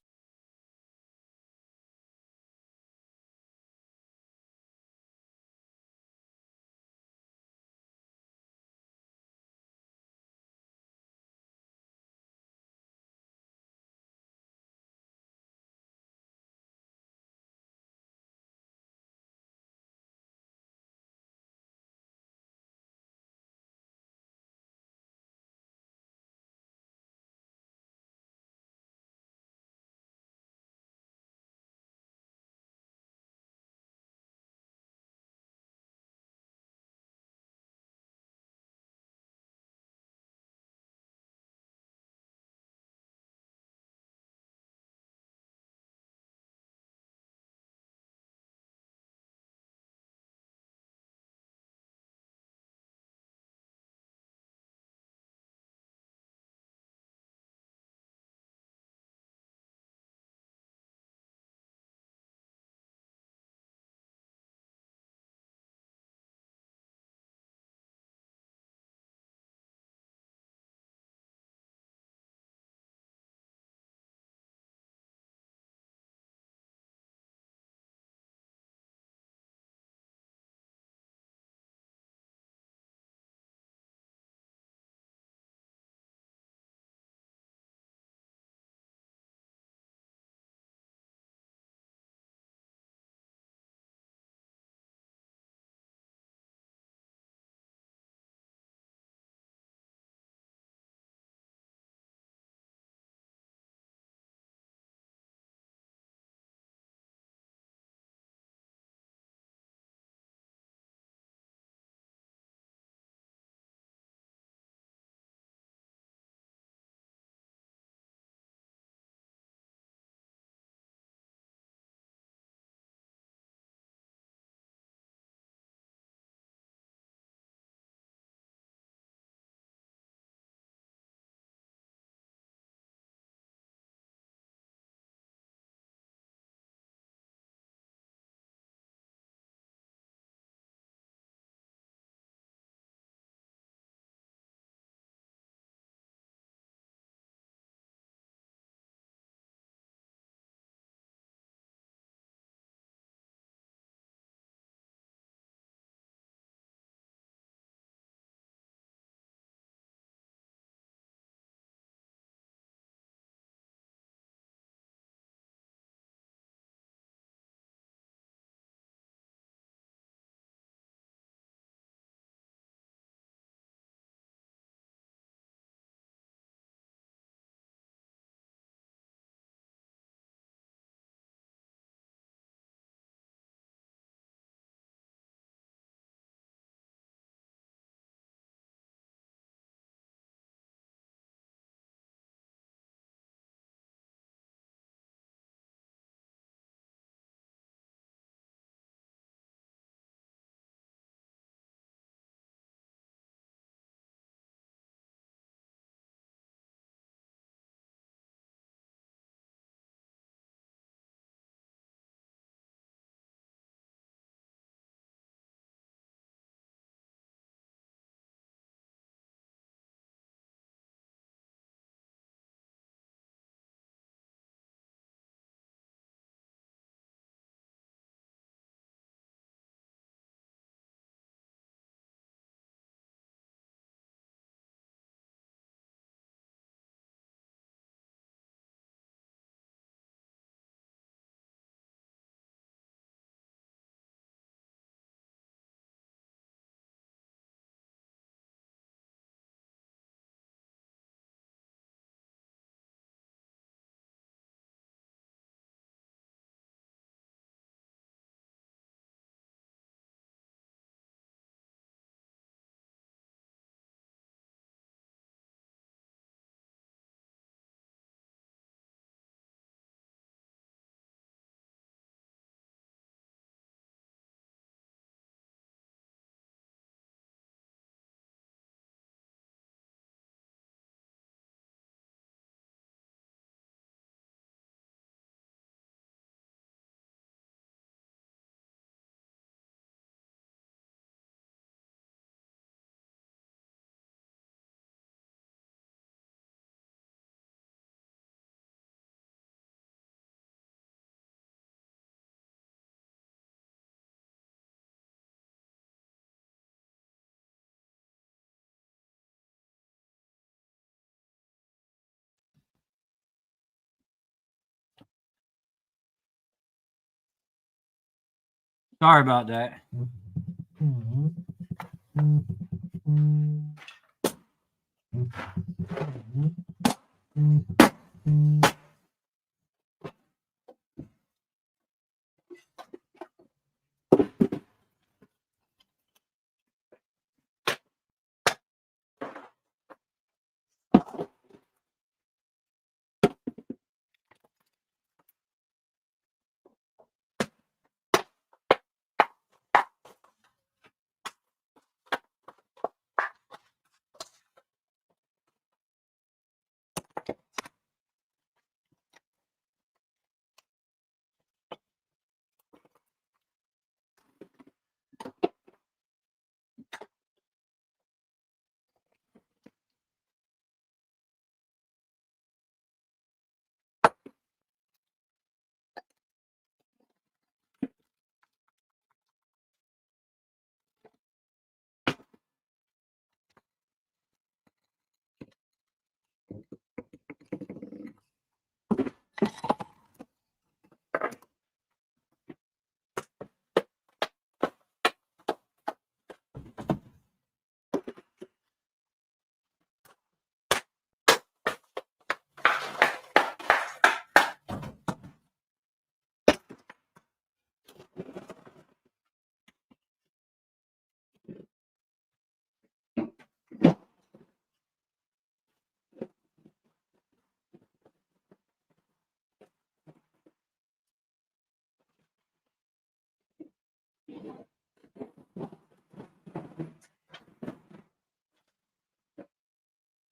S1: Sorry about that.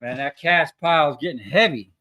S1: Man, that cast pile is getting heavy.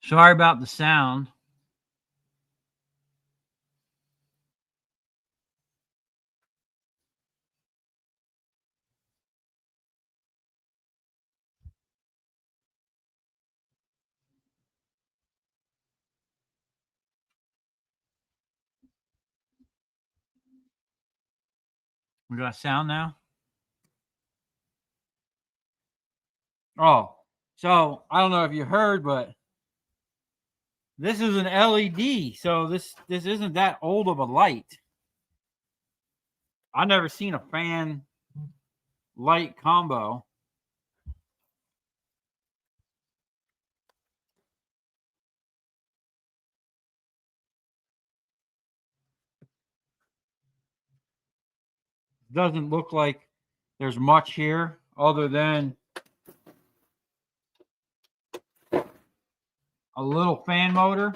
S1: Sorry about the sound. We got sound now? Oh, so I don't know if you heard, but this is an LED. So this isn't that old of a light. I've never seen a fan light combo. Doesn't look like there's much here other than a little fan motor.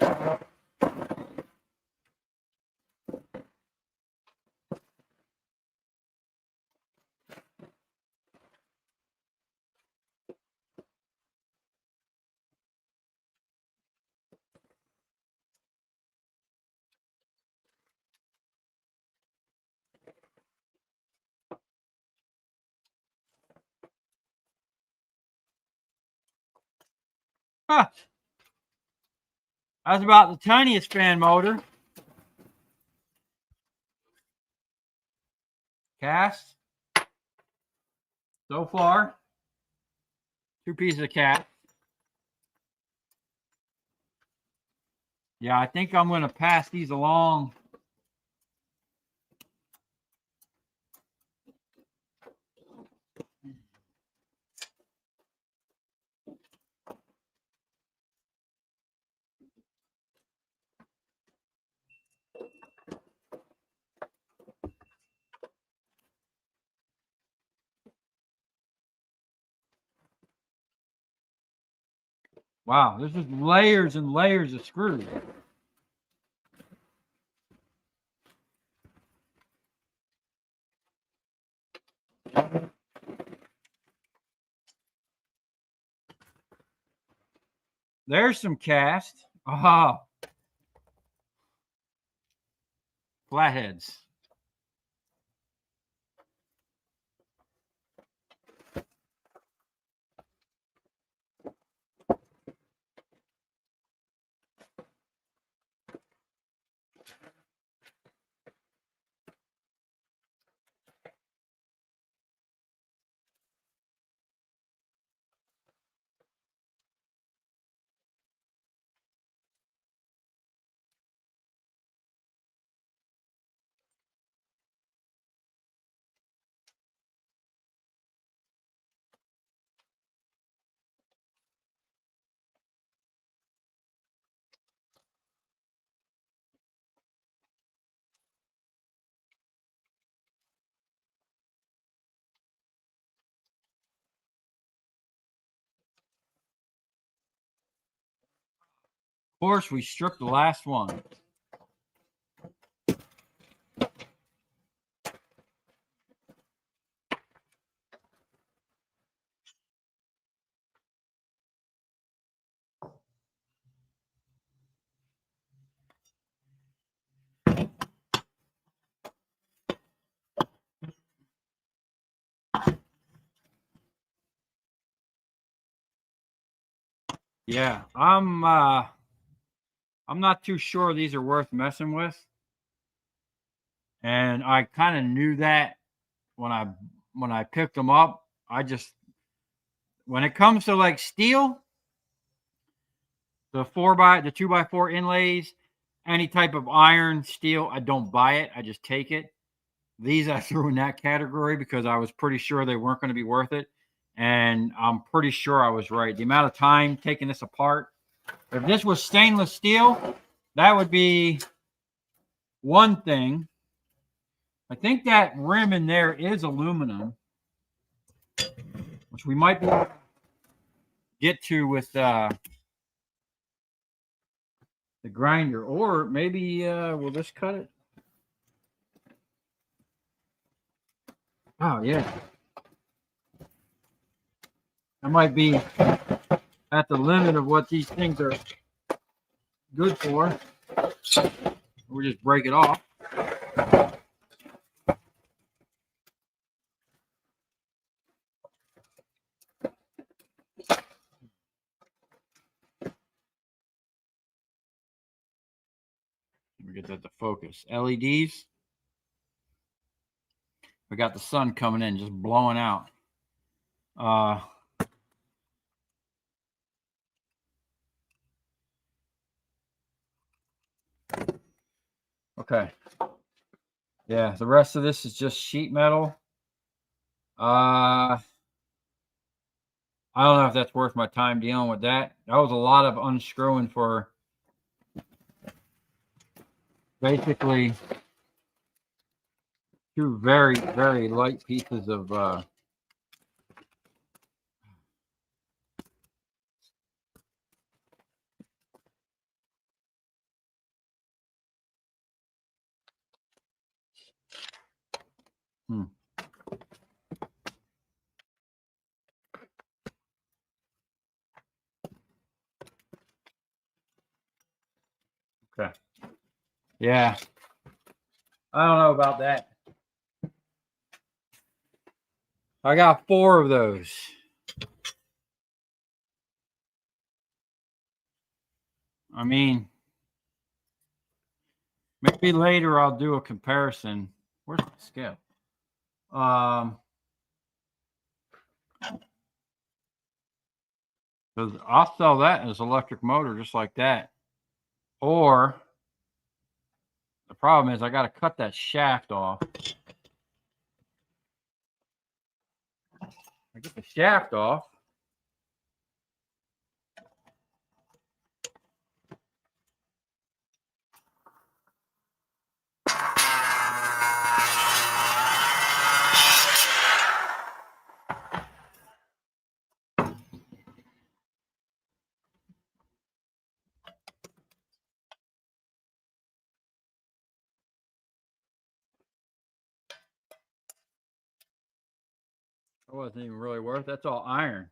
S1: Huh. That's about the tiniest fan motor. Cast. So far, 2 pieces of cast. Yeah, I think I'm going to pass these along. Wow, there's just layers and layers of screws. There's some cast. Ah, flatheads. Of course, we stripped the last one. Yeah, I'm not too sure these are worth messing with. And I kind of knew that when I picked them up. I just when it comes to like steel, the 2x4 inlays, any type of iron, steel, I don't buy it. I just take it. These I threw in that category because I was pretty sure they weren't going to be worth it. And I'm pretty sure I was right. The amount of time taking this apart, if this was stainless steel, that would be one thing. I think that rim in there is aluminum, which we might be able to get to with the grinder. Or maybe will this cut it? Oh, yeah. That might be at the limit of what these things are good for. We just break it off. Let me get that to focus. LEDs. We got the sun coming in, just blowing out. Okay. Yeah, the rest of this is just sheet metal. I don't know if that's worth my time dealing with that. That was a lot of unscrewing for basically two very, very light pieces of Okay. Yeah. I don't know about that. I got 4 of those. I mean, maybe later I'll do a comparison. Where's my scale? Because I'll sell that as electric motor just like that. Or the problem is I got to cut that shaft off. I get the shaft off. It wasn't even really worth it. That's all iron.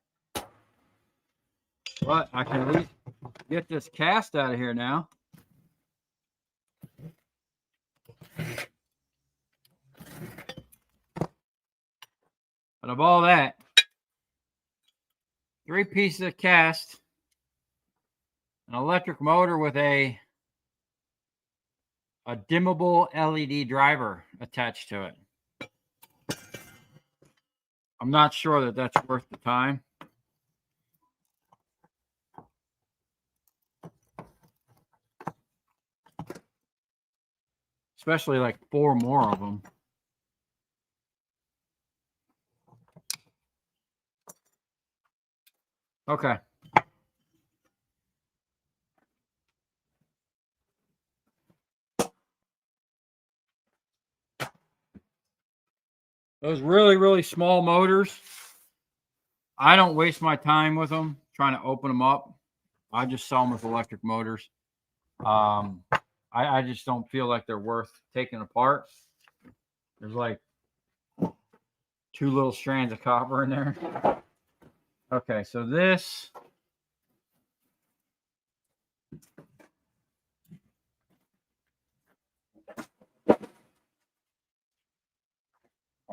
S1: But I can at least get this cast out of here now. But of all that, 3 pieces of cast, an electric motor with a dimmable LED driver attached to it. I'm not sure that that's worth the time. Especially like 4 more of them. Okay. Those really, really small motors, I don't waste my time with them trying to open them up. I just sell them as electric motors. I just don't feel like they're worth taking apart. There's like 2 little strands of copper in there. Okay, so this.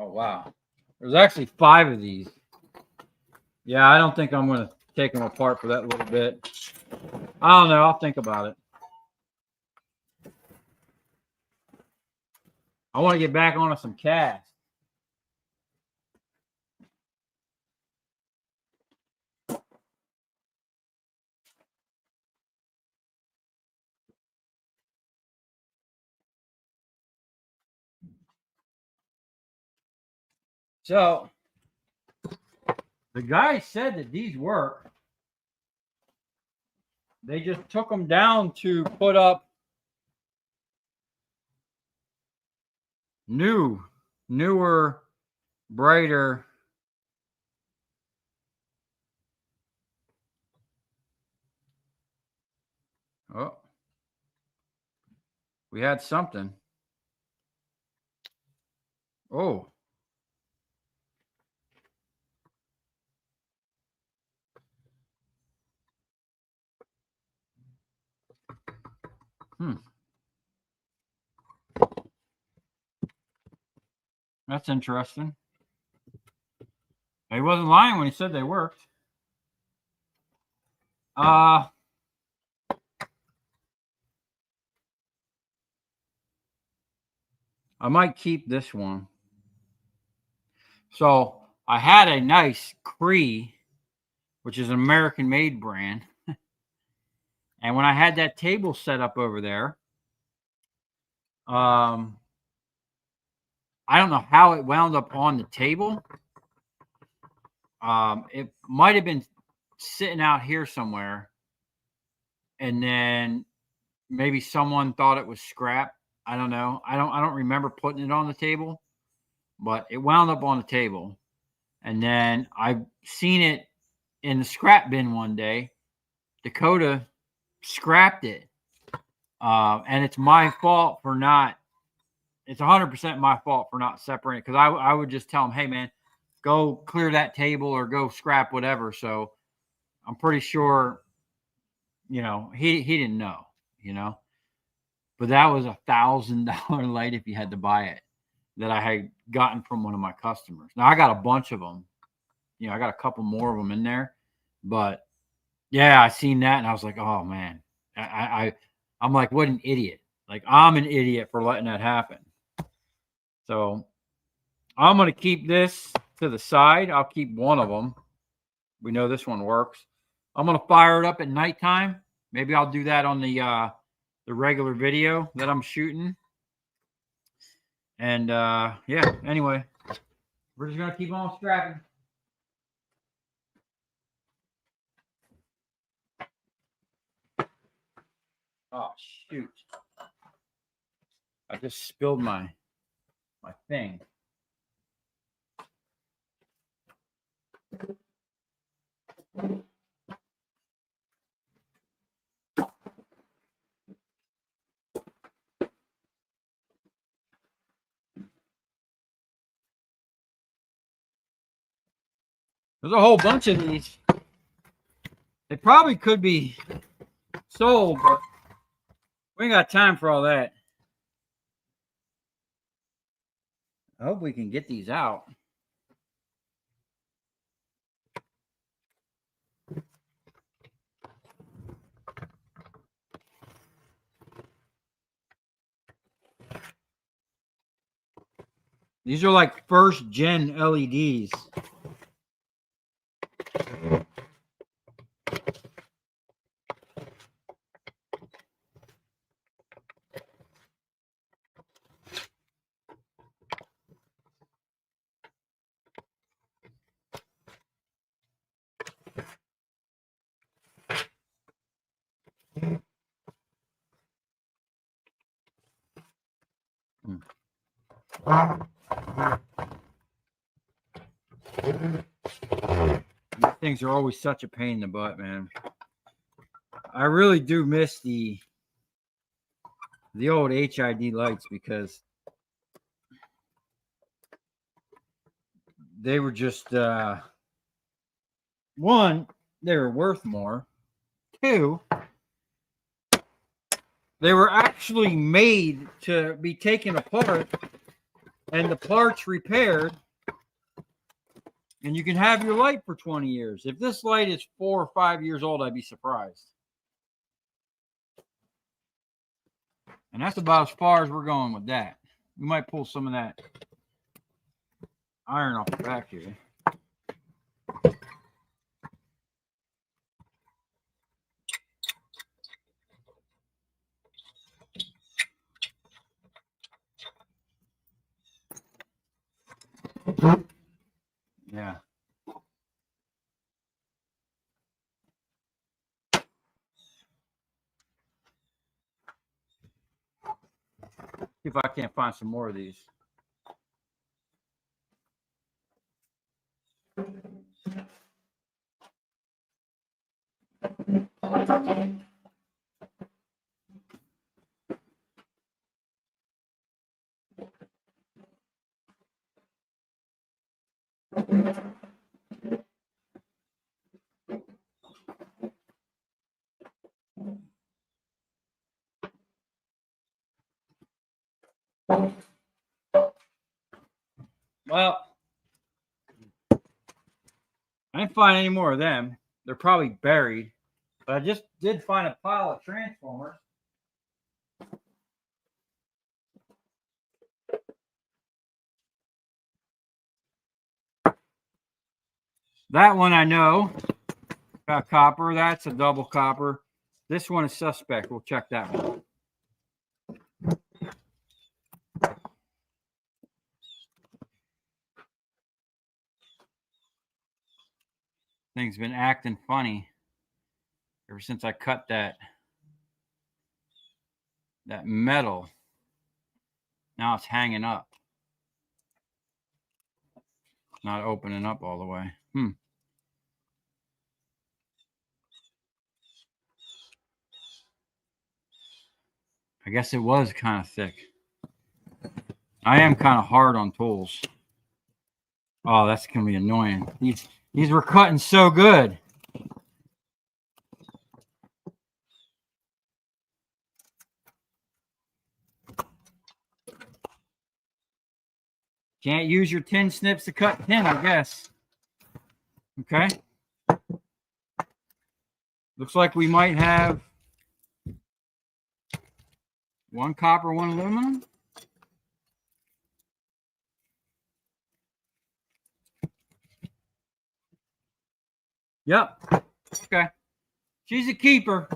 S1: Oh, wow. There's actually 5 of these. Yeah, I don't think I'm going to take them apart for that little bit. I don't know. I'll think about it. I want to get back onto some cast. So the guy said that these work. They just took them down to put up newer, brighter. Oh, we had something. Oh. That's interesting. He wasn't lying when he said they worked. I might keep this one. So I had a nice Cree, which is an American-made brand. And when I had that table set up over there, I don't know how it wound up on the table. It might have been sitting out here somewhere, and then maybe someone thought it was scrap. I don't know. I don't remember putting it on the table, but it wound up on the table. And then I seen it in the scrap bin one day. Dakota scrapped it. And it's my fault for not, it's 100% my fault for not separating, because I would just tell him, hey, man, go clear that table or go scrap whatever. So I'm pretty sure, he didn't know, but that was $1,000 light if you had to buy it, that I had gotten from one of my customers. Now I got a bunch of them. I got a couple more of them in there, but yeah, I seen that and I was like, oh man, I'm like, what an idiot. Like, I'm an idiot for letting that happen. So I'm going to keep this to the side. I'll keep one of them. We know this one works. I'm going to fire it up at nighttime. Maybe I'll do that on the regular video that I'm shooting. And yeah, anyway, we're just going to keep on scrapping. Oh, shoot. I just spilled my thing. There's a whole bunch of these. They probably could be sold, but we ain't got time for all that. I hope we can get these out. These are like first gen LEDs. These things are always such a pain in the butt, man. I really do miss the old HID lights, because they were just one, they were worth more. Two, they were actually made to be taken apart and the parts repaired, and you can have your light for 20 years. If this light is 4 or 5 years old, I'd be surprised. And that's about as far as we're going with that. We might pull some of that iron off the back here. Yeah. See if I can't find some more of these. I didn't find any more of them. They're probably buried. But I just did find a pile of transformers. That one I know got copper. That's a double copper. This one is suspect. We'll check that one. Thing's been acting funny ever since I cut that metal. Now it's hanging up. Not opening up all the way. I guess it was kind of thick. I am kind of hard on tools. Oh, that's going to be annoying. These were cutting so good. Can't use your tin snips to cut tin, I guess. Okay. Looks like we might have one copper, one aluminum. Yep. Okay. She's a keeper.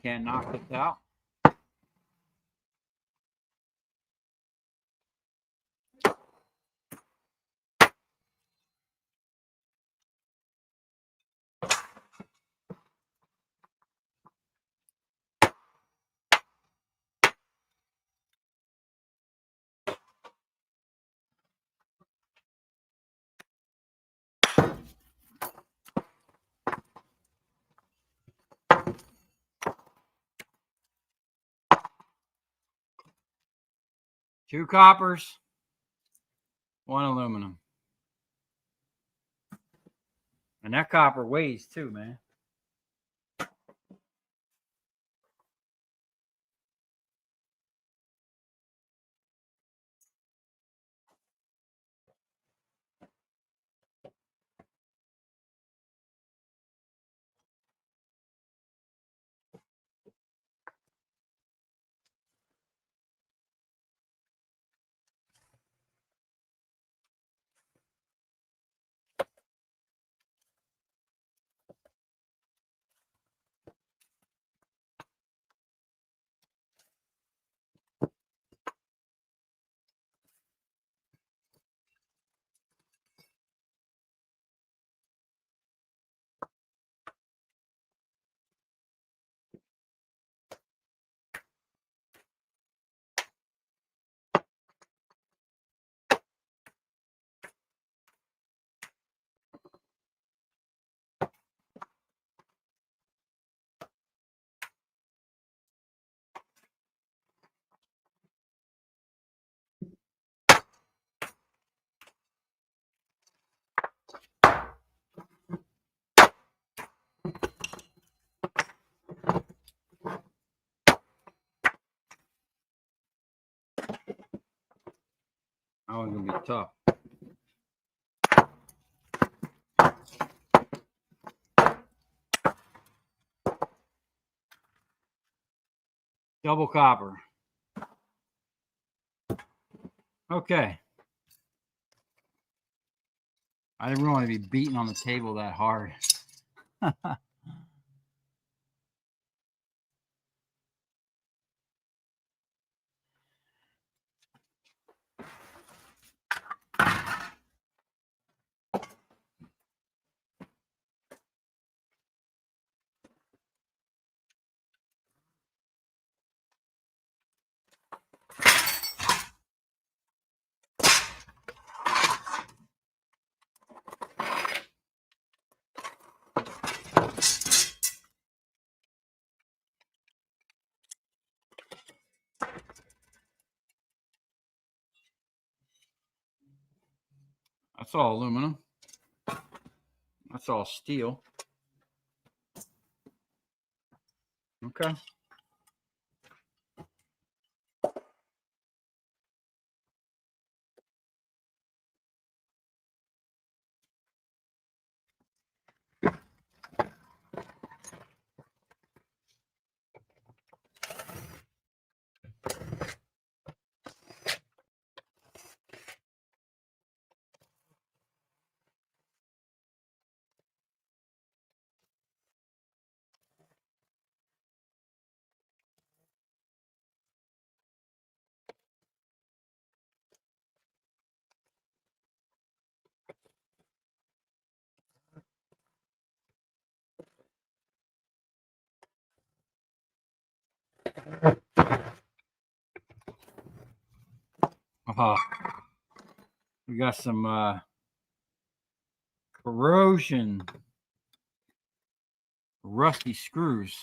S1: Can't knock this out. Two coppers, one aluminum. And that copper weighs too, man. That one's gonna be tough. Double copper. Okay. I didn't really want to be beating on the table that hard. That's all aluminum. That's all steel. Okay. We got some corrosion, rusty screws.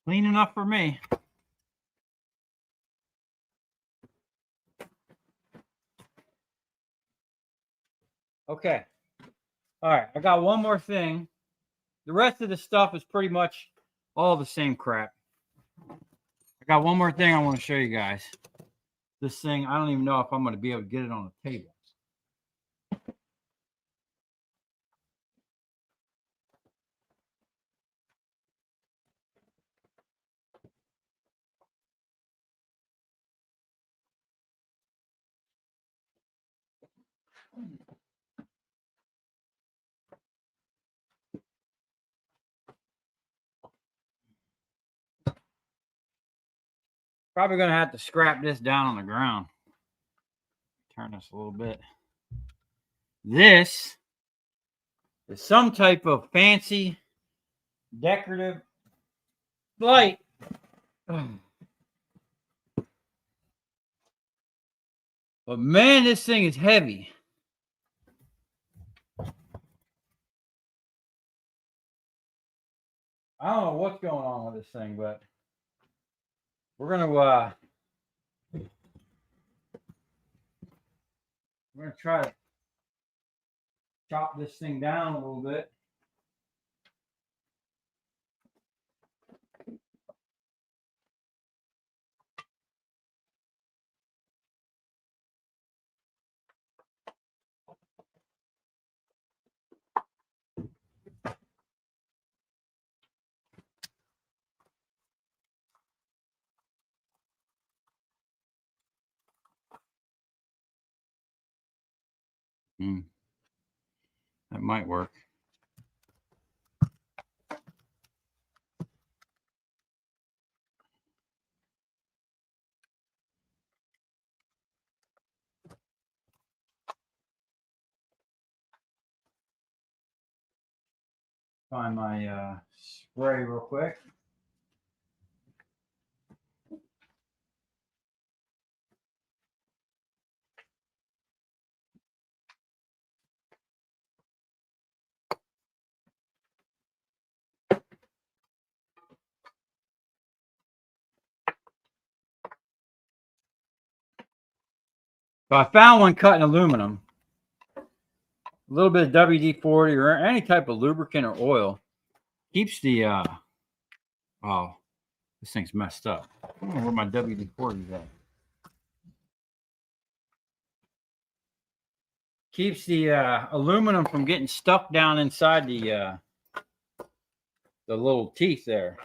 S1: Clean enough for me. Okay. All right. I got one more thing. The rest of the stuff is pretty much all the same crap. I got one more thing I want to show you guys. This thing, I don't even know if I'm going to be able to get it on the table. Probably going to have to scrap this down on the ground. Turn this a little bit. This is some type of fancy decorative light. But man, this thing is heavy. I don't know what's going on with this thing, but we're gonna try to chop this thing down a little bit. That might work. Find my spray real quick. So I found one cut in aluminum. A little bit of WD-40 or any type of lubricant or oil keeps the oh, this thing's messed up. I don't know where my WD-40 is at. Keeps the aluminum from getting stuck down inside the little teeth there.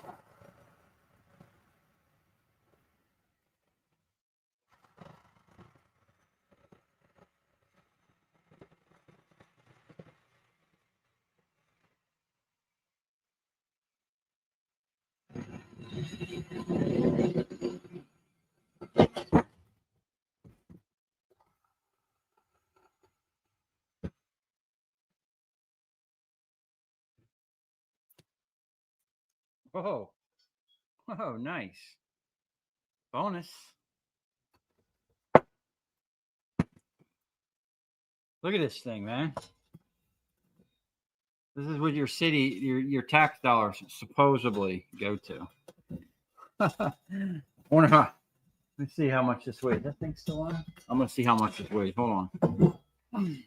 S1: Oh, oh, nice. Bonus. Look at this thing, man. This is what your city, your tax dollars supposedly go to. Wonder how. Let's see how much this weighs. That thing's still on? I'm gonna see how much this weighs. Hold on.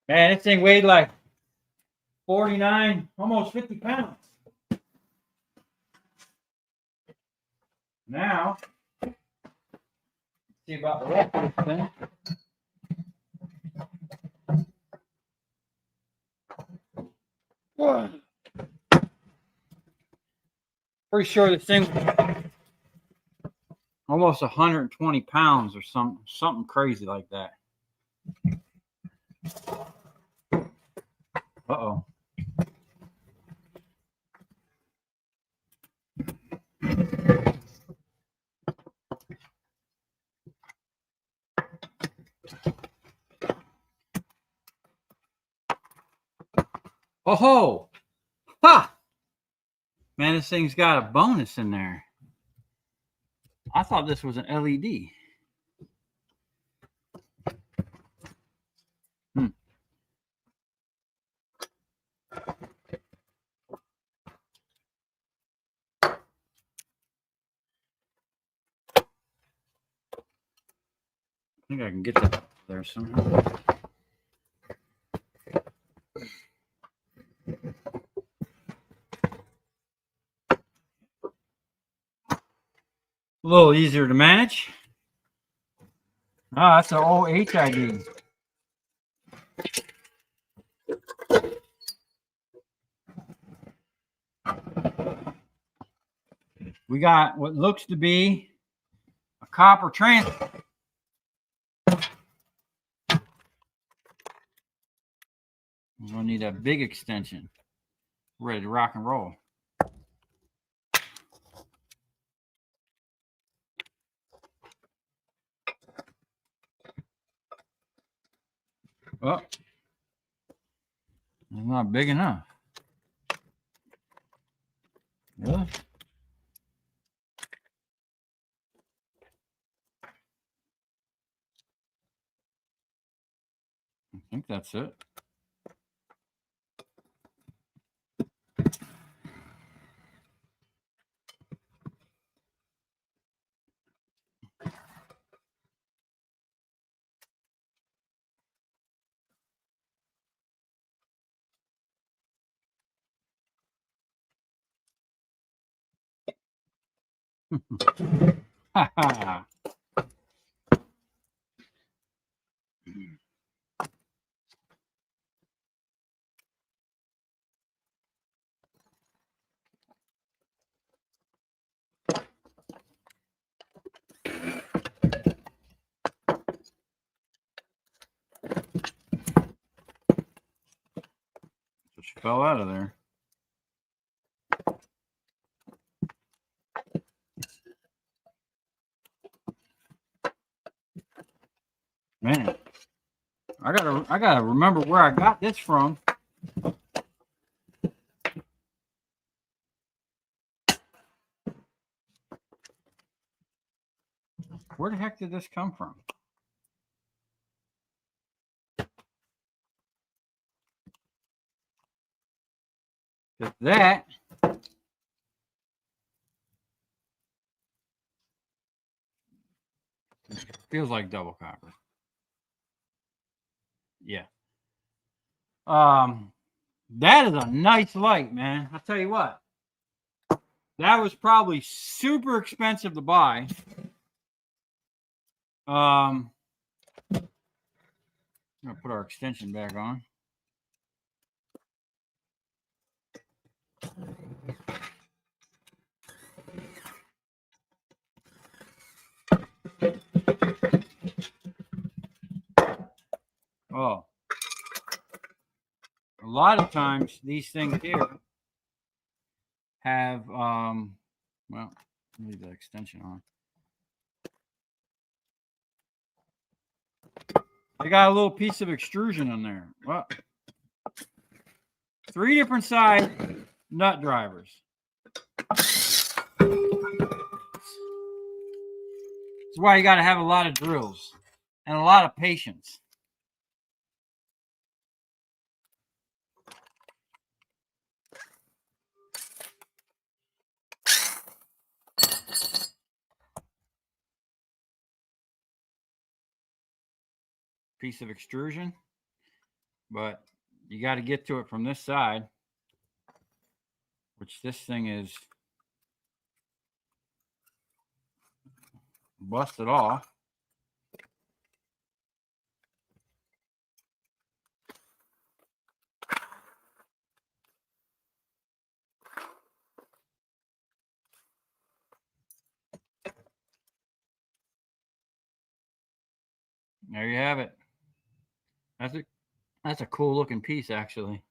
S1: Man, this thing weighed like 49, almost 50 pounds. Now, see about the rest of this thing. Whoa. Pretty sure this thing almost 120 pounds or something crazy like that. Uh-oh. Oh, ha! Man, this thing's got a bonus in there. I thought this was an LED. I think I can get that there somehow. A little easier to manage. Ah, that's an old HID. We got what looks to be a copper transfer. We're gonna need a big extension. Ready to rock and roll. Oh, it's not big enough. Really? I think that's it. Ha ha. Just fell out of there. Man, I gotta remember where I got this from. Where the heck did this come from? That feels like double copper. Yeah. That is a nice light, man. I'll tell you what. That was probably super expensive to buy. I'm gonna put our extension back on. Oh, a lot of times these things here have, well, leave the extension on. They got a little piece of extrusion on there. Well, 3 different size nut drivers. That's why you got to have a lot of drills and a lot of patience. Piece of extrusion, but you got to get to it from this side, which this thing is busted off. There you have it. That's a cool looking piece, actually.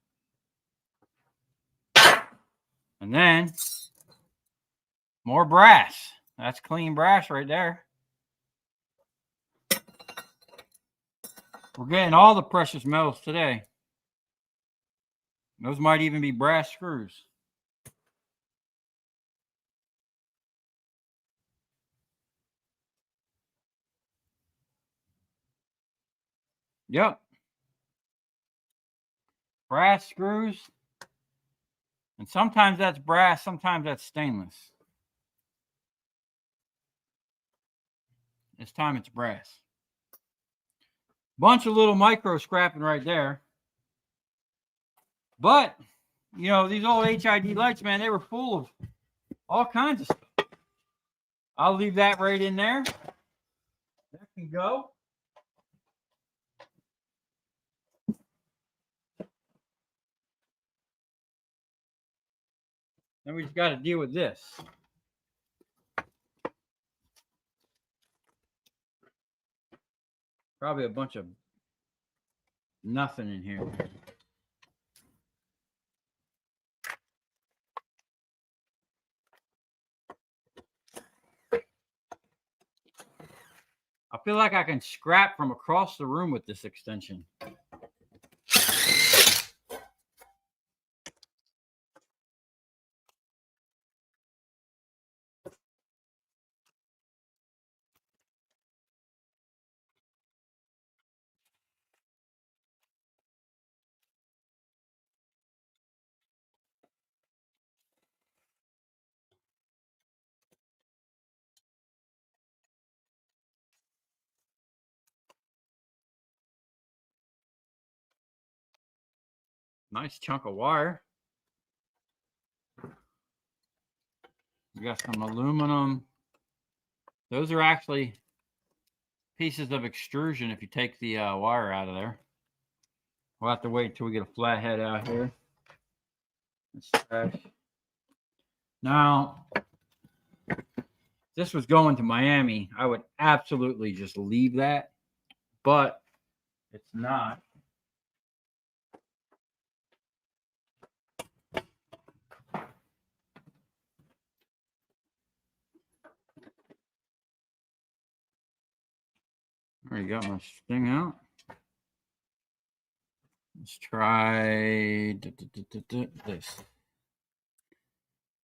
S1: And then more brass. That's clean brass right there. We're getting all the precious metals today. Those might even be brass screws. Yep. Brass screws. And sometimes that's brass, sometimes that's stainless. This time it's brass. Bunch of little micro scrapping right there. But, you know, these old HID lights, man, they were full of all kinds of stuff. I'll leave that right in there. That can go. Then we just got to deal with this. Probably a bunch of nothing in here. I feel like I can scrap from across the room with this extension. Nice chunk of wire. We got some aluminum. Those are actually pieces of extrusion if you take the wire out of there. We'll have to wait until we get a flat head out here. Now, if this was going to Miami, I would absolutely just leave that, but it's not. Already got my thing out. Let's try this.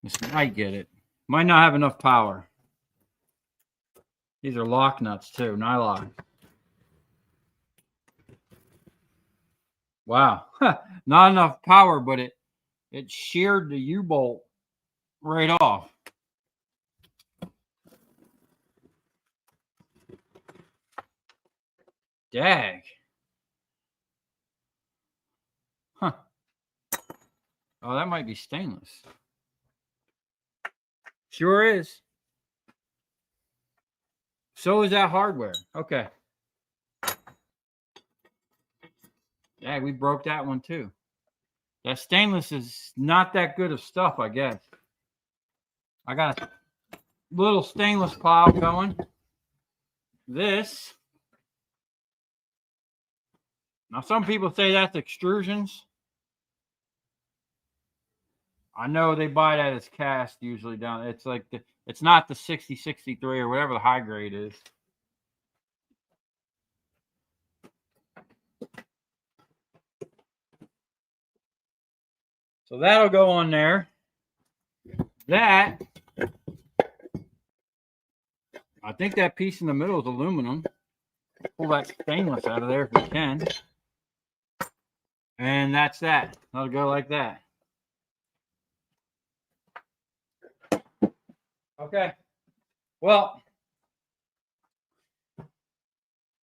S1: This might get it. Might not have enough power. These are lock nuts too, nylon. Wow, not enough power, but it sheared the U-bolt right off. Dag. Huh. Oh, that might be stainless. Sure is. So is that hardware. Okay. Yeah, we broke that one too. That stainless is not that good of stuff, I guess. I got a little stainless pile going. This. Now, some people say that's extrusions. I know they buy that as cast usually down. It's like it's not the 6063 or whatever the high grade is. So that'll go on there. That, I think that piece in the middle is aluminum. Pull that stainless out of there if we can. And that's that. That'll go like that. Okay. Well,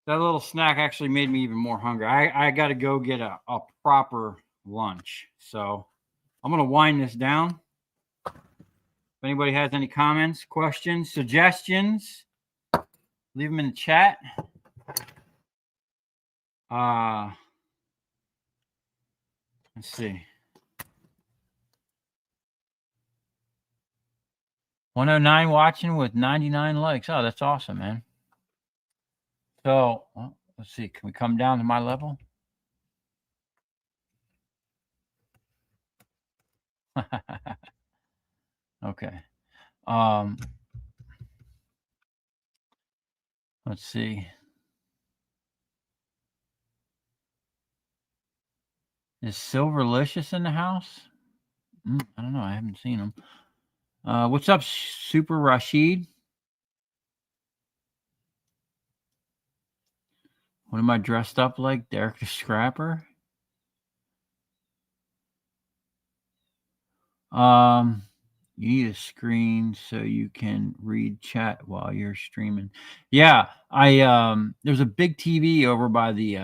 S1: that little snack actually made me even more hungry. I got to go get a proper lunch. So I'm going to wind this down. If anybody has any comments, questions, suggestions, leave them in the chat. Let's see. 109 watching with 99 likes. Oh, that's awesome, man. So, well, let's see. Can we come down to my level? Okay. Let's see. Is Silverlicious in the house? I don't know. I haven't seen him. What's up, Super Rashid? What am I dressed up like? Derek the Scrapper? You need a screen so you can read chat while you're streaming. Yeah, there's a big TV over by the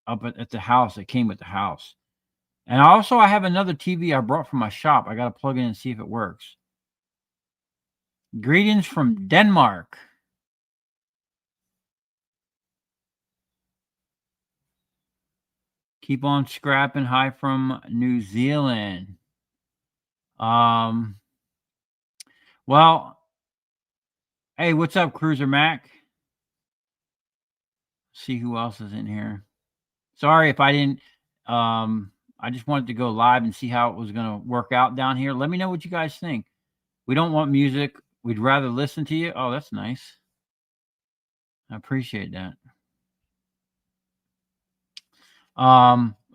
S1: up at the house that came with the house. And also I have another TV I brought from my shop. I got to plug in and see if it works. Greetings from Denmark. Keep on scrapping. Hi from New Zealand. Well, hey, what's up, Cruiser Mac? See who else is in here. Sorry if I didn't. I just wanted to go live and see how it was going to work out down here. Let me know what you guys think. We don't want music. We'd rather listen to you. Oh, that's nice. I appreciate that.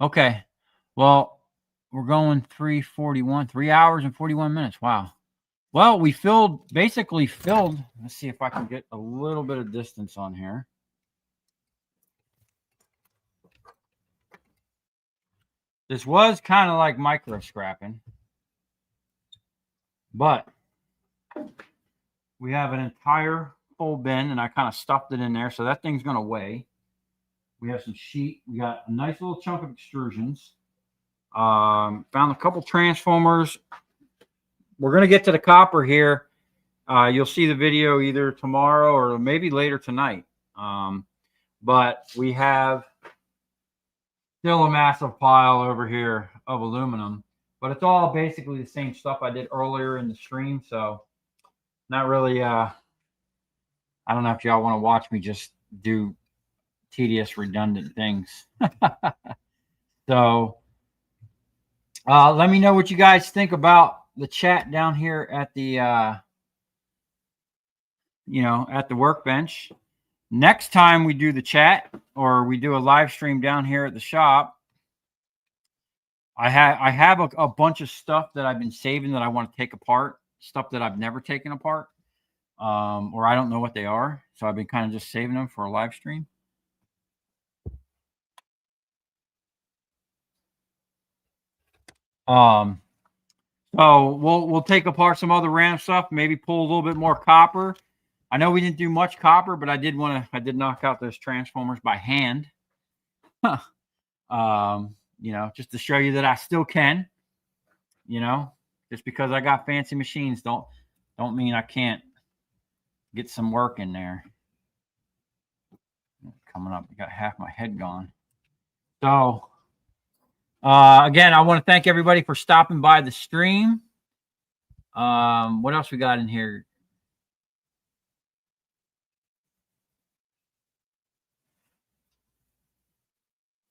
S1: Okay. Well, we're going 3:41, 3 hours and 41 minutes. Wow. Well, we basically filled. Let's see if I can get a little bit of distance on here. This was kind of like micro scrapping, but we have an entire full bin, and I kind of stuffed it in there, so that thing's going to weigh. We have some sheet. We got a nice little chunk of extrusions. Found a couple transformers. We're going to get to the copper here. You'll see the video either tomorrow or maybe later tonight. But we have still a massive pile over here of aluminum, but it's all basically the same stuff I did earlier in the stream. So not really, I don't know if y'all want to watch me just do tedious, redundant things. So let me know what you guys think about the chat down here at the, at the workbench. Next time we do the chat or we do a live stream down here at the shop, I have a bunch of stuff that I've been saving that I want to take apart, stuff that I've never taken apart, or I don't know what they are. So I've been kind of just saving them for a live stream. So we'll take apart some other RAM stuff, maybe pull a little bit more copper. I know we didn't do much copper, but I did knock out those transformers by hand. Just to show you that I still can. Just because I got fancy machines don't mean I can't get some work in there. Coming up, I got half my head gone. So again, I want to thank everybody for stopping by the stream. What else we got in here?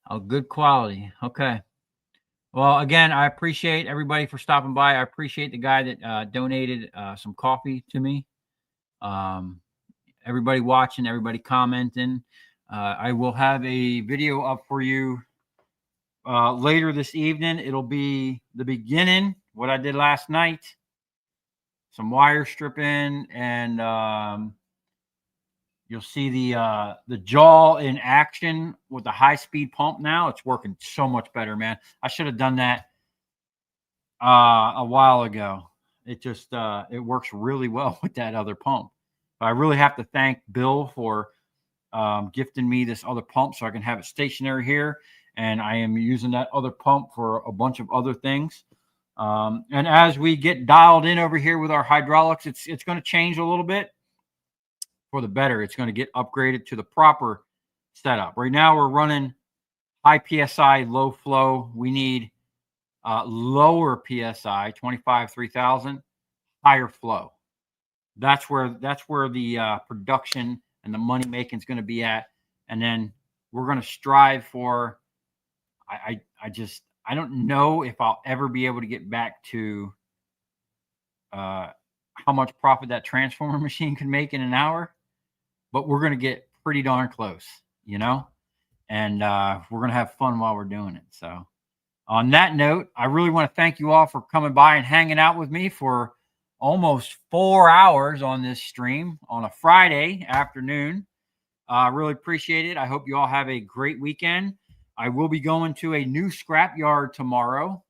S1: Oh, good quality. Okay. Well, again, I appreciate everybody for stopping by. I appreciate the guy that donated some coffee to me. Everybody watching, everybody commenting. I will have a video up for you later this evening. It'll be the beginning, what I did last night, some wire stripping, and you'll see the jaw in action with the high-speed pump now. It's working so much better, man. I should have done that a while ago. It just it works really well with that other pump. But I really have to thank Bill for gifting me this other pump so I can have it stationary here. And I am using that other pump for a bunch of other things. And as we get dialed in over here with our hydraulics, it's going to change a little bit for the better. It's going to get upgraded to the proper setup. Right now we're running high PSI, low flow. We need lower PSI, 25, 3000, higher flow. That's where the production and the money making is going to be at. And then we're going to strive for, I don't know if I'll ever be able to get back to how much profit that transformer machine can make in an hour, but we're going to get pretty darn close, you know, and we're going to have fun while we're doing it. So on that note, I really want to thank you all for coming by and hanging out with me for almost 4 hours on this stream on a Friday afternoon. I really appreciate it. I hope you all have a great weekend. I will be going to a new scrapyard tomorrow.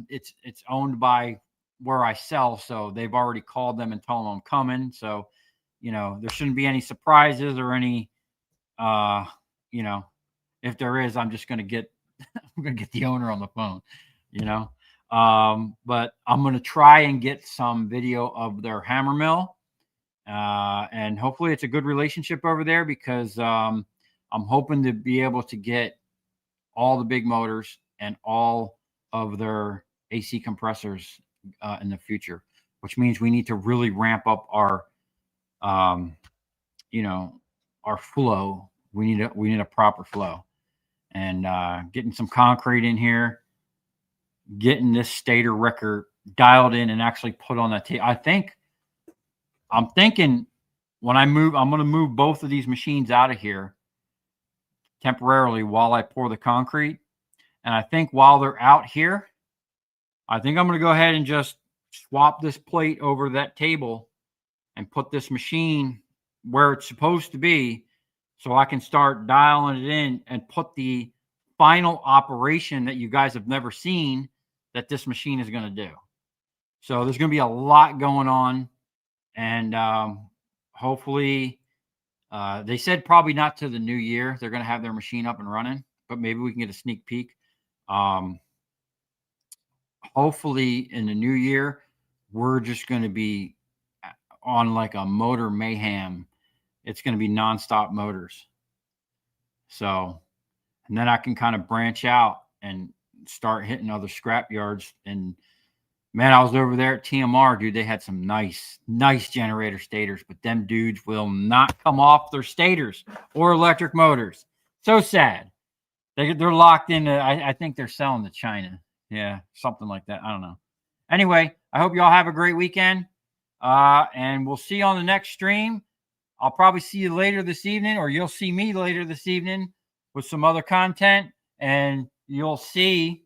S1: It's owned by where I sell, so they've already called them and told them I'm coming. So, you know, there shouldn't be any surprises or any, you know, if there is, I'm just going to get, I'm going to get the owner on the phone, you know. But I'm going to try and get some video of their hammer mill. And hopefully it's a good relationship over there because I'm hoping to be able to get all the big motors and all of their AC compressors in the future, which means we need to really ramp up our, you know, our flow. We need a proper flow, and getting some concrete in here, getting this stator wrecker dialed in and actually put on that tape. I'm thinking when I move, I'm going to move both of these machines out of here temporarily while I pour the concrete. And I think while they're out here, I think I'm going to go ahead and just swap this plate over that table and put this machine where it's supposed to be so I can start dialing it in and put the final operation that you guys have never seen that this machine is going to do. So there's going to be a lot going on. And hopefully, they said probably not to the new year. They're going to have their machine up and running, but maybe we can get a sneak peek. Hopefully in the new year, we're just going to be on like a motor mayhem. It's going to be nonstop motors. So, and then I can kind of branch out and start hitting other scrap yards. And man, I was over there at TMR, dude. They had some nice generator stators, but them dudes will not come off their stators or electric motors. So sad. They're locked into, I think they're selling to China. Yeah, something like that. I don't know. Anyway, I hope you all have a great weekend. And we'll see you on the next stream. I'll probably see you later this evening, or you'll see me later this evening with some other content. And you'll see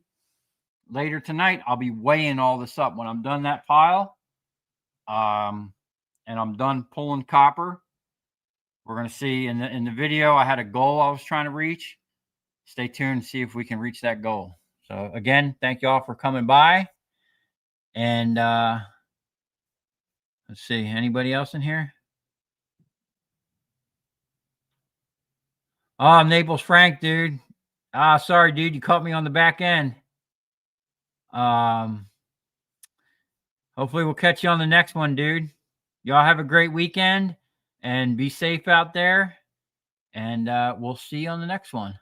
S1: later tonight, I'll be weighing all this up when I'm done that pile. And I'm done pulling copper. We're going to see in the video, I had a goal I was trying to reach. Stay tuned and see if we can reach that goal. So again, thank you all for coming by. And let's see, anybody else in here? Oh, Naples Frank, dude. Sorry, dude, you caught me on the back end. Hopefully we'll catch you on the next one, dude. Y'all have a great weekend and be safe out there. And we'll see you on the next one.